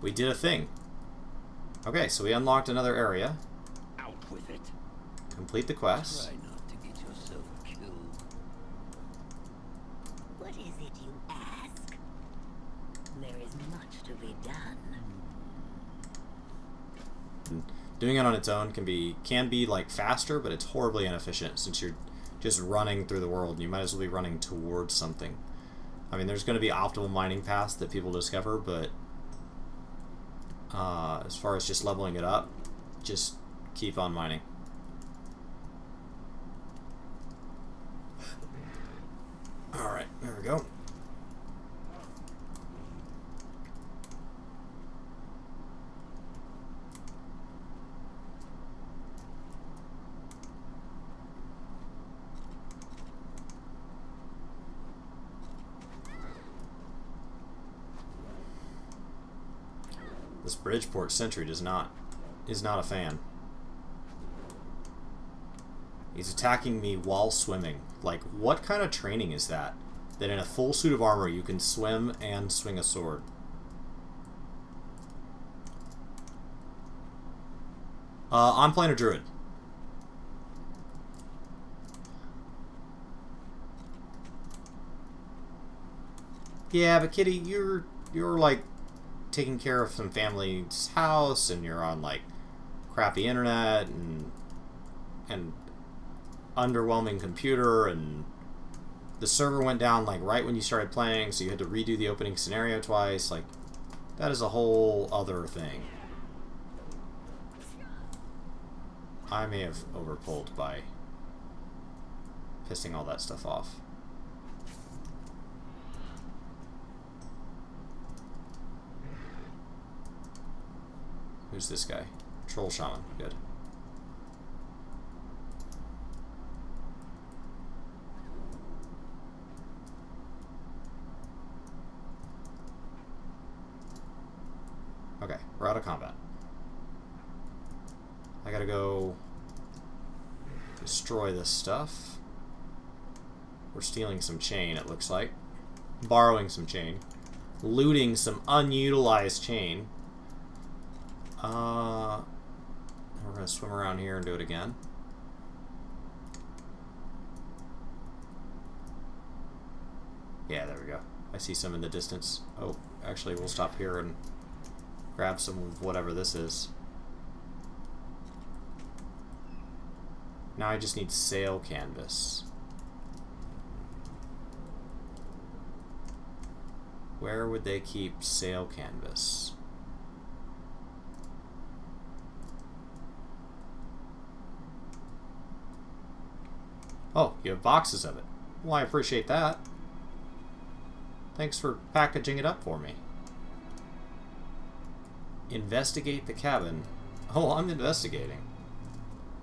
we did a thing. Okay, so we unlocked another area. Out with it. Complete the quest. Try not to get yourself killed. What is it you ask? There is much to be done. Doing it on its own can be like faster, but it's horribly inefficient since you're just running through the world and you might as well be running towards something. I mean, there's going to be optimal mining paths that people discover, but as far as just leveling it up, just keep on mining. Alright, there we go. This Bridgeport sentry is not a fan. He's attacking me while swimming. Like, what kind of training is that? That in a full suit of armor you can swim and swing a sword. I'm playing a druid. Yeah, but Kitty, you're like taking care of some family's house, and you're on like crappy internet and underwhelming computer, and the server went down like right when you started playing, so you had to redo the opening scenario twice. Like, that is a whole other thing. I may have overpulled by pissing all that stuff off. Who's this guy? Troll Shaman. Good. Okay, we're out of combat. I gotta go destroy this stuff. We're stealing some chain, it looks like. Borrowing some chain. Looting some unutilized chain. We're gonna swim around here and do it again. Yeah, there we go. I see some in the distance. Oh, actually, we'll stop here and grab some of whatever this is. Now I just need sail canvas. Where would they keep sail canvas? Oh, you have boxes of it. Well, I appreciate that. Thanks for packaging it up for me. Investigate the cabin. Oh, I'm investigating.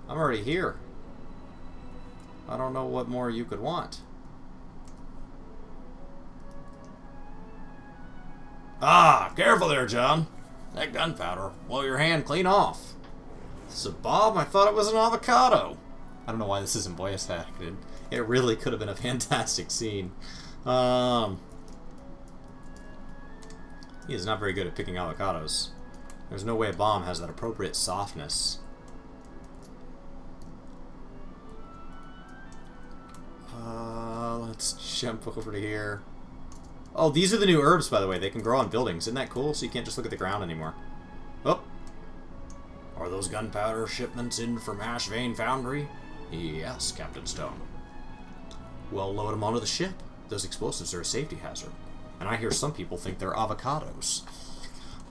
I'm already here. I don't know what more you could want. Ah, careful there, John. That gunpowder will blow your hand clean off. So, Bob, I thought it was an avocado. I don't know why this isn't voice acted. It really could have been a fantastic scene. He is not very good at picking avocados. There's no way a bomb has that appropriate softness. Let's jump over to here. Oh, these are the new herbs, by the way. They can grow on buildings. Isn't that cool? So you can't just look at the ground anymore. Oh. Are those gunpowder shipments in from Ashvane Foundry? Yes, Captain Stone. Well, load them onto the ship. those explosives are a safety hazard. And I hear some people think they're avocados.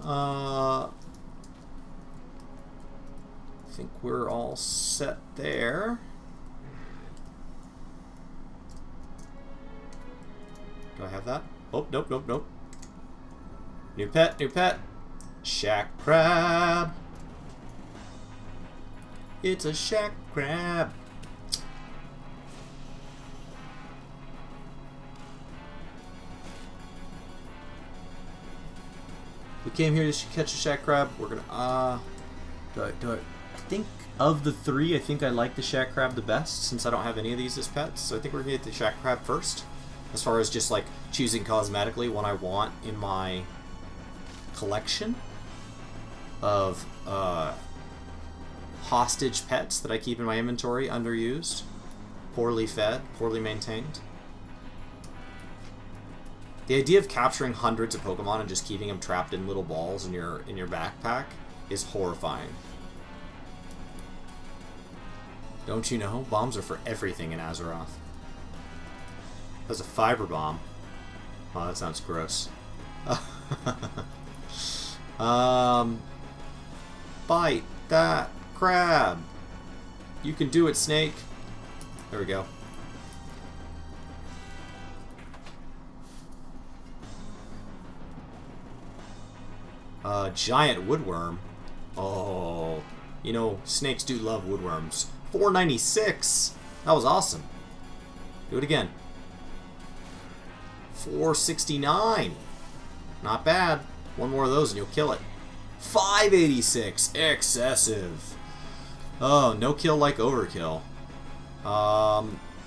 I think we're all set there. Do I have that? Oh, nope, nope, nope. New pet, new pet. Shack crab. It's a shack crab. We came here to catch a shack crab. We're gonna, do I think of the three, I think I like the shack crab the best, since I don't have any of these as pets. So I think we're gonna get the shack crab first. As far as just like choosing cosmetically what I want in my collection of hostage pets that I keep in my inventory, underused, poorly fed, poorly maintained. The idea of capturing hundreds of Pokemon and just keeping them trapped in little balls in your backpack is horrifying. Don't you know? Bombs are for everything in Azeroth. That's a fiber bomb. Oh, that sounds gross. Bite that crab. You can do it, Snake. There we go. Giant woodworm. Oh, you know, snakes do love woodworms. 496. That was awesome. Do it again. 469. Not bad. One more of those and you'll kill it. 586. Excessive. Oh, no kill like overkill. I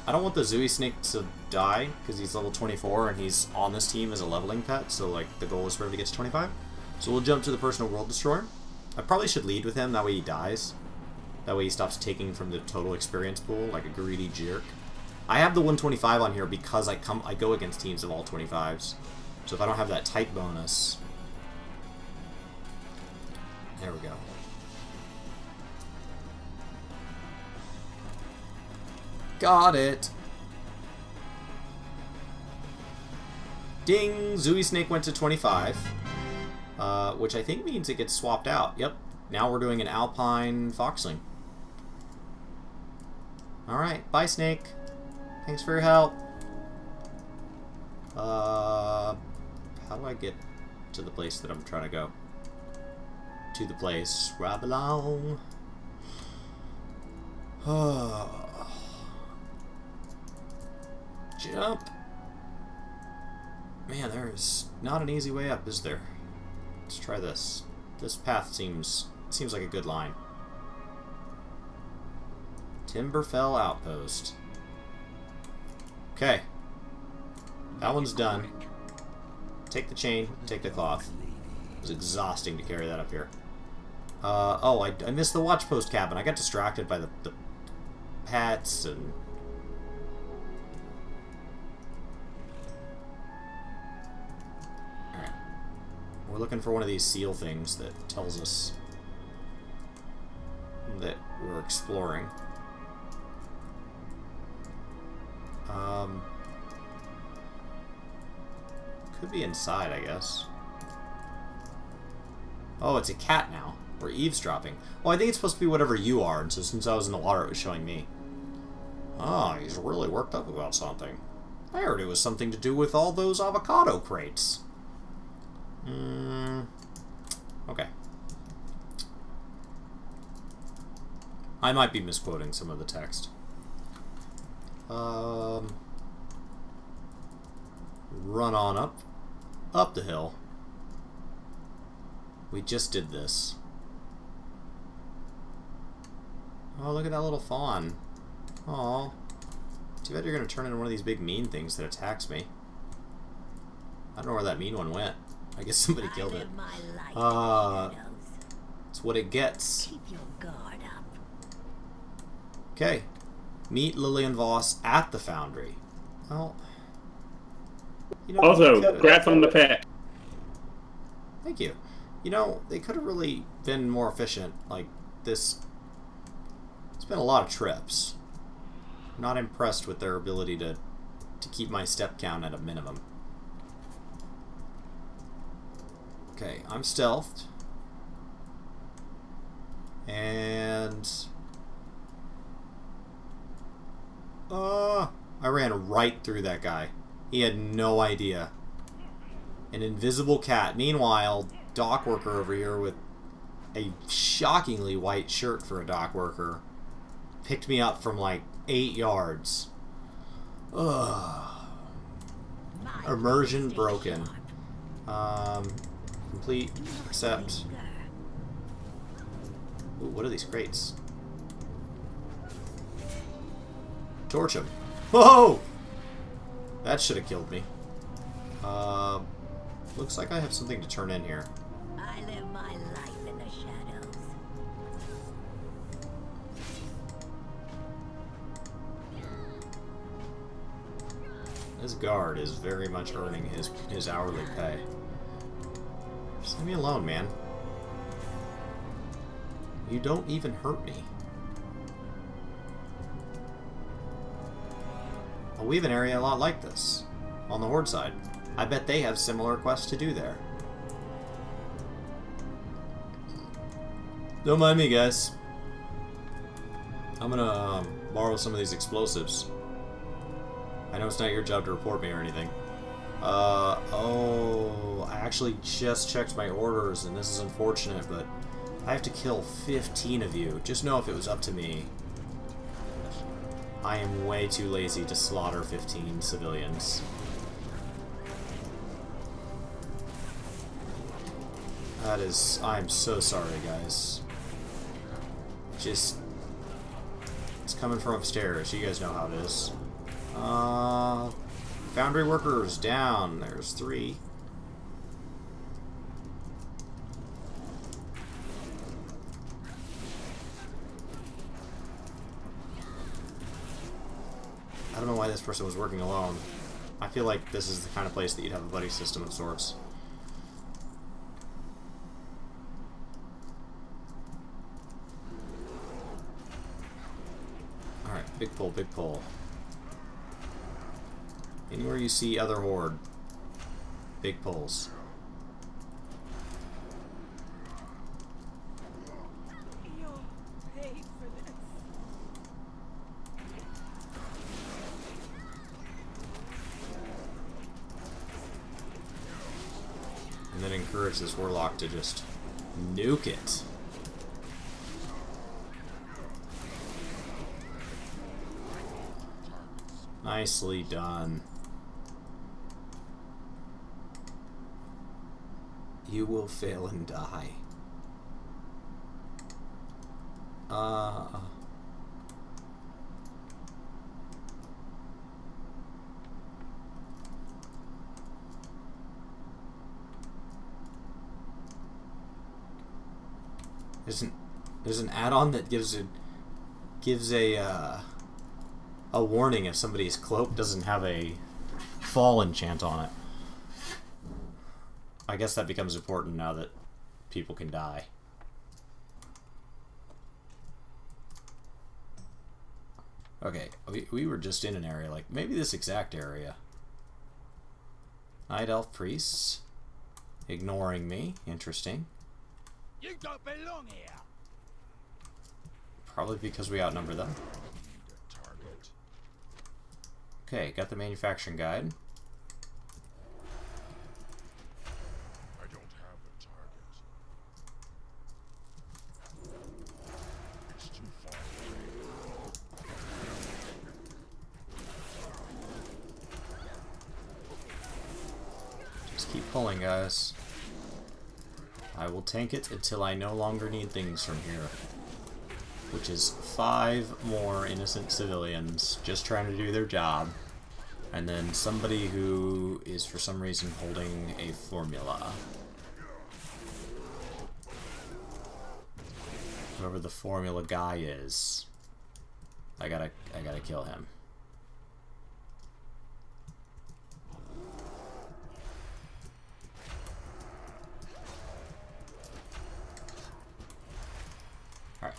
don't want the Zooey Snake to die because he's level 24 and he's on this team as a leveling pet. So like the goal is for him to get to 25. So we'll jump to the personal world destroyer. I probably should lead with him. That way he dies. That way he stops taking from the total experience pool like a greedy jerk. I have the 125 on here because I go against teams of all 25s. So if I don't have that type bonus... There we go. Got it! Ding! Zooey Snake went to 25. Which I think means it gets swapped out. Yep. Now we're doing an Alpine Foxling. Alright. Bye, Snake. Thanks for your help. How do I get to the place that I'm trying to go? To the place where I belong. Jump. Man, there's not an easy way up, is there? Let's try this. This path seems like a good line. Timberfell Outpost. Okay. That one's done. Take the chain, take the cloth. It was exhausting to carry that up here. Oh, I missed the watch post cabin. I got distracted by the pets and... Alright. We're looking for one of these seal things that tells us that we're exploring. Could be inside, I guess. Oh, it's a cat now. We're eavesdropping. Well, I think it's supposed to be whatever you are, and so since I was in the water, it was showing me. Ah, he's really worked up about something. I heard it was something to do with all those avocado crates. Okay. I might be misquoting some of the text. Run on up the hill. We just did this. Oh, look at that little fawn. Aw. Too bad you're gonna turn into one of these big mean things that attacks me. I don't know where that mean one went. I guess somebody killed it. It's what it gets. Keep your guard up. Okay. Meet Lillian Voss at the Foundry. Well, you know, also, congrats on the pet. Thank you. You know, they could have really been more efficient. Like, this... It's been a lot of trips. I'm not impressed with their ability to to keep my step count at a minimum. Okay, I'm stealthed. And... I ran right through that guy. He had no idea. An invisible cat. Meanwhile, dock worker over here with a shockingly white shirt for a dock worker picked me up from like 8 yards. Ugh. Immersion broken. Complete. Accept. Ooh, what are these crates? Torch him. Whoa! That should have killed me. Looks like I have something to turn in here. I live my life in the shadows. This guard is very much earning his hourly pay. Just leave me alone, man. You don't even hurt me. Well, we have an area a lot like this, on the Horde side. I bet they have similar quests to do there. Don't mind me, guys. I'm gonna borrow some of these explosives. I know it's not your job to report me or anything. Oh, I actually just checked my orders, and this is unfortunate, but I have to kill 15 of you. Just know if it was up to me, I am way too lazy to slaughter 15 civilians. That is... I'm so sorry, guys. Just... It's coming from upstairs. You guys know how it is. Foundry workers down. There's 3. I don't know why this person was working alone. I feel like this is the kind of place that you'd have a buddy system of sorts. Alright, big pull, big pull. Anywhere you see other Horde, big pulls. You'll pay for this. And then encourage this Warlock to just nuke it. Nicely done. You will fail and die. There's an add-on that gives a warning if somebody's cloak doesn't have a fall enchant on it. I guess that becomes important now that people can die. Okay, we were just in an area, like, maybe this exact area. Night Elf Priests. Ignoring me. Interesting. You don't belong here. Probably because we outnumber them. Okay, got the manufacturing guide. I don't have a target. It's too far away. Just keep pulling, guys. I will tank it until I no longer need things from here. Which is 5 more innocent civilians just trying to do their job. And then somebody who is for some reason holding a formula. Whoever the formula guy is. I gotta kill him. Alright.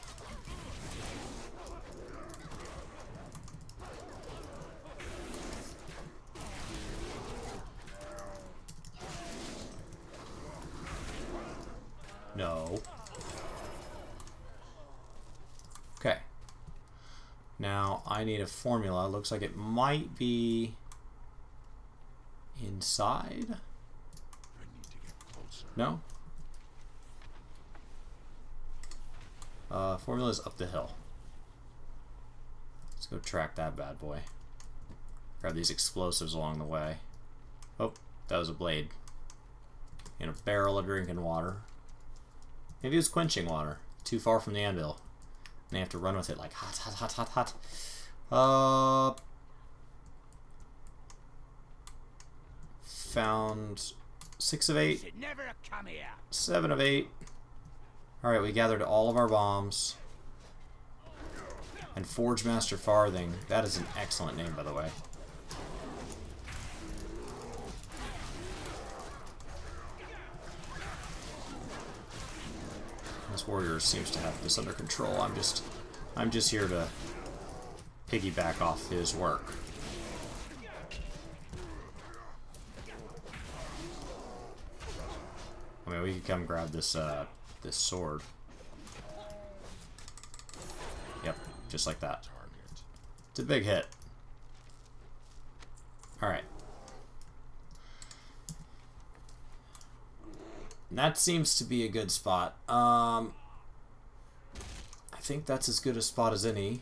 No. Okay. Now, I need a formula. Looks like it might be inside. No? Formula's up the hill. Let's go track that bad boy. Grab these explosives along the way. Oh, that was a blade. And a barrel of drinking water. Maybe it was quenching water. Too far from the anvil. And they have to run with it like hot, hot, hot, hot, hot. Found 6 of 8. 7 of 8. Alright, we gathered all of our bombs. And Forge Master Farthing. That is an excellent name, by the way. This warrior seems to have this under control. I'm just here to piggyback off his work. I mean, we could come grab this this sword. Yep, just like that. It's a big hit. Alright. That seems to be a good spot. I think that's as good a spot as any.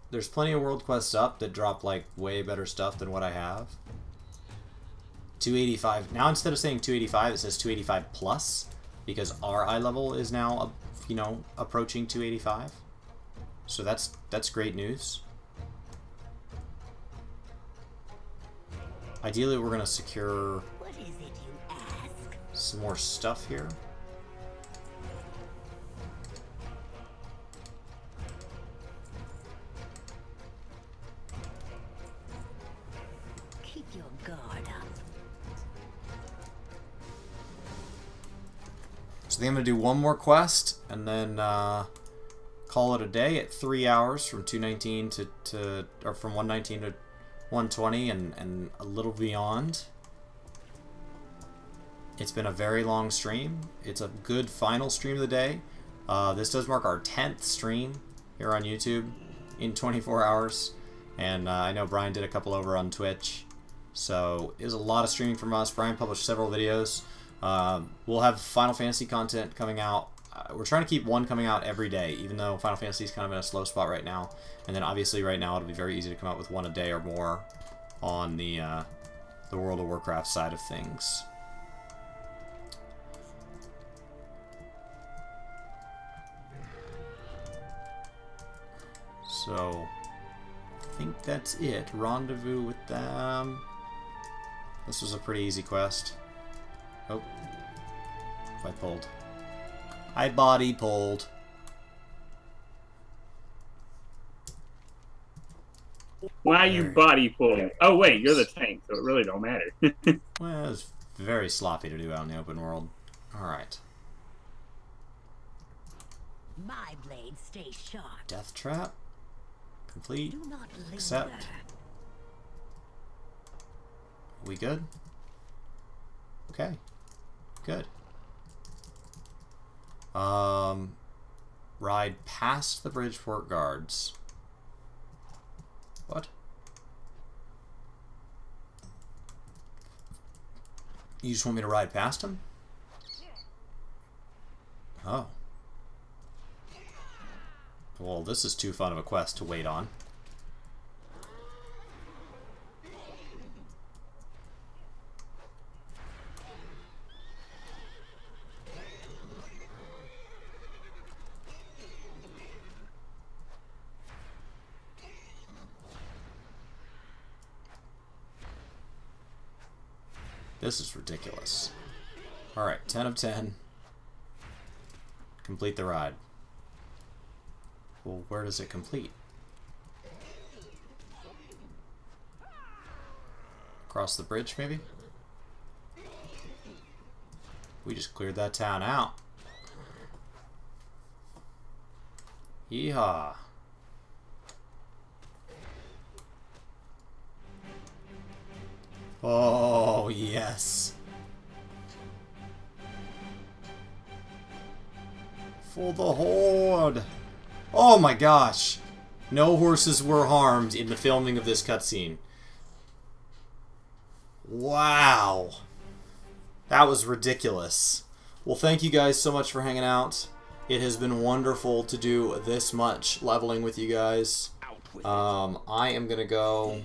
There's plenty of world quests up that drop like way better stuff than what I have. 285. Now instead of saying 285, it says 285 plus because our eye level is now, you know, approaching 285. So that's great news. Ideally, we're gonna secure some more stuff here. Keep your guard up. So I think I'm gonna do one more quest and then call it a day at 3 hours from 219 or from 119 to 120 and a little beyond. It's been a very long stream. It's a good final stream of the day. This does mark our 10th stream here on YouTube in 24 hours. And I know Brian did a couple over on Twitch. So it was a lot of streaming from us. Brian published several videos. We'll have Final Fantasy content coming out. We're trying to keep one coming out every day, even though Final Fantasy is kind of in a slow spot right now. And then obviously right now it'll be very easy to come out with one a day or more on the World of Warcraft side of things. So, I think that's it. Rendezvous with them. This was a pretty easy quest. Oh. I pulled. I body pulled. Why you body pulling? Oh wait, you're the tank, so it really don't matter. Well, it's very sloppy to do out in the open world. Alright. My blade stays sharp. Death trap. Complete. Do not linger. Accept. We good? Okay. Good. Ride past the Bridgeport guards. What? You just want me to ride past them? Oh. Well, this is too fun of a quest to wait on. This is ridiculous. Alright, 10 of 10. Complete the ride. Well, where does it complete? Across the bridge, maybe? We just cleared that town out. Yeehaw. Oh, yes. For the Horde! Oh my gosh! No horses were harmed in the filming of this cutscene. Wow! That was ridiculous. Well, thank you guys so much for hanging out. It has been wonderful to do this much leveling with you guys. I am gonna go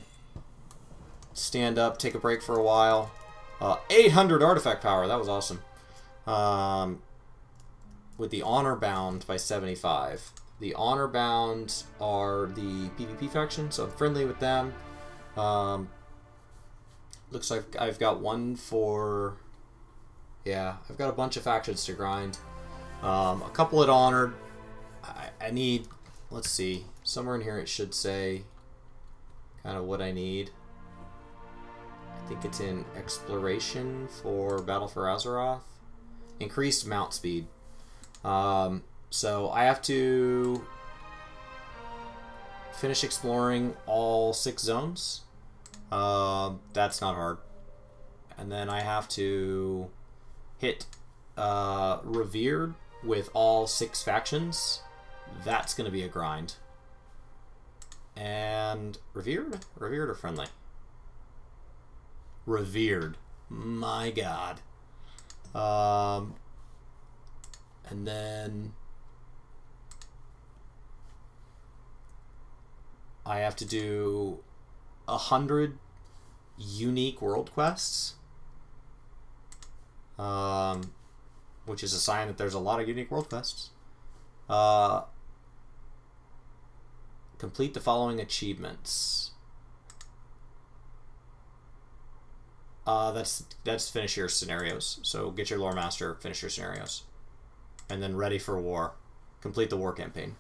stand up, take a break for a while. 800 artifact power, that was awesome. With the Honor Bound by 75. The Honor Bound are the PvP faction, so I'm friendly with them. Looks like I've got one for... Yeah, I've got a bunch of factions to grind. A couple at Honored. I need... Let's see. Somewhere in here it should say kind of what I need. I think it's in Exploration for Battle for Azeroth. Increased mount speed. So I have to finish exploring all 6 zones. That's not hard. And then I have to hit Revered with all 6 factions. That's going to be a grind. And Revered? Revered or Friendly? Revered. My god. And then I have to do 100 unique world quests, which is a sign that there's a lot of unique world quests. Complete the following achievements. That's finish your scenarios. So get your lore master, finish your scenarios, and then ready for war. Complete the war campaign.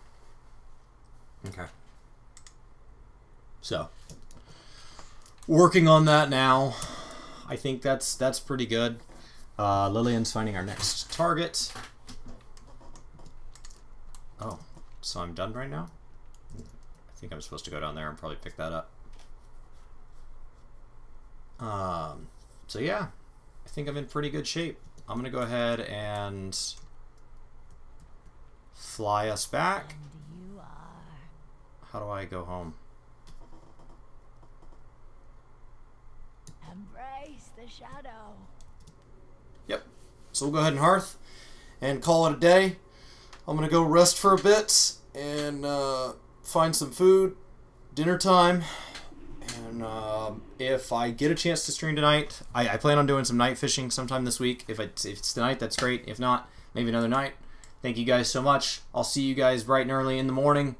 Okay. So working on that now. I think that's pretty good. Lillian's finding our next target. Oh, so I'm done right now? I think I'm supposed to go down there and probably pick that up. So yeah, I think I'm in pretty good shape. I'm gonna go ahead and fly us back. And you are. How do I go home? Embrace the shadow. Yep. So we'll go ahead and hearth and call it a day. I'm gonna go rest for a bit and find some food. Dinner time. And if I get a chance to stream tonight, I plan on doing some night fishing sometime this week. If it's tonight, that's great. If not, maybe another night. Thank you guys so much. I'll see you guys bright and early in the morning.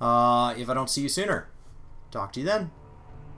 If I don't see you sooner, talk to you then.